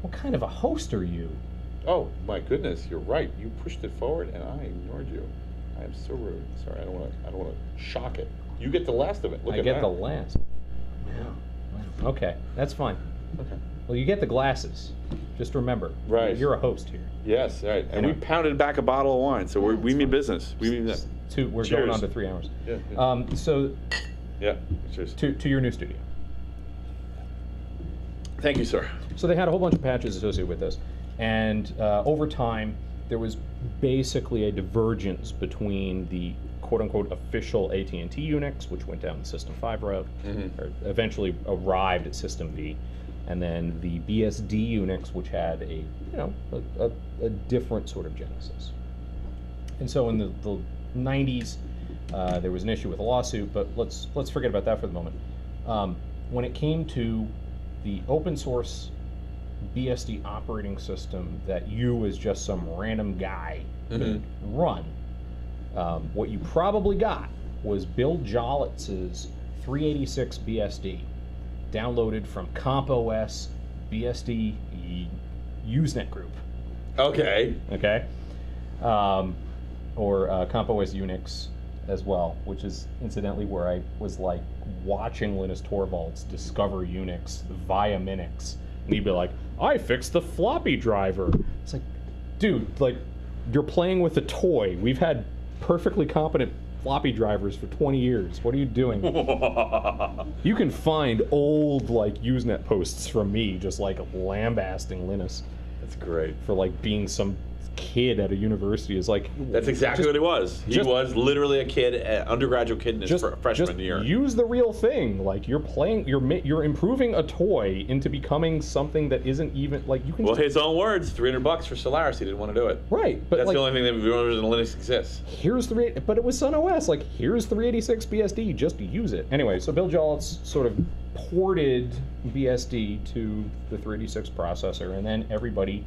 what kind of a host are you? Oh my goodness, you're right. You pushed it forward, and I ignored you. I am so rude. Sorry, I don't want to shock it. You get the last of it. Look I at get that. the last. Yeah. Okay, that's fine. Okay. Well, you get the glasses. Just remember, Right. You're a host here. Yes, right. And Anyway. we pounded back a bottle of wine, so we mean business. We mean that. We're Cheers. going on to 3 hours. Yeah. So Yeah. Cheers. to your new studio. Thank you, sir. So they had a whole bunch of patches associated with this, and over time there was basically a divergence between the quote-unquote official AT&T Unix, which went down the System 5 route, or eventually arrived at System V, and then the BSD Unix, which had a different sort of genesis. And so in the 90s, there was an issue with a lawsuit, but let's forget about that for the moment. When it came to the open source BSD operating system that you as just some random guy could run, what you probably got was Bill Jolitz's 386 BSD, downloaded from CompOS BSD Usenet group. Okay. Okay? Or CompOS Unix as well, which is incidentally where I was like watching Linus Torvalds discover Unix via Minix. And he'd be like, I fixed the floppy driver. It's like, dude, like, you're playing with a toy. We've had perfectly competent floppy drivers for 20 years. What are you doing? You can find old, like, Usenet posts from me just, like, lambasting Linus. That's great. For, like, being some kid at a university is like. That's exactly what he was. He was literally a kid, an undergraduate kid in his freshman year. Use the real thing. Like you're improving a toy into becoming something that isn't even like you can. Well, his own words, $300 for Solaris. He didn't want to do it. Right, but that's like, the only thing that Linux exists. But it was Sun OS. Like here's 386 BSD. Just use it anyway. So Bill Jolitz sort of ported BSD to the 386 processor, and then everybody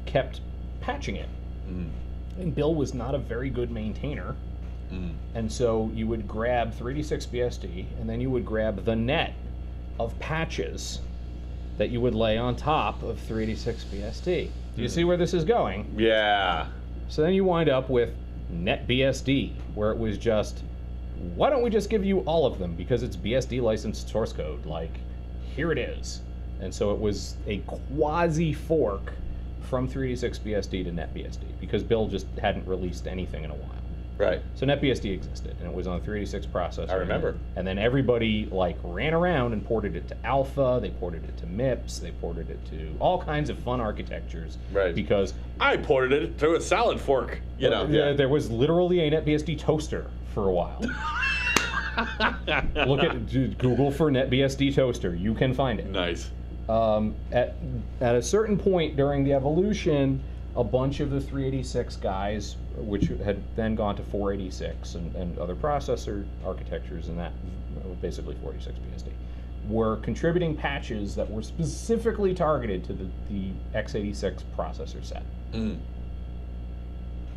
kept patching it. And Bill was not a very good maintainer, and so you would grab 386 BSD, and then you would grab the net of patches that you would lay on top of 386 BSD. Do you see where this is going? Yeah. So then you wind up with NetBSD, where it was just, why don't we just give you all of them because it's BSD licensed source code? Like, here it is. And so it was a quasi fork from 386 BSD to NetBSD because Bill just hadn't released anything in a while. Right. So NetBSD existed, and it was on a 386 processor. I remember. And then everybody like ran around and ported it to Alpha. They ported it to MIPS. They ported it to all kinds of fun architectures. Right. Because I ported it to a salad fork. You know. Yeah. There was literally a NetBSD toaster for a while. Look at Google for NetBSD toaster. You can find it. Nice. At a certain point during the evolution, a bunch of the 386 guys, which had then gone to 486 and other processor architectures and that, basically 486 BSD, were contributing patches that were specifically targeted to the x86 processor set.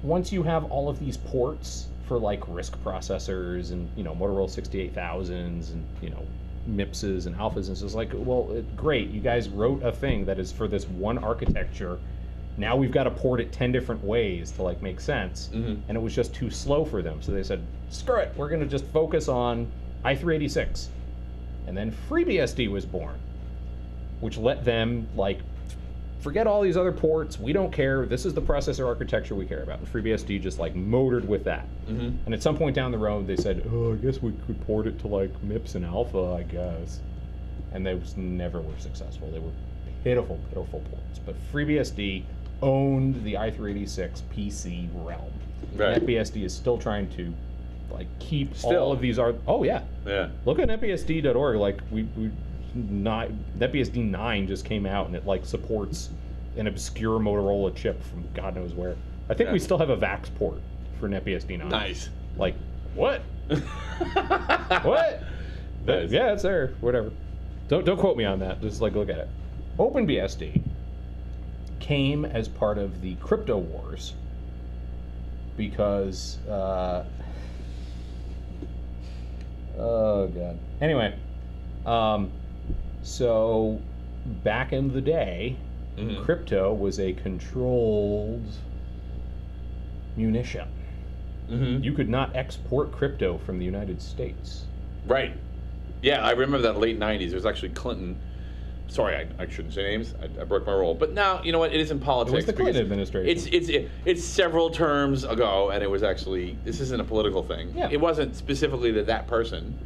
Once you have all of these ports for like RISC processors and Motorola 68000s and MIPSs and alphas, and it's like, well, great, you guys wrote a thing that is for this one architecture. Now we've got to port it 10 different ways to like make sense, and it was just too slow for them. So they said, screw it, we're going to just focus on i386. And then FreeBSD was born, which let them like forget all these other ports. We don't care. This is the processor architecture we care about. And FreeBSD just like motored with that. And at some point down the road, they said, oh, I guess we could port it to like MIPS and Alpha, I guess. And they never were successful. They were pitiful, pitiful ports. But FreeBSD owned the i386 PC realm. Right. NetBSD is still trying to like keep all of these. Oh yeah. Yeah. Look at netbsd.org. Like NetBSD 9 just came out and it like supports an obscure Motorola chip from God knows where. I think we still have a VAX port for NetBSD 9. Nice. Like what? What? Nice. Yeah, it's there. Whatever. Don't quote me on that. Just like look at it. OpenBSD came as part of the crypto wars because oh god. Anyway, so back in the day, crypto was a controlled munition. You could not export crypto from the United States. Right. Yeah, I remember that late 90s. It was actually Clinton. Sorry, I shouldn't say names. I broke my rule. But now, you know what? It isn't politics. It was the Clinton administration. It's several terms ago, and it was actually, this isn't a political thing. Yeah. It wasn't specifically that person.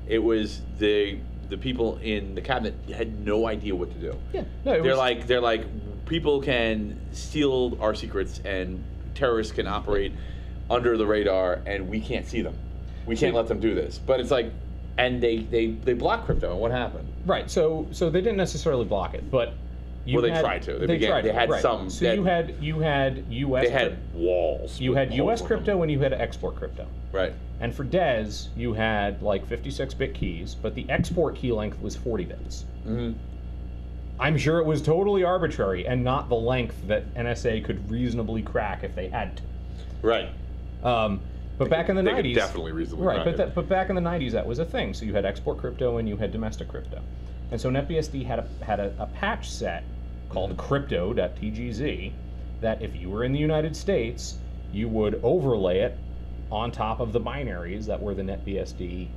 It was the people in the cabinet had no idea what to do. Yeah. No, they're like, people can steal our secrets, and terrorists can operate under the radar, and we can't see them. We can't let them do this. But it's like, and they blocked crypto, and what happened? Right. So they didn't necessarily block it, but they tried to. They had right. some. So you had U.S. They had walls. You had U.S. crypto and you had export crypto. Right. And for DES, you had like 56-bit keys, but the export key length was 40 bits. I'm sure it was totally arbitrary and not the length that NSA could reasonably crack if they had to. Right. But back in the 90s, could definitely reasonably right? crack it. But back in the 90s, that was a thing. So you had export crypto and you had domestic crypto, and so NetBSD had a patch set called crypto.tgz that if you were in the United States, you would overlay it on top of the binaries that were the NetBSD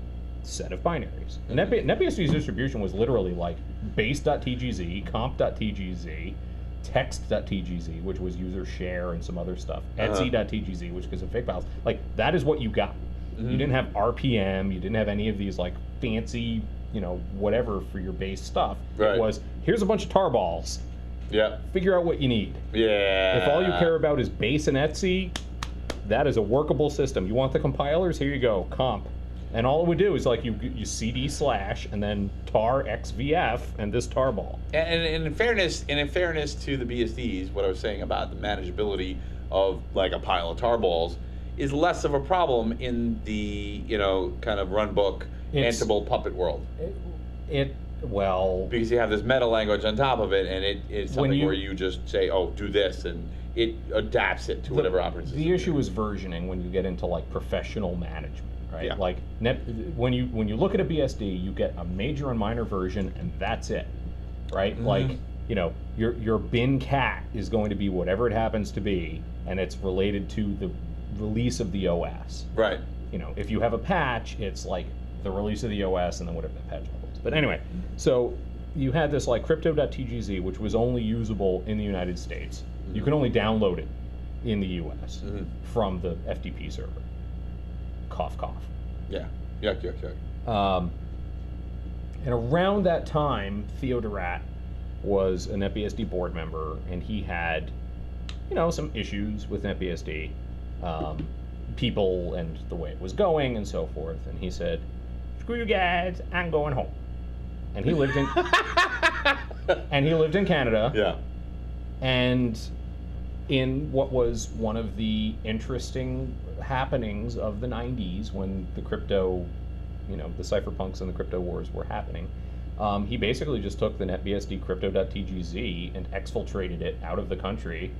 set of binaries. NetBSD's distribution was literally like base.tgz, comp.tgz, text.tgz, which was user share and some other stuff, etsy.tgz, which is a fake files. Like, that is what you got. You didn't have RPM, you didn't have any of these like fancy, whatever for your base stuff. Right. It was, here's a bunch of tarballs, Yeah. Figure out what you need. Yeah. If all you care about is base and etc, that is a workable system. You want the compilers? Here you go, comp. And all it would do is like you cd / and then tar xvf and this tarball. And in fairness to the BSDs, what I was saying about the manageability of like a pile of tarballs is less of a problem in the kind of runbook Ansible Puppet world. Well, because you have this meta language on top of it, and it's something where you just say, "Oh, do this," and it adapts it to whatever operating system. The issue is versioning when you get into like professional management. Right? Yeah. Like when you look at a BSD, you get a major and minor version, and that's it, right? Mm-hmm. Like your bin cat is going to be whatever it happens to be, and it's related to the release of the OS. Right. If you have a patch, it's like the release of the OS and then whatever the patch level is. But anyway, so you had this like crypto.tgz, which was only usable in the United States. Mm-hmm. You can only download it in the US from the FTP server. Cough, cough. Yeah. Yuck, yuck, yuck. And around that time, Theodorat was a NetBSD board member, and he had, some issues with NetBSD, people and the way it was going and so forth. And he said, "Screw you guys, I'm going home." And he lived in Canada. Yeah. And in what was one of the interesting happenings of the 90s when the crypto, the cypherpunks and the crypto wars were happening, he basically just took the NetBSD crypto.tgz and exfiltrated it out of the country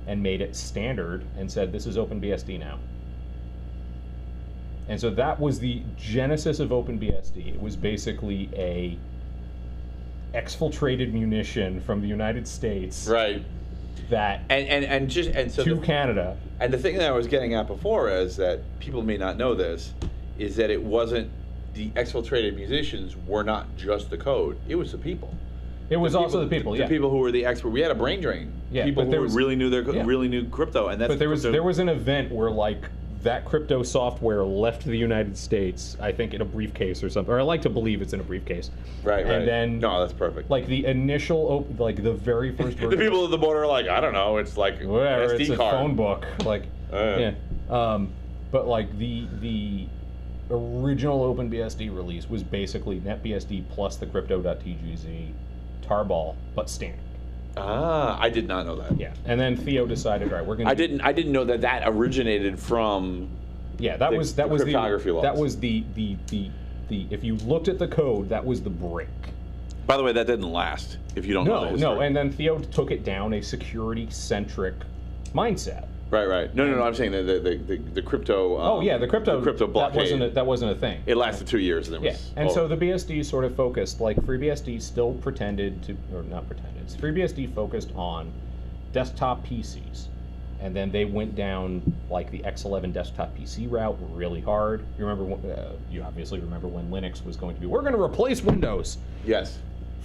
and made it standard and said, "This is OpenBSD now." And so that was the genesis of OpenBSD. It was basically a exfiltrated munition from the United States. Right. That so Canada. And the thing that I was getting at before is that people may not know this, is that it wasn't the exfiltrated musicians were not just the code; it was the people. It was also the people. The people who were the expert. We had a brain drain. Yeah, people who really knew crypto, and that's. But there was an event where like that crypto software left the United States, I think in a briefcase or something, or I like to believe it's in a briefcase. Right, and then no, that's perfect. Like the initial, like the very first version. The people at the border are like, I don't know, it's like whatever, SD it's a card. phone book, like but like the original OpenBSD release was basically NetBSD plus the crypto.tgz tarball, but standard. Ah, I did not know that. Yeah, and then Theo decided, all right, we're gonna. I didn't know that originated from. Yeah, that was cryptography laws. That was the if you looked at the code, that was the break. By the way, that didn't last. If you don't know the history. No, and then Theo took it down a security-centric mindset. Right. No. I'm saying the crypto. The crypto blockade. That wasn't a thing. It lasted 2 years. And then and so the BSD sort of focused, like FreeBSD still pretended to, or not pretended. FreeBSD focused on desktop PCs, and then they went down like the X11 desktop PC route really hard. You remember? You obviously remember when Linux was going to be. We're going to replace Windows. Yes.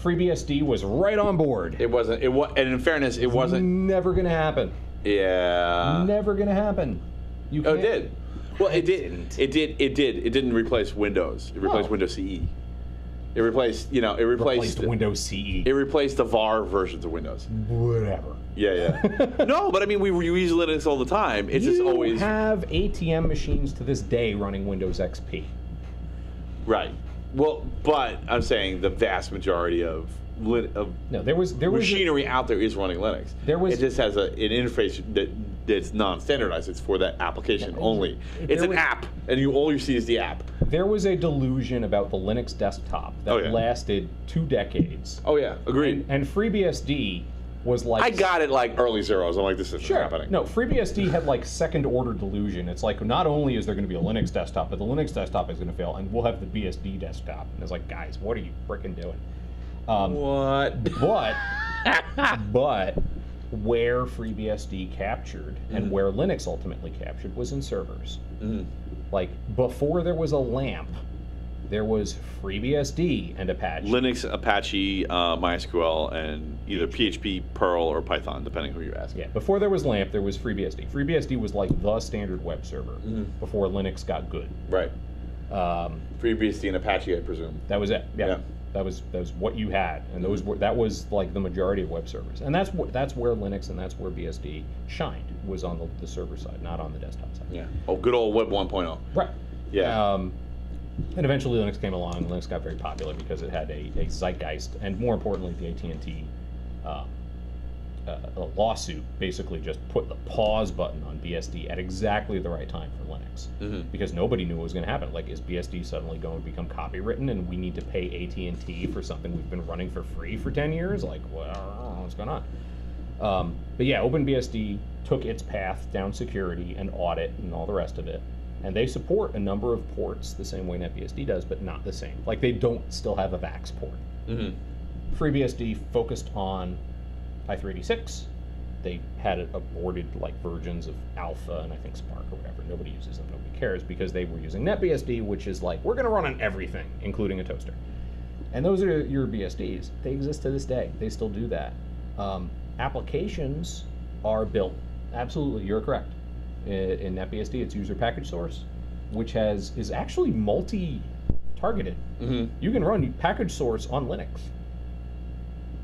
FreeBSD was right on board. It wasn't. And in fairness, it wasn't. Never going to happen. Yeah. Never going to happen. It did. Well, it did. It did. It didn't replace Windows. It replaced Windows CE. It replaced, replaced Windows CE. It replaced the VAR versions of Windows. Whatever. Yeah. No, but I mean, we use Linux all the time. It's just always. You have ATM machines to this day running Windows XP. Right. Well, but I'm saying the vast majority of there was machinery out there is running Linux. It just has an interface that's non-standardized. It's for that application only. It's an app, and all you see is the app. There was a delusion about the Linux desktop that lasted 2 decades. Oh yeah, agreed. And FreeBSD was like... I got it like early zeros. I'm like, this isn't happening. No, FreeBSD had like second-order delusion. It's like, not only is there going to be a Linux desktop, but the Linux desktop is going to fail, and we'll have the BSD desktop. And it's like, guys, what are you frickin' doing? What? But where FreeBSD captured and where Linux ultimately captured was in servers. Like, before there was a LAMP, there was FreeBSD and Apache. Linux, Apache, MySQL, and either PHP, Perl, or Python, depending who you ask. Yeah, before there was LAMP, there was FreeBSD. FreeBSD was like the standard web server before Linux got good. Right. FreeBSD and Apache, I presume. That was it. Yeah. That was what you had, and that was like the majority of web servers, and that's where Linux and that's where BSD shined, was on the server side, not on the desktop side. Yeah. Oh, good old Web 1.0. Right. Yeah. And eventually Linux came along, and Linux got very popular because it had a zeitgeist, and more importantly, the AT&T lawsuit basically just put the pause button on BSD at exactly the right time for Linux, because nobody knew what was going to happen. Like, is BSD suddenly going to become copywritten, and we need to pay AT&T for something we've been running for free for 10 years? Like, well, I don't know what's going on. But yeah, OpenBSD took its path down security and audit and all the rest of it. And they support a number of ports the same way NetBSD does, but not the same. Like, they don't still have a VAX port. FreeBSD focused on i386. They had aborted like versions of Alpha and I think Spark or whatever. Nobody uses them, nobody cares, because they were using NetBSD, which is like, we're gonna run on everything, including a toaster. And those are your BSDs. They exist to this day. They still do that. Applications are built, absolutely, you're correct. In NetBSD, it's user package source, which is actually multi-targeted. You can run package source on Linux.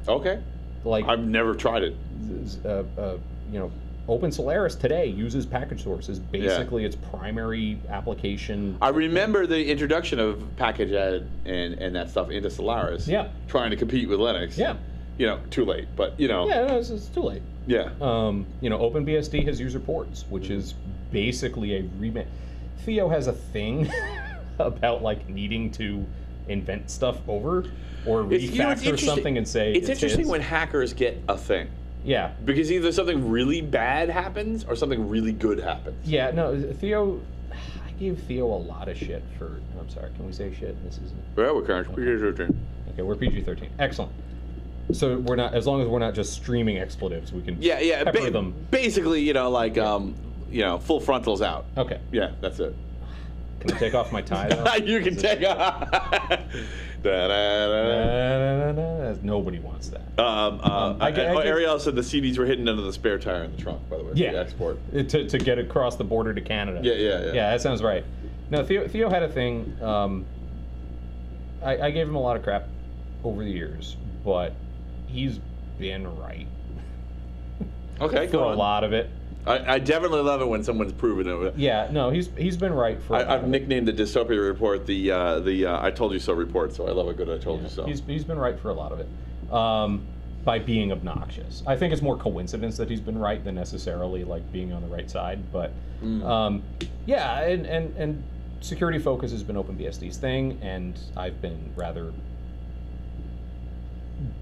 Okay. Like, I've never tried it. You know, OpenSolaris today uses package source as basically its primary application. I remember the introduction of package add and that stuff into Solaris. Yeah. Trying to compete with Linux. Yeah. You know, too late, but you know. Yeah, no, it's too late. Yeah. You know, OpenBSD has user ports, which is basically a remake. Theo has a thing about like needing to invent stuff over or refactor something and say it's interesting his. When hackers get a thing. Yeah. Because either something really bad happens or something really good happens. Yeah, no, Theo, I gave Theo a lot of shit for, I'm sorry, can we say shit? This isn't. Yeah, we're current. Okay. PG-13. Okay, we're PG-13. Excellent. So we're not, as long as we're not just streaming expletives, we can pepper them. Basically, you know, like, you know, full frontals out. Okay. Yeah, that's it. Can I take off my tie, though? You can take off. Nobody wants that. Ariel said the CDs were hidden under the spare tire in the trunk, by the way. Yeah. The export. To get across the border to Canada. Yeah. Yeah, that sounds right. No, Theo had a thing. I gave him a lot of crap over the years, but he's been right. Okay, for a lot of it. I definitely love it when someone's proven it. Yeah, no, he's been right for. I've nicknamed the dystopia report the I told you so report. So I love a good I told you so. He's been right for a lot of it, by being obnoxious. I think it's more coincidence that he's been right than necessarily like being on the right side. But yeah, and security focus has been OpenBSD's thing, and I've been rather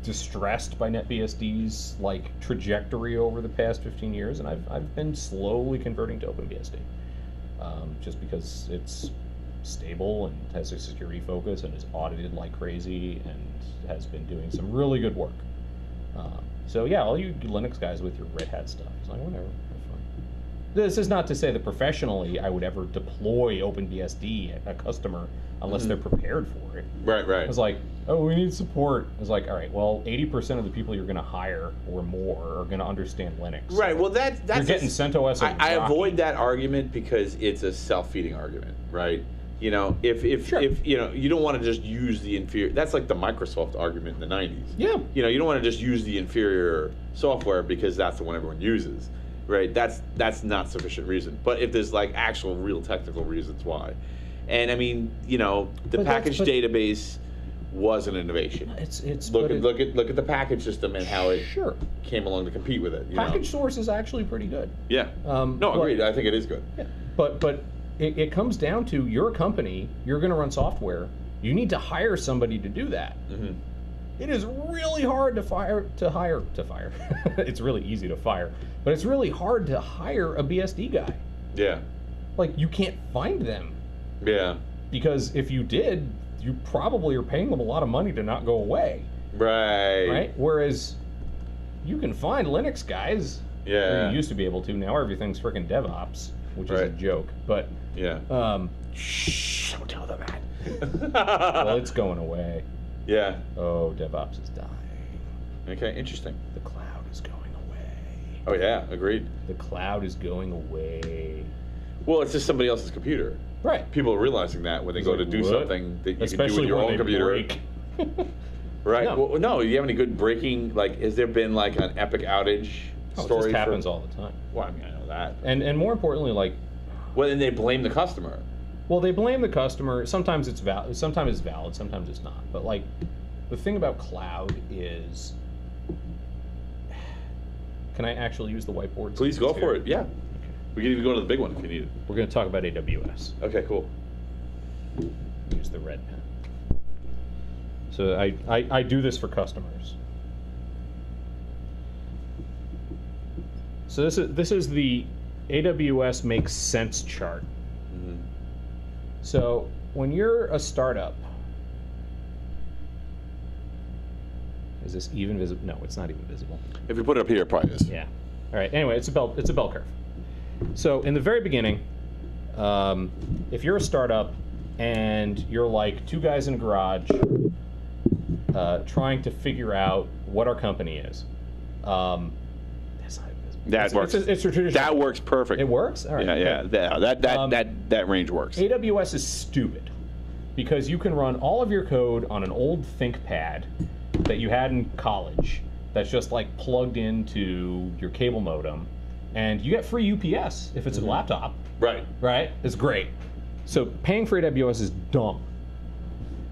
distressed by NetBSD's like trajectory over the past 15 years, and I've been slowly converting to OpenBSD, just because it's stable and has a security focus and is audited like crazy and has been doing some really good work. So yeah, all you Linux guys with your Red Hat stuff, it's like whatever, have fun. This is not to say that professionally I would ever deploy OpenBSD at a customer unless they're prepared for it. Right. It's like, oh, we need support. It's like, all right, well, 80% of the people you're going to hire or more are going to understand Linux. Right. Well, that's you're getting CentOS. I avoid that argument because it's a self-feeding argument, right? You know, if you know, you don't want to just use the inferior. That's like the Microsoft argument in the 90s. Yeah. You know, you don't want to just use the inferior software because that's the one everyone uses, right? That's not sufficient reason. But if there's like actual real technical reasons why. And I mean, you know, the package database was an innovation. It's look at the package system and how it came along to compete with it. Package source is actually pretty good. Yeah. No, agreed. I think it is good. Yeah. But it comes down to you're a company. You're going to run software. You need to hire somebody to do that. It is really hard to hire. It's really easy to fire, but it's really hard to hire a BSD guy. Yeah. Like, you can't find them. Yeah. Because if you did, you probably are paying them a lot of money to not go away. Right. Whereas you can find Linux guys. Yeah. Or you used to be able to. Now everything's freaking DevOps, which is a joke. But yeah. Shh, don't tell them that. Well, it's going away. Yeah. Oh, DevOps is dying. Okay, interesting. The cloud is going away. Oh yeah, agreed. The cloud is going away. Well, it's just somebody else's computer. Right. People are realizing that when they go to do something that you can do with your own computer. Right. No. Well, no. Do you have any good breaking? Like, has there been like an epic outage story? It just happens all the time. Well, I mean, I know that. And more importantly, like, well, then they blame the customer. well, they blame the customer. Sometimes it's valid. Sometimes it's valid. Sometimes it's not. But like, the thing about cloud is, can I actually use the whiteboard? Please go for it. Yeah. Okay. We can even go to the big one if you need it. We're going to talk about AWS. Okay. Cool. Use the red pen. So I do this for customers. So this is the AWS makes sense chart. Mm-hmm. So when you're a startup, is this even visible? No, it's not even visible. If you put it up here, it probably is. Yeah. All right. Anyway, it's a bell curve. So in the very beginning, if you're a startup and you're like two guys in a garage trying to figure out what our company is, that's not invisible. That works. It's traditional. That works perfect. It works. All right. Yeah. That range works. AWS is stupid because you can run all of your code on an old ThinkPad that you had in college that's just like plugged into your cable modem, and you get free UPS if it's a laptop. Right. Right? It's great. So paying for AWS is dumb.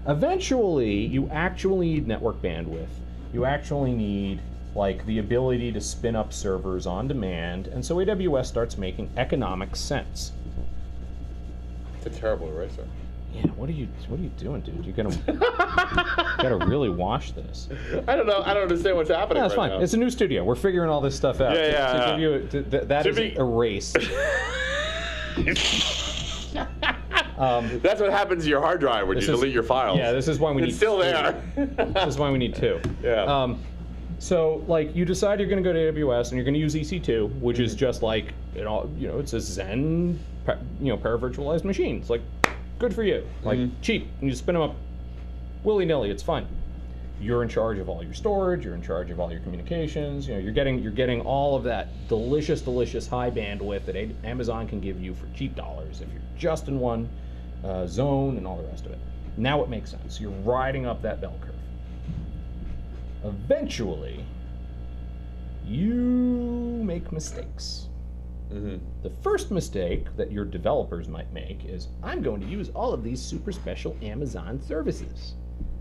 Eventually, you actually need network bandwidth. You actually need like the ability to spin up servers on demand, and so AWS starts making economic sense. It's a terrible eraser. Yeah, what are you doing, dude? You gotta really wash this. I don't know. I don't understand what's happening. No, it's right fine. now. It's a new studio. We're figuring all this stuff out. Yeah. To give you that is erased. That's what happens to your hard drive when you delete your files. Yeah, this is why we need. It's still there. This is why we need two. Yeah. So like you decide you're going to go to AWS and you're going to use EC2, which is just like it's a Zen paravirtualized machine. It's like good for you, like cheap, and you spin them up willy nilly. It's fun. You're in charge of all your storage. You're in charge of all your communications. You're getting all of that delicious high bandwidth that Amazon can give you for cheap dollars if you're just in one zone and all the rest of it. Now it makes sense. You're riding up that bell curve. Eventually, you make mistakes. The first mistake that your developers might make is, I'm going to use all of these super special Amazon services.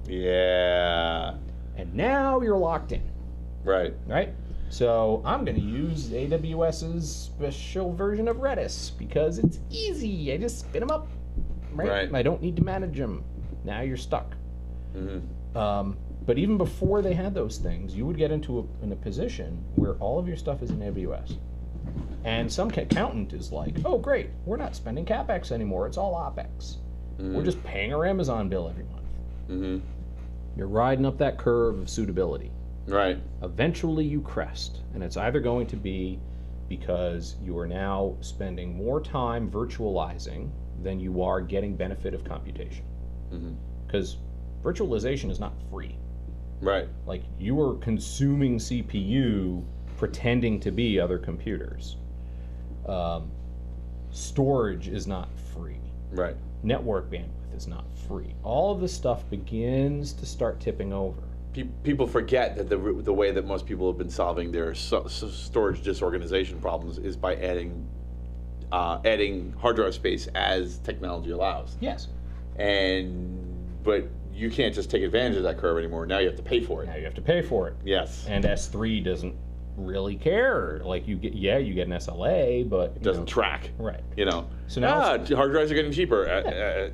Yeah. And now you're locked in. Right. Right? So I'm going to use AWS's special version of Redis because it's easy. I just spin them up. Right? I don't need to manage them. Now you're stuck. But even before they had those things, you would get into a position where all of your stuff is in AWS. And some accountant is like, oh, great, we're not spending CapEx anymore. It's all OpEx. We're just paying our Amazon bill every month. You're riding up that curve of suitability. Right. Eventually you crest, and it's either going to be because you are now spending more time virtualizing than you are getting benefit of computation. Because virtualization is not free. Right. Like, you are consuming CPU pretending to be other computers. Storage is not free. Right. Network bandwidth is not free. All of this stuff begins to start tipping over. People forget that the way that most people have been solving their storage disorganization problems is by adding hard drive space as technology allows. Yes. But you can't just take advantage of that curve anymore. Now you have to pay for it. Now you have to pay for it. Yes. And S3 doesn't really care. Like, you get an SLA, but it doesn't track. Right. So now hard drives are getting cheaper.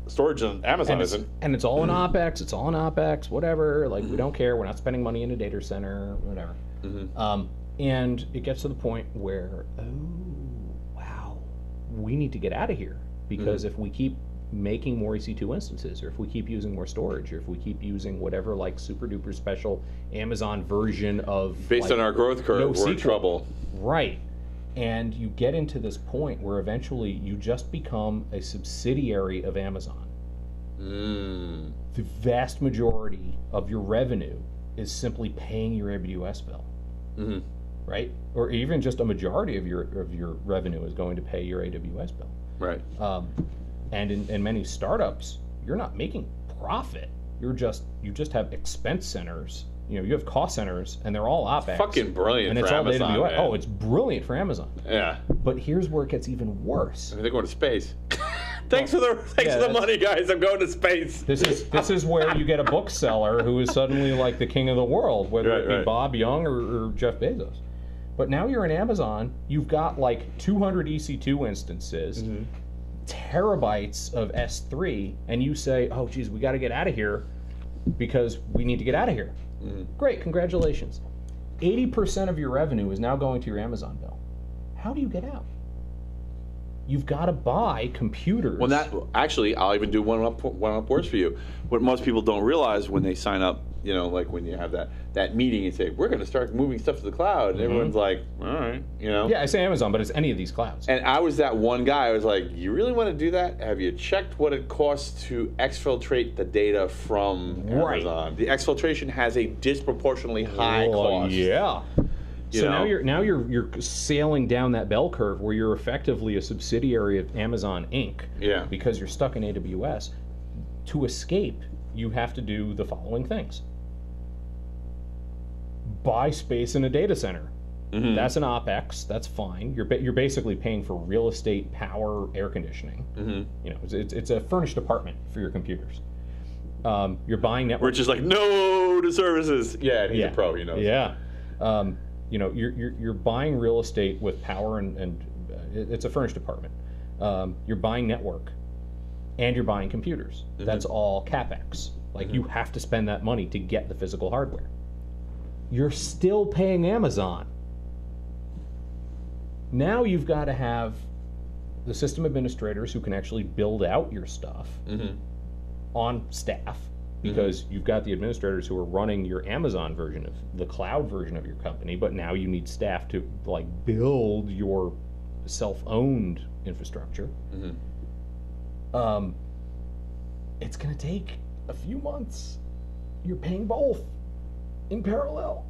Storage on Amazon isn't. And it's all in OpEx. It's all in OpEx. Whatever. Like, we don't care. We're not spending money in a data center. Whatever. And it gets to the point where, we need to get out of here, because if we keep making more EC2 instances, or if we keep using more storage, or if we keep using whatever like super duper special Amazon version of based on our growth curve, we're in trouble. Right. And you get into this point where eventually you just become a subsidiary of Amazon. The vast majority of your revenue is simply paying your AWS bill. Right? Or even just a majority of your revenue is going to pay your AWS bill. Right. And in many startups, you're not making profit. you just have expense centers. You have cost centers, and they're all OpEx. Fucking brilliant and it's for all Amazon, AWS. man. Oh, it's brilliant for Amazon. Yeah. But here's where it gets even worse. I mean, they're going to space. Thanks for the money, guys. I'm going to space. This is where you get a bookseller who is suddenly like the king of the world, whether it be Bob Young or Jeff Bezos. But now you're in Amazon. You've got like 200 EC2 instances, terabytes of S3, and you say, "Oh, geez, we got to get out of here because we need to get out of here." Great, congratulations. 80% of your revenue is now going to your Amazon bill. How do you get out? You've got to buy computers. Well, actually, I'll even do one up worse for you. What most people don't realize when they sign up, like when you have that meeting and say, we're going to start moving stuff to the cloud, and everyone's like, all right, Yeah, I say Amazon, but it's any of these clouds. And I was that one guy. I was like, you really want to do that? Have you checked what it costs to exfiltrate the data from Amazon? The exfiltration has a disproportionately high cost. Yeah. So now you're sailing down that bell curve where you're effectively a subsidiary of Amazon Inc. Yeah. Because you're stuck in AWS. To escape, you have to do the following things: buy space in a data center. That's an OpEx. That's fine. You're basically paying for real estate, power, air conditioning. It's a furnished apartment for your computers. You're buying network. Which is like no to services. Yeah, he's a pro. He knows. Yeah. You're buying real estate with power and it's a furnished apartment. You're buying network, and you're buying computers. That's all CapEx. Like you have to spend that money to get the physical hardware. You're still paying Amazon. Now you've got to have the system administrators who can actually build out your stuff on staff. Because you've got the administrators who are running your Amazon version of the cloud version of your company, but now you need staff to like build your self-owned infrastructure. It's going to take a few months. You're paying both in parallel.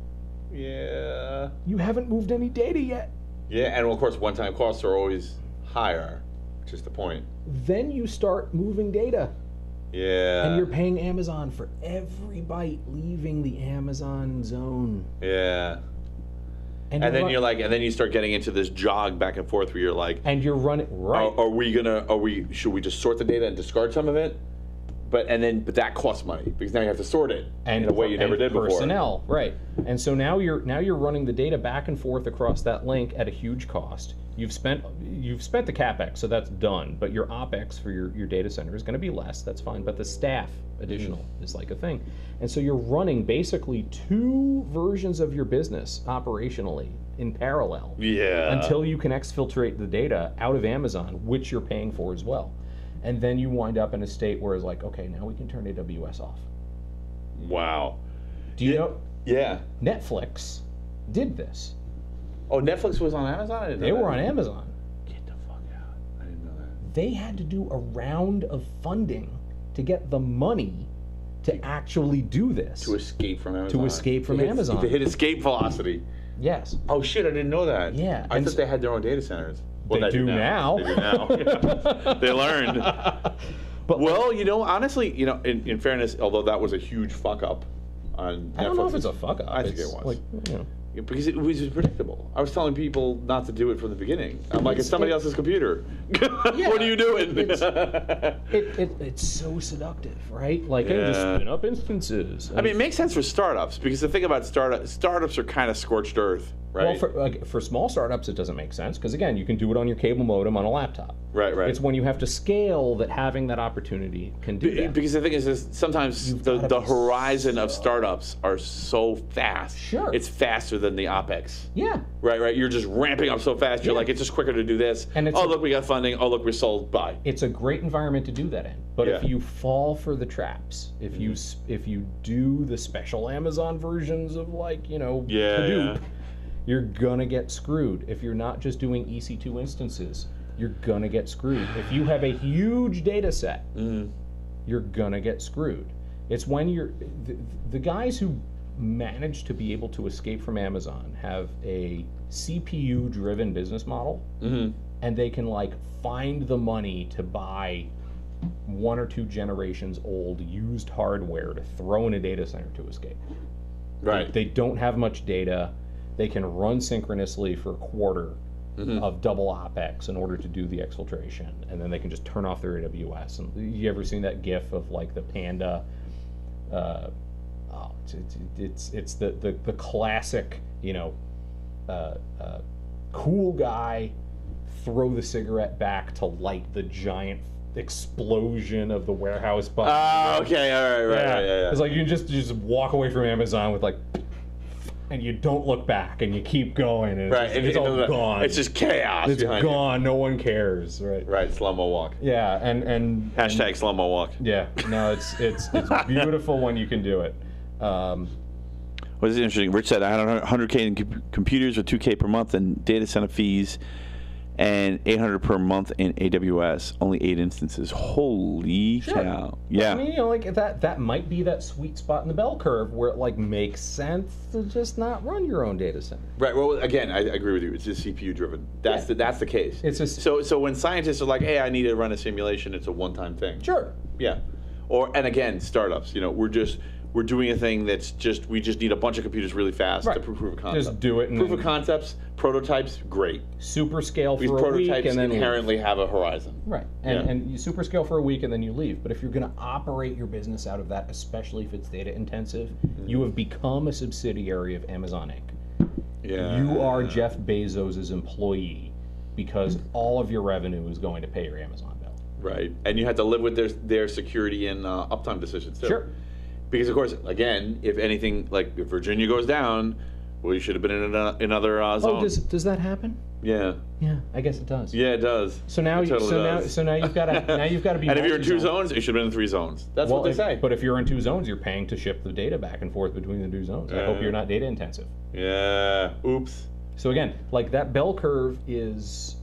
Yeah. You haven't moved any data yet. Yeah, and of course, one-time costs are always higher, which is the point. Then you start moving data. Yeah. And you're paying Amazon for every byte leaving the Amazon zone. Yeah. And then you're like, and then you start getting into this jog back and forth where you're like, and you're running right. Should we just sort the data and discard some of it? But that costs money because now you have to sort it in a way you never did before. Personnel, right? And so now you're running the data back and forth across that link at a huge cost. You've spent the CapEx, so that's done. But your OpEx for your data center is going to be less. That's fine. But the staff additional is like a thing. And so you're running basically two versions of your business operationally in parallel. Yeah. Until you can exfiltrate the data out of Amazon, which you're paying for as well. And then you wind up in a state where it's like, okay, now we can turn AWS off. Wow. Do you know? Yeah. Netflix did this. Oh, Netflix was on Amazon? I didn't know They that. were on Amazon. Get the fuck out. I didn't know that. They had to do a round of funding to get the money to actually do this. To escape from Amazon. Amazon. To hit escape velocity. Yes. Oh, shit, I didn't know that. Yeah. I thought they had their own data centers. Well, they do now. They do now. They learned. But honestly, in fairness, although that was a huge fuck up on Netflix. I don't know if it's a fuck up. I think it was. Like, because it was predictable. I was telling people not to do it from the beginning. I'm like, it's somebody else's computer. What are you doing? It's so seductive, right? Like, hey, just spin up instances. I mean, it makes sense for startups because the thing about startups are kind of scorched earth, right? Well, for small startups, it doesn't make sense because, again, you can do it on your cable modem on a laptop. Right. It's when you have to scale that having that opportunity can do that. Because the thing is sometimes the horizon of startups are so fast. Sure. It's faster than the OpEx. Yeah. Right. You're just ramping up so fast. You're like, it's just quicker to do this. And look, we got funding. Oh, look, we're sold. Bye. It's a great environment to do that in. But if you fall for the traps, if you do the special Amazon versions of Hadoop, you're gonna get screwed. If you're not just doing EC2 instances, you're gonna get screwed. If you have a huge data set, you're gonna get screwed. It's when the guys who manage to be able to escape from Amazon have a CPU-driven business model, and they can find the money to buy 1 or 2 generations old used hardware to throw in a data center to escape. Right. They don't have much data. They can run synchronously for a quarter of double OpEx in order to do the exfiltration, and then they can just turn off their AWS. And you ever seen that GIF of like the panda? It's the classic, you know, cool guy throw the cigarette back to light the giant explosion of the warehouse button. Oh, okay, all right, right. It's like you just walk away from Amazon with like, and you don't look back, and you keep going, and it's all gone. It's just chaos. It's gone. No one cares. Right. Right. Slow-mo walk. Yeah, and Hashtag slow-mo walk. Yeah. No, it's beautiful when you can do it. What is interesting? Rich said I had 100K in computers with 2K per month and data center fees, and 800 per month in AWS. Only 8 instances. Holy cow! Yeah. I mean, you know, like that might be that sweet spot in the bell curve where it like makes sense to just not run your own data center. Right. Well, again, I agree with you. It's just CPU driven. That's the case. It's just so when scientists are like, "Hey, I need to run a simulation," it's a one-time thing. Sure. Yeah. And again, startups. You know, we're doing a thing that's we just need a bunch of computers really fast to prove a concept. Just do it. And proof of concepts, prototypes, great. Super scale for These a prototypes week and then inherently have a horizon. Right. And you super scale for a week and then you leave. But if you're going to operate your business out of that, especially if it's data intensive, you have become a subsidiary of Amazon Inc. Yeah. You are Jeff Bezos' employee because all of your revenue is going to pay your Amazon bill. Right. And you have to live with their security and uptime decisions too. Sure. Because, of course, again, if anything, like if Virginia goes down, well, you should have been in another zone. Oh, does that happen? Yeah. Yeah, I guess it does. Yeah, it does. So now, It totally does. so now you've got to be. And if you're in 2 zones, you should have been in 3 zones. That's what they say. But if you're in 2 zones, you're paying to ship the data back and forth between the 2 zones. I hope you're not data intensive. Yeah. Oops. So again, like that bell curve is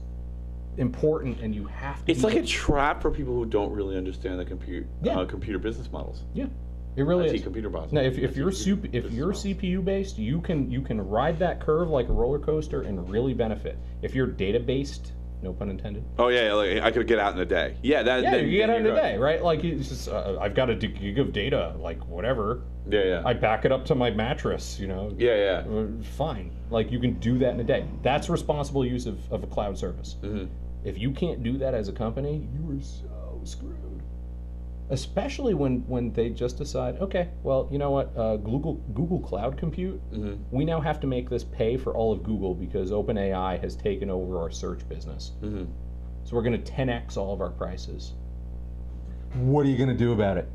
important, and you have to. It's like a trap for people who don't really understand the computer business models. Yeah. It really is. Computer bots. Now, if you're CPU based, you can ride that curve like a roller coaster and really benefit. If you're data based, no pun intended. Oh yeah, like I could get out in a day. Yeah, you get out in a day, right? Like it's just I've got a gig of data, like whatever. Yeah. I back it up to my mattress, you know. Yeah. Fine. Like you can do that in a day. That's responsible use of a cloud service. Mm-hmm. If you can't do that as a company, you are so screwed. Especially when they just decide, okay, well, you know what, Google Cloud Compute, we now have to make this pay for all of Google because OpenAI has taken over our search business. Mm-hmm. So we're going to 10x all of our prices. What are you going to do about it?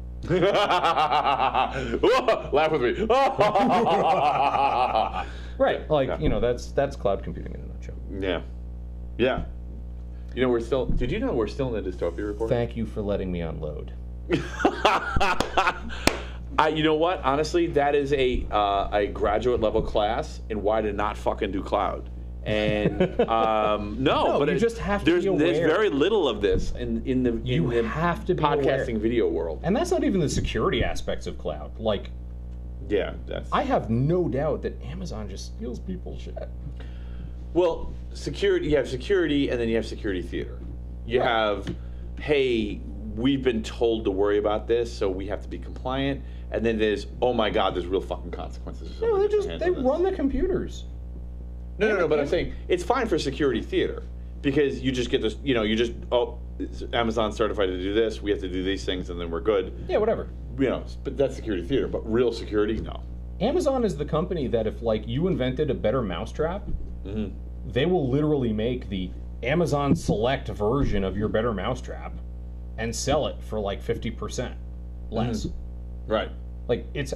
Laugh with me. Right, like, you know, that's cloud computing in a nutshell. Yeah. You know, did you know we're still in the dystopia report? Thank you for letting me unload. You know what? Honestly, that is a graduate level class in why to not fucking do cloud. And no, but you just have to be aware. There's very little of this in the have to be podcasting aware. Video world. And that's not even the security aspects of cloud. Like, I have no doubt that Amazon just steals people's shit. Well, security. You have security, and then you have security theater. You have, hey, we've been told to worry about this, so we have to be compliant. And then there's, oh my God, there's real fucking consequences. No, they run the computers. No, but I'm saying it's fine for security theater because you just get this, Amazon certified to do this, we have to do these things, and then we're good. Yeah, whatever. But that's security theater. But real security, no. Amazon is the company that if you invented a better mousetrap, they will literally make the Amazon Select version of your better mousetrap and sell it for 50% less. Right. Like it's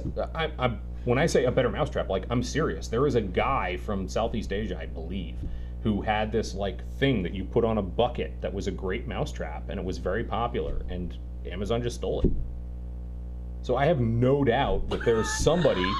when I say a better mousetrap, I'm serious. There is a guy from Southeast Asia, I believe, who had this thing that you put on a bucket that was a great mousetrap, and it was very popular, and Amazon just stole it. So I have no doubt that there's somebody.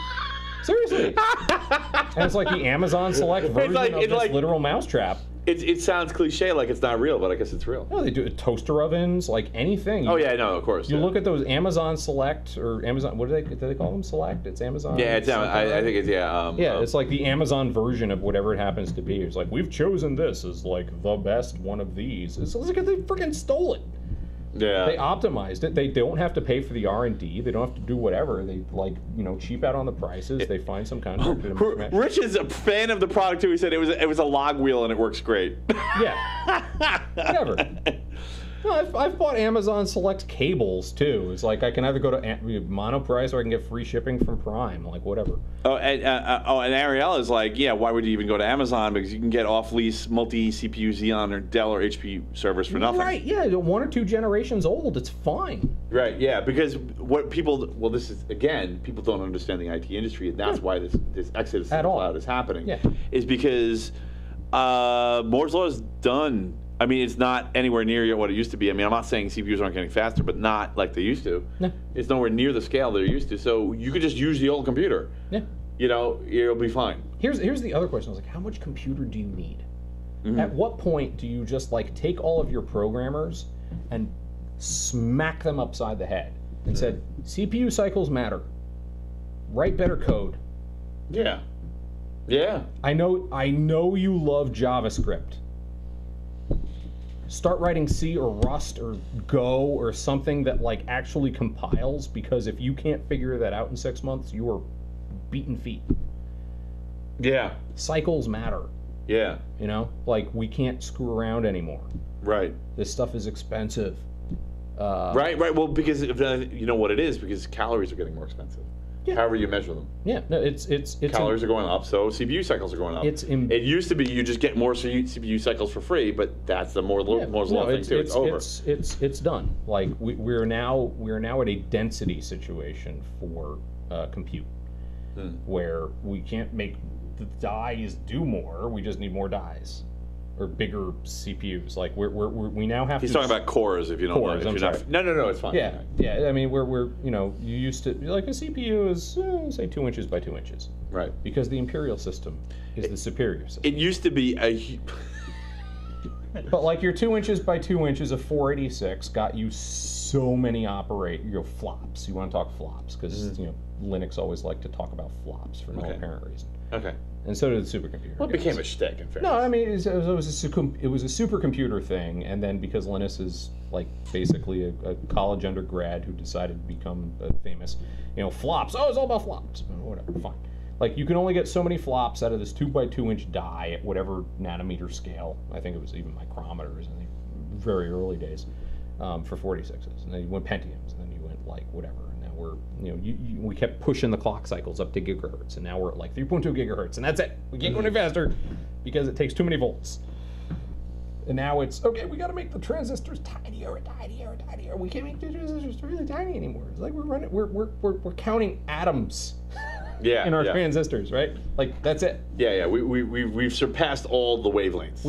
Seriously. And it's like the Amazon Select version of this literal mousetrap. It sounds cliche, like it's not real, but I guess it's real. No, they do toaster ovens, anything. Oh yeah, no, of course. You look at those Amazon Select or Amazon. What do they call them? Select? It's Amazon. Yeah, it's I think it's it's like the Amazon version of whatever it happens to be. It's like we've chosen this as the best one of these. It's like they freaking stole it. Yeah. They optimized it. They don't have to pay for the R&D. They don't have to do whatever. They cheap out on the prices. They find some contractor to mix and match. Rich is a fan of the product too. He said it was a log wheel and it works great. Yeah. Whatever. No, I've bought Amazon Select cables too. It's like I can either go to Monoprice or I can get free shipping from Prime, like whatever. And Ariel is like, yeah, why would you even go to Amazon? Because you can get off-lease multi-CPU Xeon or Dell or HP servers for nothing. Right, yeah, 1 or 2 generations old, it's fine. Right, yeah, because what people, this is, again, people don't understand the IT industry, and that's why this exodus to the cloud is happening, is because Moore's Law is done. I mean, it's not anywhere near what it used to be. I mean, I'm not saying CPUs aren't getting faster, but not like they used to. No. It's nowhere near the scale they're used to. So you could just use the old computer. Yeah. It'll be fine. Here's the other question. I was like, how much computer do you need? Mm-hmm. At what point do you just take all of your programmers and smack them upside the head and said, CPU cycles matter. Write better code. Yeah. Yeah. I know you love JavaScript. Start writing C or Rust or Go or something that actually compiles, because if you can't figure that out in 6 months, you are beaten feet. Yeah. Cycles matter. Yeah. We can't screw around anymore. Right. This stuff is expensive. Right. Well, because you know what it is, because calories are getting more expensive. Yeah. However you measure them. Yeah, no, it's calories are going up, so CPU cycles are going up. It used to be you just get more CPU cycles for free, but that's the Moore's Law thing too. It's over. It's done. We're now at a density situation for compute, where we can't make the dies do more. We just need more dies. Or bigger CPUs. We now have. He's talking about cores, if you don't know. I'm sorry. No, it's fine. Yeah. I mean, we're you used to a CPU is say 2 inches by 2 inches. Right. Because the imperial system is the superior system. It used to be But your 2 inches by 2 inches of 486 got you so many flops. You want to talk flops because Linux always liked to talk about flops for no apparent reason. Okay. And so did the supercomputer. Well, it became a shtick, in fairness. No, I mean, it was a supercomputer thing, and then because Linus is basically a college undergrad who decided to become famous, flops. Oh, it's all about flops. Whatever, fine. You can only get so many flops out of this 2 by 2 inch die at whatever nanometer scale. I think it was even micrometers in the very early days for 46s. And then you went Pentiums, and then you went whatever. We kept pushing the clock cycles up to gigahertz, and now we're at 3.2 gigahertz, and that's it. We can't go any faster because it takes too many volts. And now it's okay. We got to make the transistors tinier and tinier and tinier. We can't make the transistors really tiny anymore. It's we're counting atoms. In our transistors, right? That's it. Yeah. We've surpassed all the wavelengths.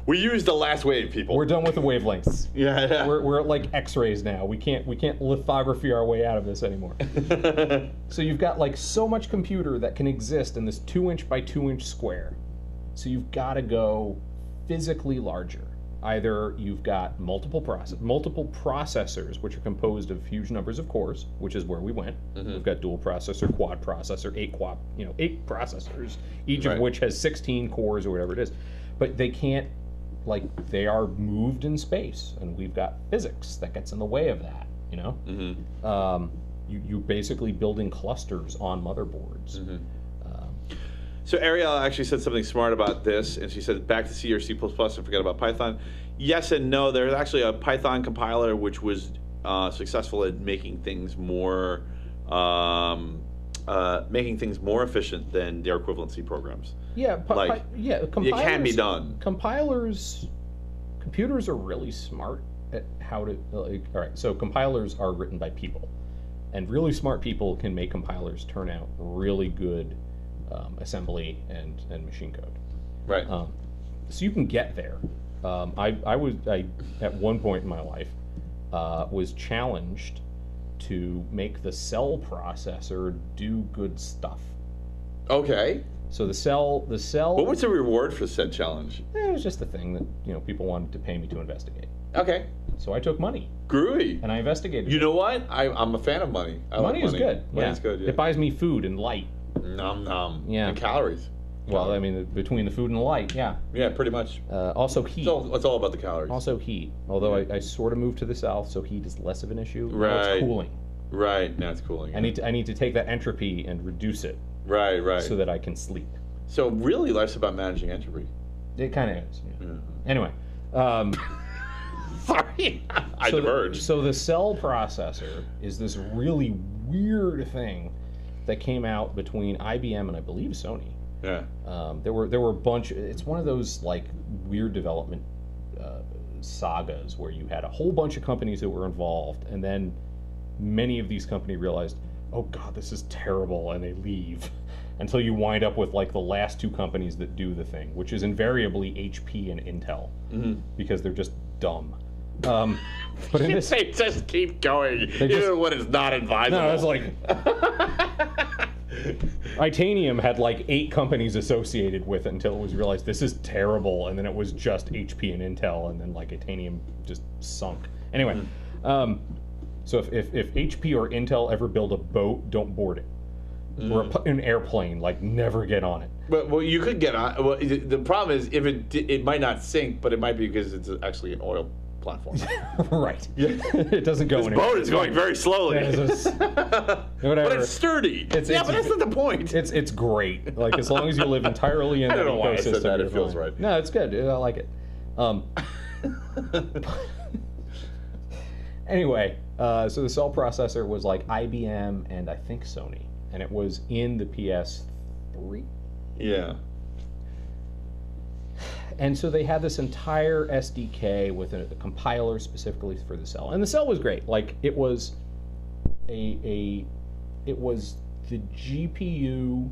We used the last wave, people. We're done with the wavelengths. Yeah. We're at X-rays now. We can't lithography our way out of this anymore. So you've got so much computer that can exist in this 2 inch by 2 inch square. So you've got to go physically larger. Either you've got multiple processors, which are composed of huge numbers of cores, which is where we went. Mm-hmm. We've got dual processor, quad processor, 8 processors, each of which has 16 cores or whatever it is. But they can't, they are moved in space, and we've got physics that gets in the way of that. Mm-hmm. You're basically building clusters on motherboards. Mm-hmm. So Ariel actually said something smart about this, and she said back to C or C++ and forget about Python. Yes and no. There's actually a Python compiler which was successful at making things more efficient than their equivalent C programs. Yeah, it can be done. Computers are really smart at how to. All right, so compilers are written by people, and really smart people can make compilers turn out really good. Assembly and machine code. Right. So you can get there. I at one point in my life was challenged to make the cell processor do good stuff. Okay. So the cell. What was the reward for said challenge? It was just a thing that people wanted to pay me to investigate. Okay. So I took money. Groovy. And I investigated. You know what? I'm a fan of money. Money is good. Money's good. Yeah. It buys me food and light. Nom nom. Yeah. And calories. Well, I mean, between the food and the light, yeah. Yeah, pretty much. Also heat. It's all about the calories. Also heat. Although I sort of moved to the south, so heat is less of an issue. Right. Now it's cooling. Right, now it's cooling. I need to take that entropy and reduce it. Right. So that I can sleep. So really, life's about managing entropy. It kind of is. Yeah. Anyway. Sorry, I diverged. So the cell processor is this really weird thing that came out between IBM and I believe Sony. Yeah. There were a bunch. It's one of those like weird development sagas where you had a whole bunch of companies that were involved, and then many of these companies realized, oh God, this is terrible, and they leave. Until you wind up with like the last two companies that do the thing, which is invariably HP and Intel, because they're just dumb. But in this, they just keep going, even when it's not advisable. No, it's like Itanium had like 8 companies associated with it until it was realized this is terrible, and then it was just HP and Intel, and then like Itanium just sunk. Anyway, so if HP or Intel ever build a boat, don't board it. Or an airplane, like never get on it. But well, you could get on. Well, the problem is if it might not sink, but it might be because it's actually an oil platform. Right. It doesn't go anywhere. This boat is going very slowly. Whatever. But it's sturdy. But that's not the point. It's great. Like as long as you live entirely in I that don't know why I ecosystem, said that. you're It feels fine. right. No, it's good. I like it. Anyway, so the cell processor was like IBM and I think Sony, and it was in the PS3. Yeah. And so they had this entire SDK with a compiler specifically for the cell, and the cell was great. Like it was it was the GPU.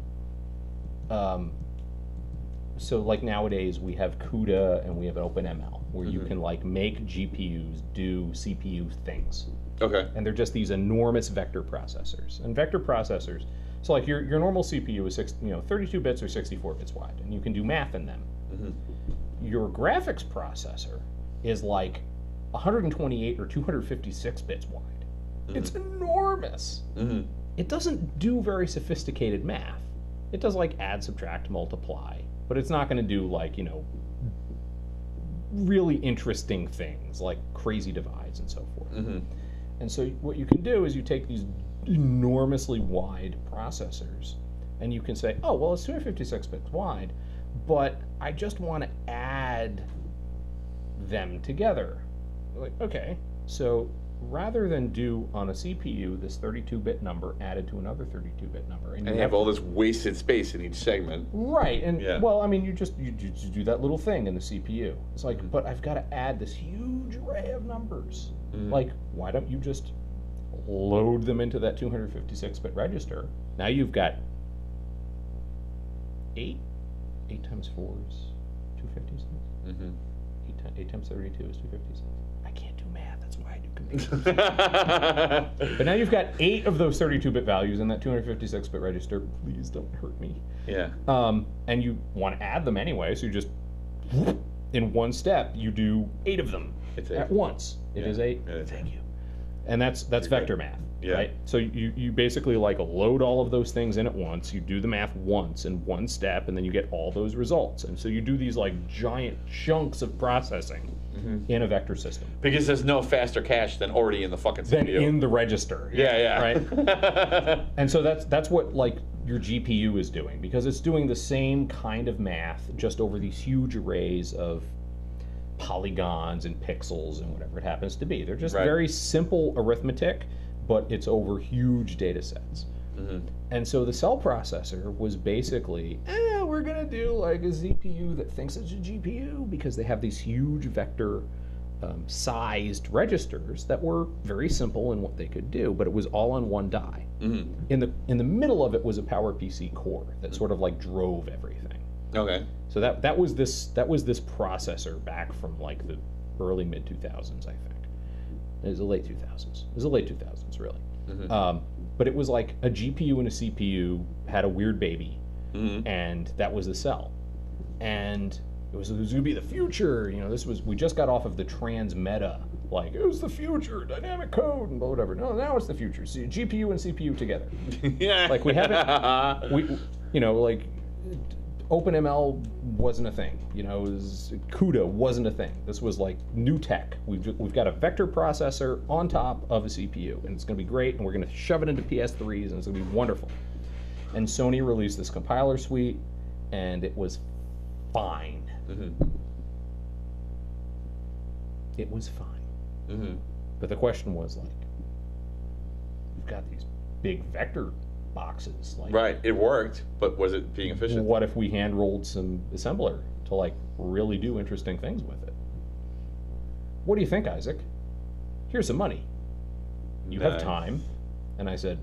So like nowadays we have CUDA and we have OpenML, where you can like make GPUs do CPU things. Okay. And they're just these enormous vector processors. And vector processors, so like your normal CPU is 32 bits or 64 bits wide, and you can do math in them. Your graphics processor is like 128 or 256 bits wide. It's enormous. It doesn't do very sophisticated math. It does like add, subtract, multiply, but it's not going to do like, really interesting things like crazy divides and so forth. And so what you can do is you take these enormously wide processors and you can say, oh, well, it's 256 bits wide, but I just want to add them together. Like, okay, so rather than do on a CPU this 32-bit number added to another 32-bit number, and you have all this wasted space in each segment. Right, and well, I mean, you just do that little thing in the CPU. It's like, but I've got to add this huge array of numbers. Like, why don't you just load them into that 256-bit register? Now you've got 8 times 4 is 256. 8 times 32 is 256. I can't do math, that's why I do computers. But now you've got 8 of those 32-bit values in that 256-bit register. Please don't hurt me. Yeah. And you want to add them anyway, so you just, in one step, you do 8 of them at once. It is 8. Thank you. And that's vector math. Yeah. Right? So you basically like load all of those things in at once, you do the math once in one step, and then you get all those results. And so you do these like giant chunks of processing in a vector system. Because there's no faster cache than already in the fucking CPU. Than in the register. Yeah. Right? And so that's what like your GPU is doing, because it's doing the same kind of math just over these huge arrays of polygons and pixels and whatever it happens to be. They're just very simple arithmetic, but it's over huge data sets. And so the cell processor was basically, we're going to do like a CPU that thinks it's a GPU, because they have these huge vector sized registers that were very simple in what they could do, but it was all on one die. In the middle of it was a PowerPC core that sort of like drove everything. Okay. So that was this processor back from like the early mid 2000s, I think. It was the late 2000s. It was the late 2000s, really. But it was like a GPU and a CPU had a weird baby, and that was the cell. And it was going to be the future. We just got off of the transmeta, like it was the future, dynamic code and whatever. No, now it's the future. See, GPU and CPU together. Yeah. Like we haven't, like OpenML wasn't a thing. You know, CUDA wasn't a thing. This was like new tech. We've got a vector processor on top of a CPU, and it's going to be great, and we're going to shove it into PS3s, and it's going to be wonderful. And Sony released this compiler suite, and it was fine. It was fine. But the question was, like, we've got these big vector boxes. Like, Right, it worked, but was it being efficient? what if we hand-rolled some assembler to, like, really do interesting things with it? What do you think, Isaac? Here's some money. You have Nice. time. And I said,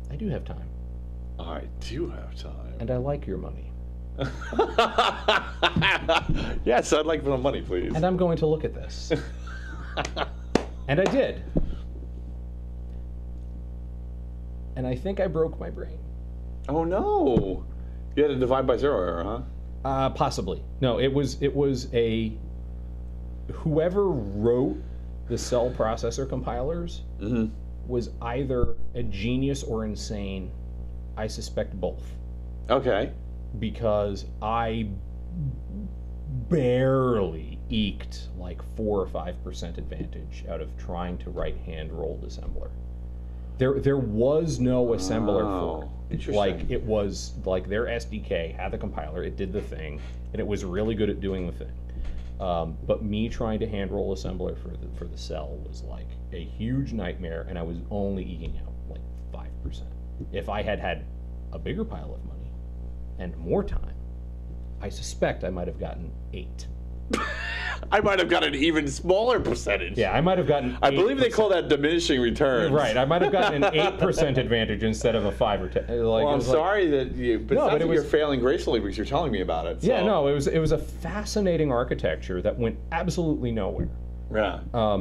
I do have time. I do have time. And I like your money. Yes, I'd like some money, please. And I'm going to look at this. And I did. And I think I broke my brain. Oh no! You had to divide by 0 error, huh? Possibly. No, it was a whoever wrote the cell processor compilers was either a genius or insane. I suspect both. Okay. Because I barely eked like 4 or 5% advantage out of trying to write hand-rolled assembler. There was no assembler for it. Interesting. Like, it was like their SDK had the compiler, it did the thing, and it was really good at doing the thing. But me trying to hand-roll assembler for the cell was like a huge nightmare, and I was only eking out like 5%. If I had had a bigger pile of money and more time, I suspect I might have gotten 8. I might have got an even smaller percentage. Yeah, I might have gotten 8%. I believe they call that diminishing returns. Right, I might have gotten an 8% advantage instead of a 5 or 10. Like, Well, I'm sorry that you, but No, it sounds but it like was- you're failing gracefully because you're telling me about it. So. Yeah, no, it was a fascinating architecture that went absolutely nowhere. Yeah.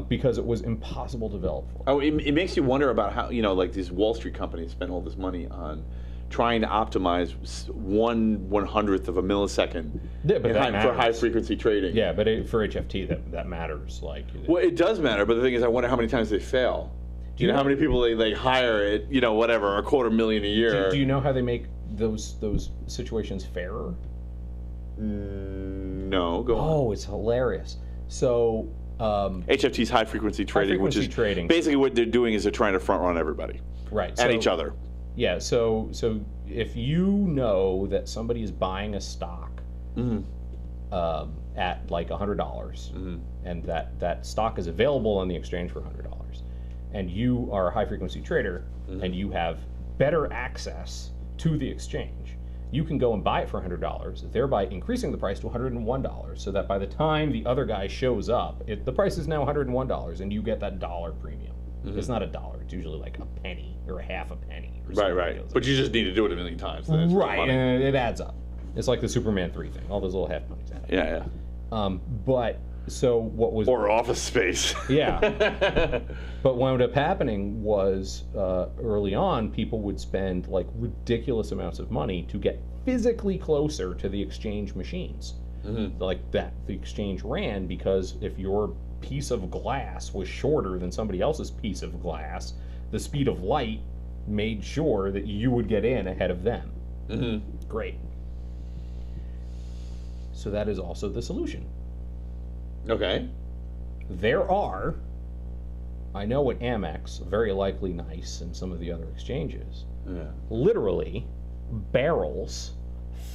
Because it was impossible to develop for. Oh, it makes you wonder about how, like these Wall Street companies spend all this money on trying to optimize 1/100th of a millisecond Yeah, but that for matters. high frequency trading. Yeah, but for HFT, that matters. Like, Well, it does matter, but the thing is, I wonder how many times they fail. Do you know how many people they hire at, whatever, $250,000 a year? do you know how they make those situations fairer? No, go on. Oh, it's hilarious. So, HFT's high frequency trading, which is frequency trading. basically what they're doing is they're trying to front run everybody right, and so, each other. Yeah, so if you know that somebody is buying a stock at like $100, and that stock is available on the exchange for $100, and you are a high frequency trader, and you have better access to the exchange, you can go and buy it for $100, thereby increasing the price to $101, so that by the time the other guy shows up, the price is now $101, and you get that dollar premium. It's not $1; it's usually like a penny or a half a penny. Or something Right. ridiculous. But you just need to do it a million times. Then it's real Right, money. and it adds up. It's like the Superman 3 thing. All those little half pennies add up. Yeah. But so what was Or Office Space. yeah. But what wound up happening was early on, people would spend like ridiculous amounts of money to get physically closer to the exchange machines. Like that, the exchange ran because if your piece of glass was shorter than somebody else's piece of glass, the speed of light made sure that you would get in ahead of them. Great. So that is also the solution. Okay. There are, I know at Amex, very likely NICE and some of the other exchanges, literally barrels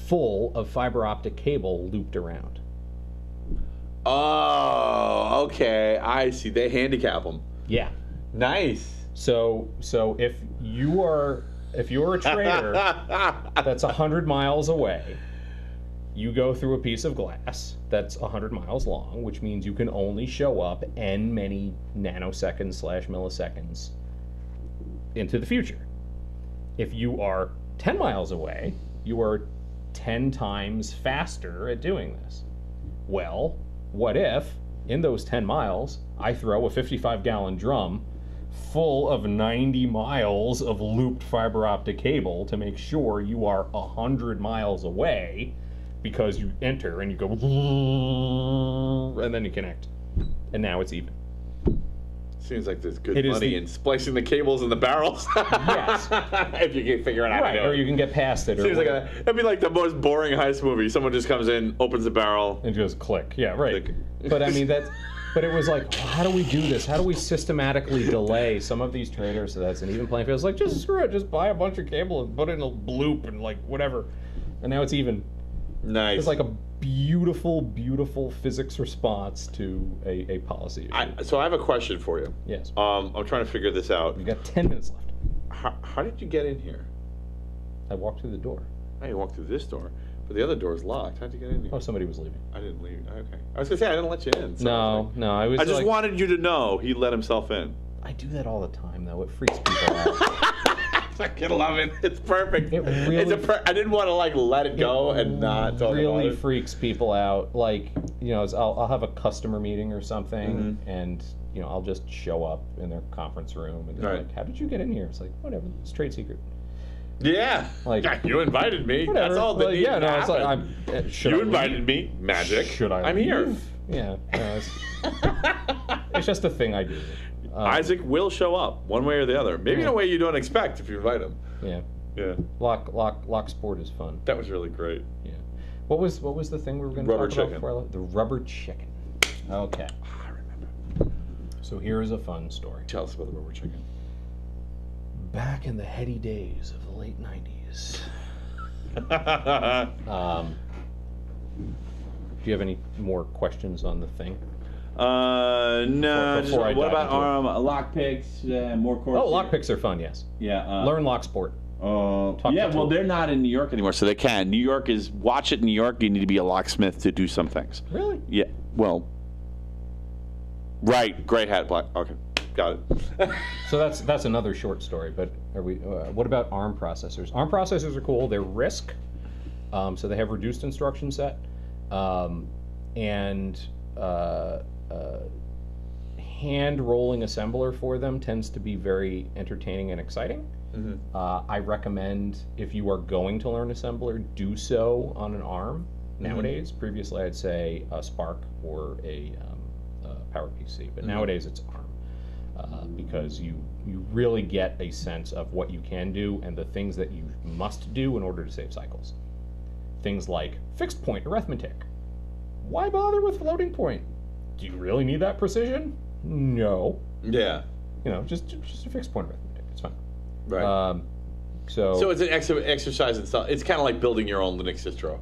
full of fiber optic cable looped around. Oh, okay. I see. They handicap them. Yeah. Nice. So if you're a trader that's 100 miles away, you go through a piece of glass that's 100 miles long, which means you can only show up n many nanoseconds / milliseconds into the future. If you are 10 miles away, you are 10 times faster at doing this. Well, what if, in those 10 miles, I throw a 55-gallon drum full of 90 miles of looped fiber optic cable to make sure you are 100 miles away, because you enter and you go, and then you connect. And now it's even. Seems like there's good It is money in splicing the cables in the barrels. Yes. If you can figure out how to do it. Or you can get past it. Seems like that'd be like the most boring heist movie. Someone just comes in, opens the barrel, and just click. Yeah, right. Click. But I mean but it was like, well, how do we do this? How do we systematically delay some of these traders so that's an even playing field? It's like, just screw it, just buy a bunch of cable and put it in a loop and like whatever. And now it's even. Nice. It's like a beautiful, beautiful physics response to a policy issue. So I have a question for you. Yes. I'm trying to figure this out. We've got 10 minutes left. How did you get in here? I walked through the door. Oh, you walked through this door, but the other door is locked. How'd you get in here? Oh, somebody was leaving. I didn't leave. Okay. I was gonna say I didn't let you in. So No. I just wanted you to know he let himself in. I do that all the time, though. It freaks people out. I can love it. It's perfect. It really. I didn't want to like let it go and not talk really about it. freaks people out. Like, I'll have a customer meeting or something, and I'll just show up in their conference room, and they're like, "How did you get in here?" It's like, whatever, it's trade secret. Yeah. Like, you invited me. Whatever. That's all that needs to it's like happen. should You I invited leave? me. Magic. Should I? I'm leave? here. Yeah. It's just a thing I do. Isaac will show up one way or the other. Maybe in a way you don't expect if you invite him. Yeah. Yeah. Lock sport is fun. That was really great. Yeah. What was the thing we were going to Rubber talk chicken. about before I left? The rubber chicken. Okay. I remember. So here is a fun story. Tell us about the rubber chicken. Back in the heady days of the late 90s. Do you have any more questions on the thing? No. Before I What dive about into lockpicks? More courses? Oh, lockpicks are fun, yes. Yeah. Learn lock sport. Well, they're not in New York anymore, so they can. New York is, watch it in New York, you need to be a locksmith to do some things. Really? Yeah, well, right, gray hat, black, okay, got it. So that's another short story, but what about ARM processors? ARM processors are cool, they're RISC, so they have reduced instruction set, and hand-rolling assembler for them tends to be very entertaining and exciting. I recommend, if you are going to learn assembler, do so on an ARM nowadays. Previously, I'd say a SPARC or a PowerPC, but nowadays it's ARM because you really get a sense of what you can do and the things that you must do in order to save cycles. Things like fixed point arithmetic. Why bother with floating point? Do you really need that precision? No. Yeah. Just a fixed point arithmetic. It's fine. Right. So it's an exercise in stuff. It's kind of like building your own Linux distro.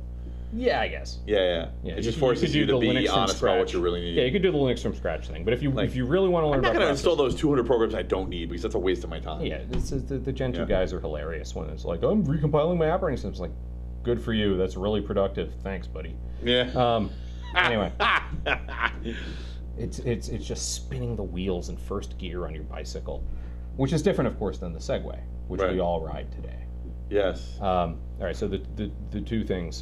Yeah, I guess. Yeah. It just forces you to be honest about what you really need. Yeah, you could do the Linux from scratch thing, but if you really want to learn, I'm not about going to install process- those 200 programs I don't need because that's a waste of my time. Yeah, this is the Gen 2 guys are hilarious when it's like, I'm recompiling my operating system. It's like, good for you. That's really productive. Thanks, buddy. Yeah. Anyway, it's just spinning the wheels in first gear on your bicycle, which is different, of course, than the Segway, which we all ride today. Yes. All right. So the two things,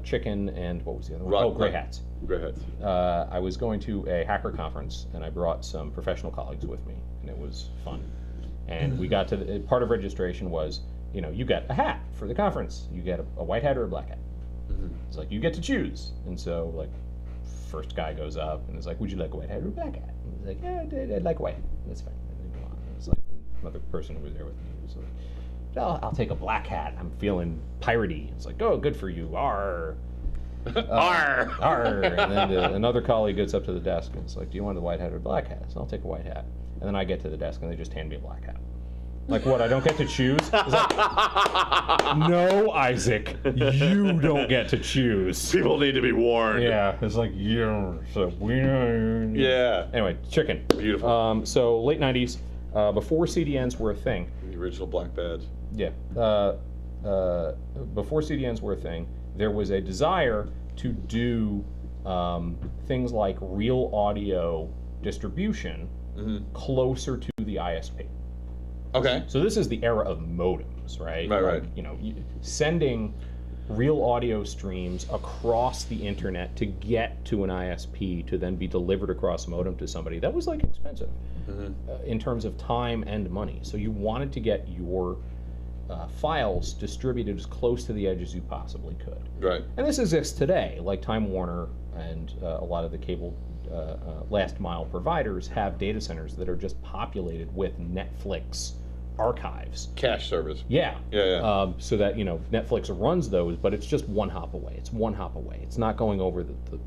chicken and what was the other one? Oh, gray hats. Gray hats. I was going to a hacker conference, and I brought some professional colleagues with me, and it was fun. And we got to part of registration was, you get a hat for the conference. You get a white hat or a black hat. It's like, you get to choose. And so, like, first guy goes up and is like, would you like a white hat or a black hat? And he's like, yeah, I'd like a white hat. That's fine. And then go on. And it's like, another person who was there with me was like, I'll take a black hat. I'm feeling piratey. It's like, oh, good for you. Arr. Arr. Arr. And then another colleague gets up to the desk and it's like, do you want a white hat or a black hat? So I'll take a white hat. And then I get to the desk and they just hand me a black hat. Like, what, I don't get to choose? It's like, no, Isaac, you don't get to choose. People need to be warned. Yeah, it's like, yeah, so we... Yeah. Anyway, chicken. Beautiful. So, late 90s, before CDNs were a thing. The original black badge. Yeah. Before CDNs were a thing, there was a desire to do things like real audio distribution closer to the ISP. Okay. So this is the era of modems, right? Right. Sending real audio streams across the internet to get to an ISP to then be delivered across a modem to somebody. That was like expensive in terms of time and money. So you wanted to get your files distributed as close to the edge as you possibly could. Right. And this exists today, like Time Warner and a lot of the cable last mile providers have data centers that are just populated with Netflix archives. Cache servers. Yeah. Yeah. So that, Netflix runs those, but it's just one hop away. It's one hop away. It's not going over the thing.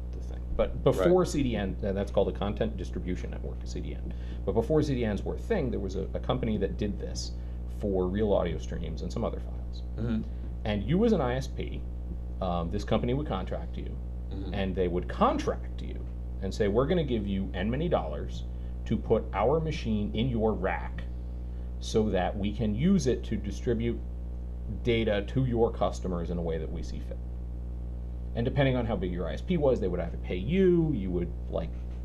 But before CDN, that's called a Content Distribution Network, a CDN. But before CDNs were a thing, there was a company that did this for real audio streams and some other files. Mm-hmm. And you as an ISP, this company would contract you, and they would contract you and say, we're going to give you N many dollars to put our machine in your rack so that we can use it to distribute data to your customers in a way that we see fit. And depending on how big your ISP was, they would either pay you, you would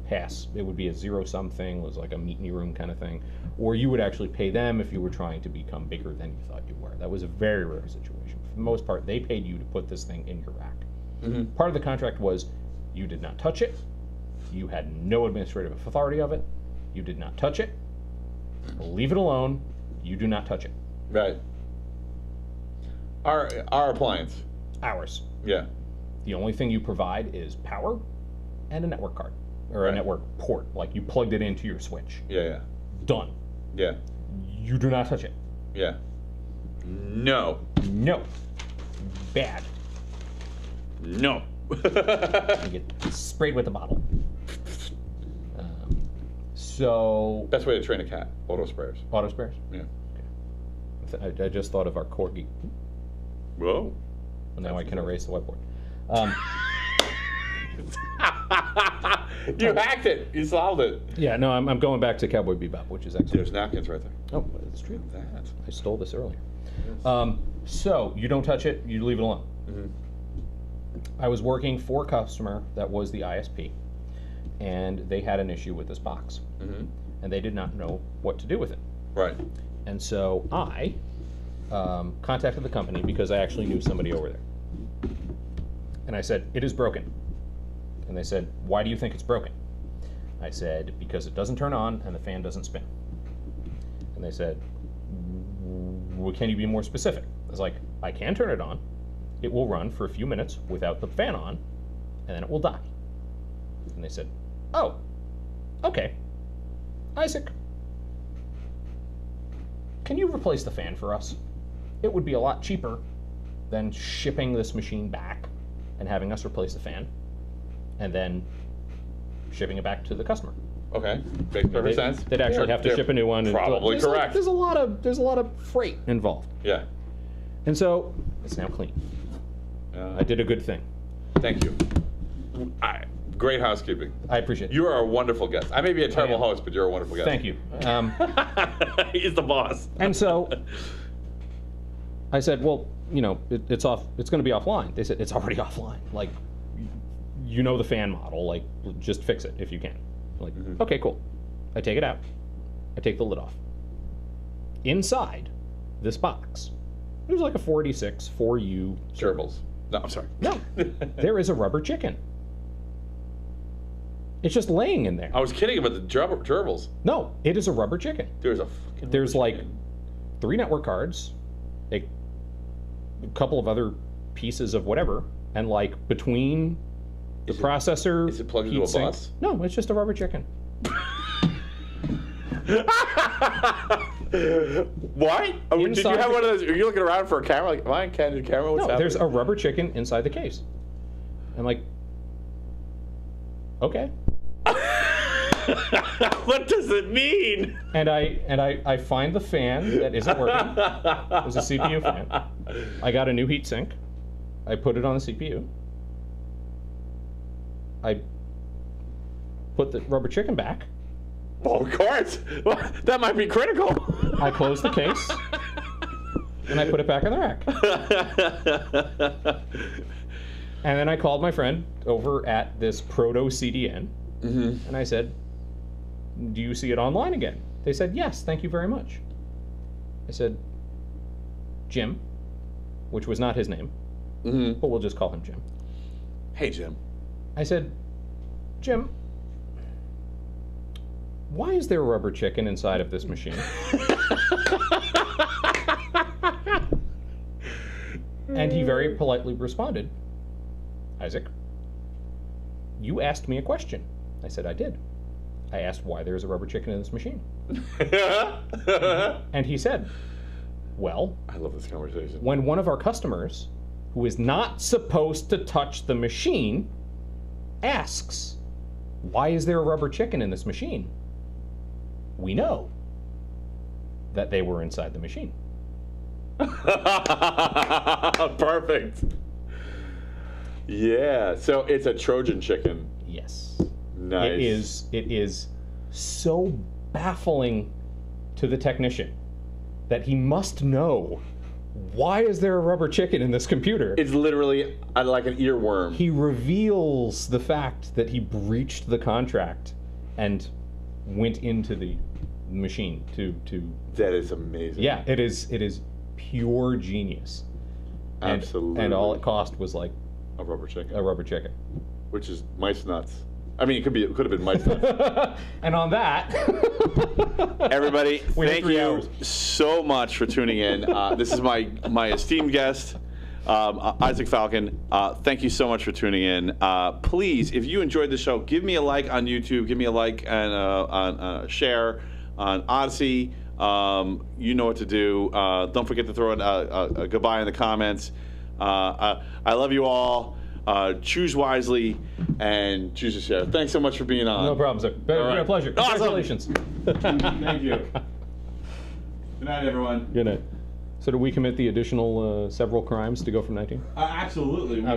pass, it would be a zero-sum thing, it was like a meet me room kind of thing, or you would actually pay them if you were trying to become bigger than you thought you were. That was a very rare situation. For the most part, they paid you to put this thing in your rack. Mm-hmm. Part of the contract was you did not touch it, you had no administrative authority of it, you did not touch it, leave it alone, you do not touch it. Right. Our appliance. Ours. Yeah. The only thing you provide is power and a network card, or a network port, like you plugged it into your switch. Yeah. Done. Yeah. You do not touch it. Yeah. No. No. Bad. No. You get sprayed with a bottle. So. Best way to train a cat. Auto sprayers. Auto sprayers? Yeah. I just thought of our corgi. Whoa. And now I can erase the whiteboard. You hacked it. You solved it. Yeah, no, I'm going back to Cowboy Bebop, which is excellent. There's napkins right there. Oh, that's true. That. I stole this earlier. Yes. So you don't touch it, you leave it alone. Mm-hmm. I was working for a customer that was the ISP, and they had an issue with this box, and they did not know what to do with it. Right. And so I contacted the company because I actually knew somebody over there. And I said, it is broken. And they said, why do you think it's broken? I said, because it doesn't turn on and the fan doesn't spin. And they said, well, can you be more specific? I was like, I can turn it on. It will run for a few minutes without the fan on, and then it will die. And they said, oh, okay. Isaac, can you replace the fan for us? It would be a lot cheaper than shipping this machine back and having us replace the fan, and then shipping it back to the customer. Okay, makes perfect sense. They'd actually have to ship a new one. Probably correct. There's a lot of freight involved. Yeah. And so it's now clean. I did a good thing. Thank you. Great housekeeping. I appreciate it. You are a wonderful guest. I may be a terrible host, but you're a wonderful guest. Thank you. He's the boss. And so I said, well, it's off. It's going to be offline. They said, it's already offline. Like, you know the fan model. Like, just fix it if you can. Like, okay, cool. I take it out. I take the lid off. Inside this box, there's like a 486 4U. Gerbils. No, I'm sorry. No, there is a rubber chicken. It's just laying in there. I was kidding about the gerbils. No, it is a rubber chicken. There's a fucking. There's like chicken. 3 network cards, a couple of other pieces of whatever, and like between the processor. Is it plugged into a heatsink- bus? No, it's just a rubber chicken. What? Oh, did you Inside have one of those? Are you looking around for a camera? Like, am I in candid camera? What's No, happening? there's a rubber chicken inside the case. I'm like, okay. What does it mean? And I find the fan that isn't working. It was a CPU fan. I got a new heatsink. I put it on the CPU. I put the rubber chicken back. Well, of course. Well, that might be critical. I closed the case. And I put it back in the rack. And then I called my friend over at this proto CDN. And I said, do you see it online again? They said, yes, thank you very much. I said, Jim, which was not his name, but we'll just call him Jim. Hey, Jim. I said, Jim, why is there a rubber chicken inside of this machine? And he very politely responded, Isaac, you asked me a question, I said, I did. I asked why there's a rubber chicken in this machine. And he said, well, I love this conversation. when one of our customers, who is not supposed to touch the machine, asks, why is there a rubber chicken in this machine? We know that they were inside the machine. Perfect. Yeah, so it's a Trojan chicken. Yes. Nice. It is so baffling to the technician that he must know, why is there a rubber chicken in this computer? It's literally like an earworm. He reveals the fact that he breached the contract and went into the machine to That is amazing. yeah, it is pure genius. Absolutely. And all it cost was like A rubber chicken. a rubber chicken. Which is mice nuts. I mean, it could have been mice nuts. And on that, Everybody, We have thank 3 you hours. so much for tuning in. This is my esteemed guest, Izaac Falken. Thank you so much for tuning in. Please, if you enjoyed the show, give me a like on YouTube. Give me a like and on share on Odyssey. You know what to do. Don't forget to throw in a goodbye in the comments. I love you all. Choose wisely and choose to share. Thanks so much for being on. no problem, sir. Been All right. a pleasure. Awesome. Congratulations. Thank you. Good night, everyone. Good night. So do we commit the additional several crimes to go from 19? Absolutely.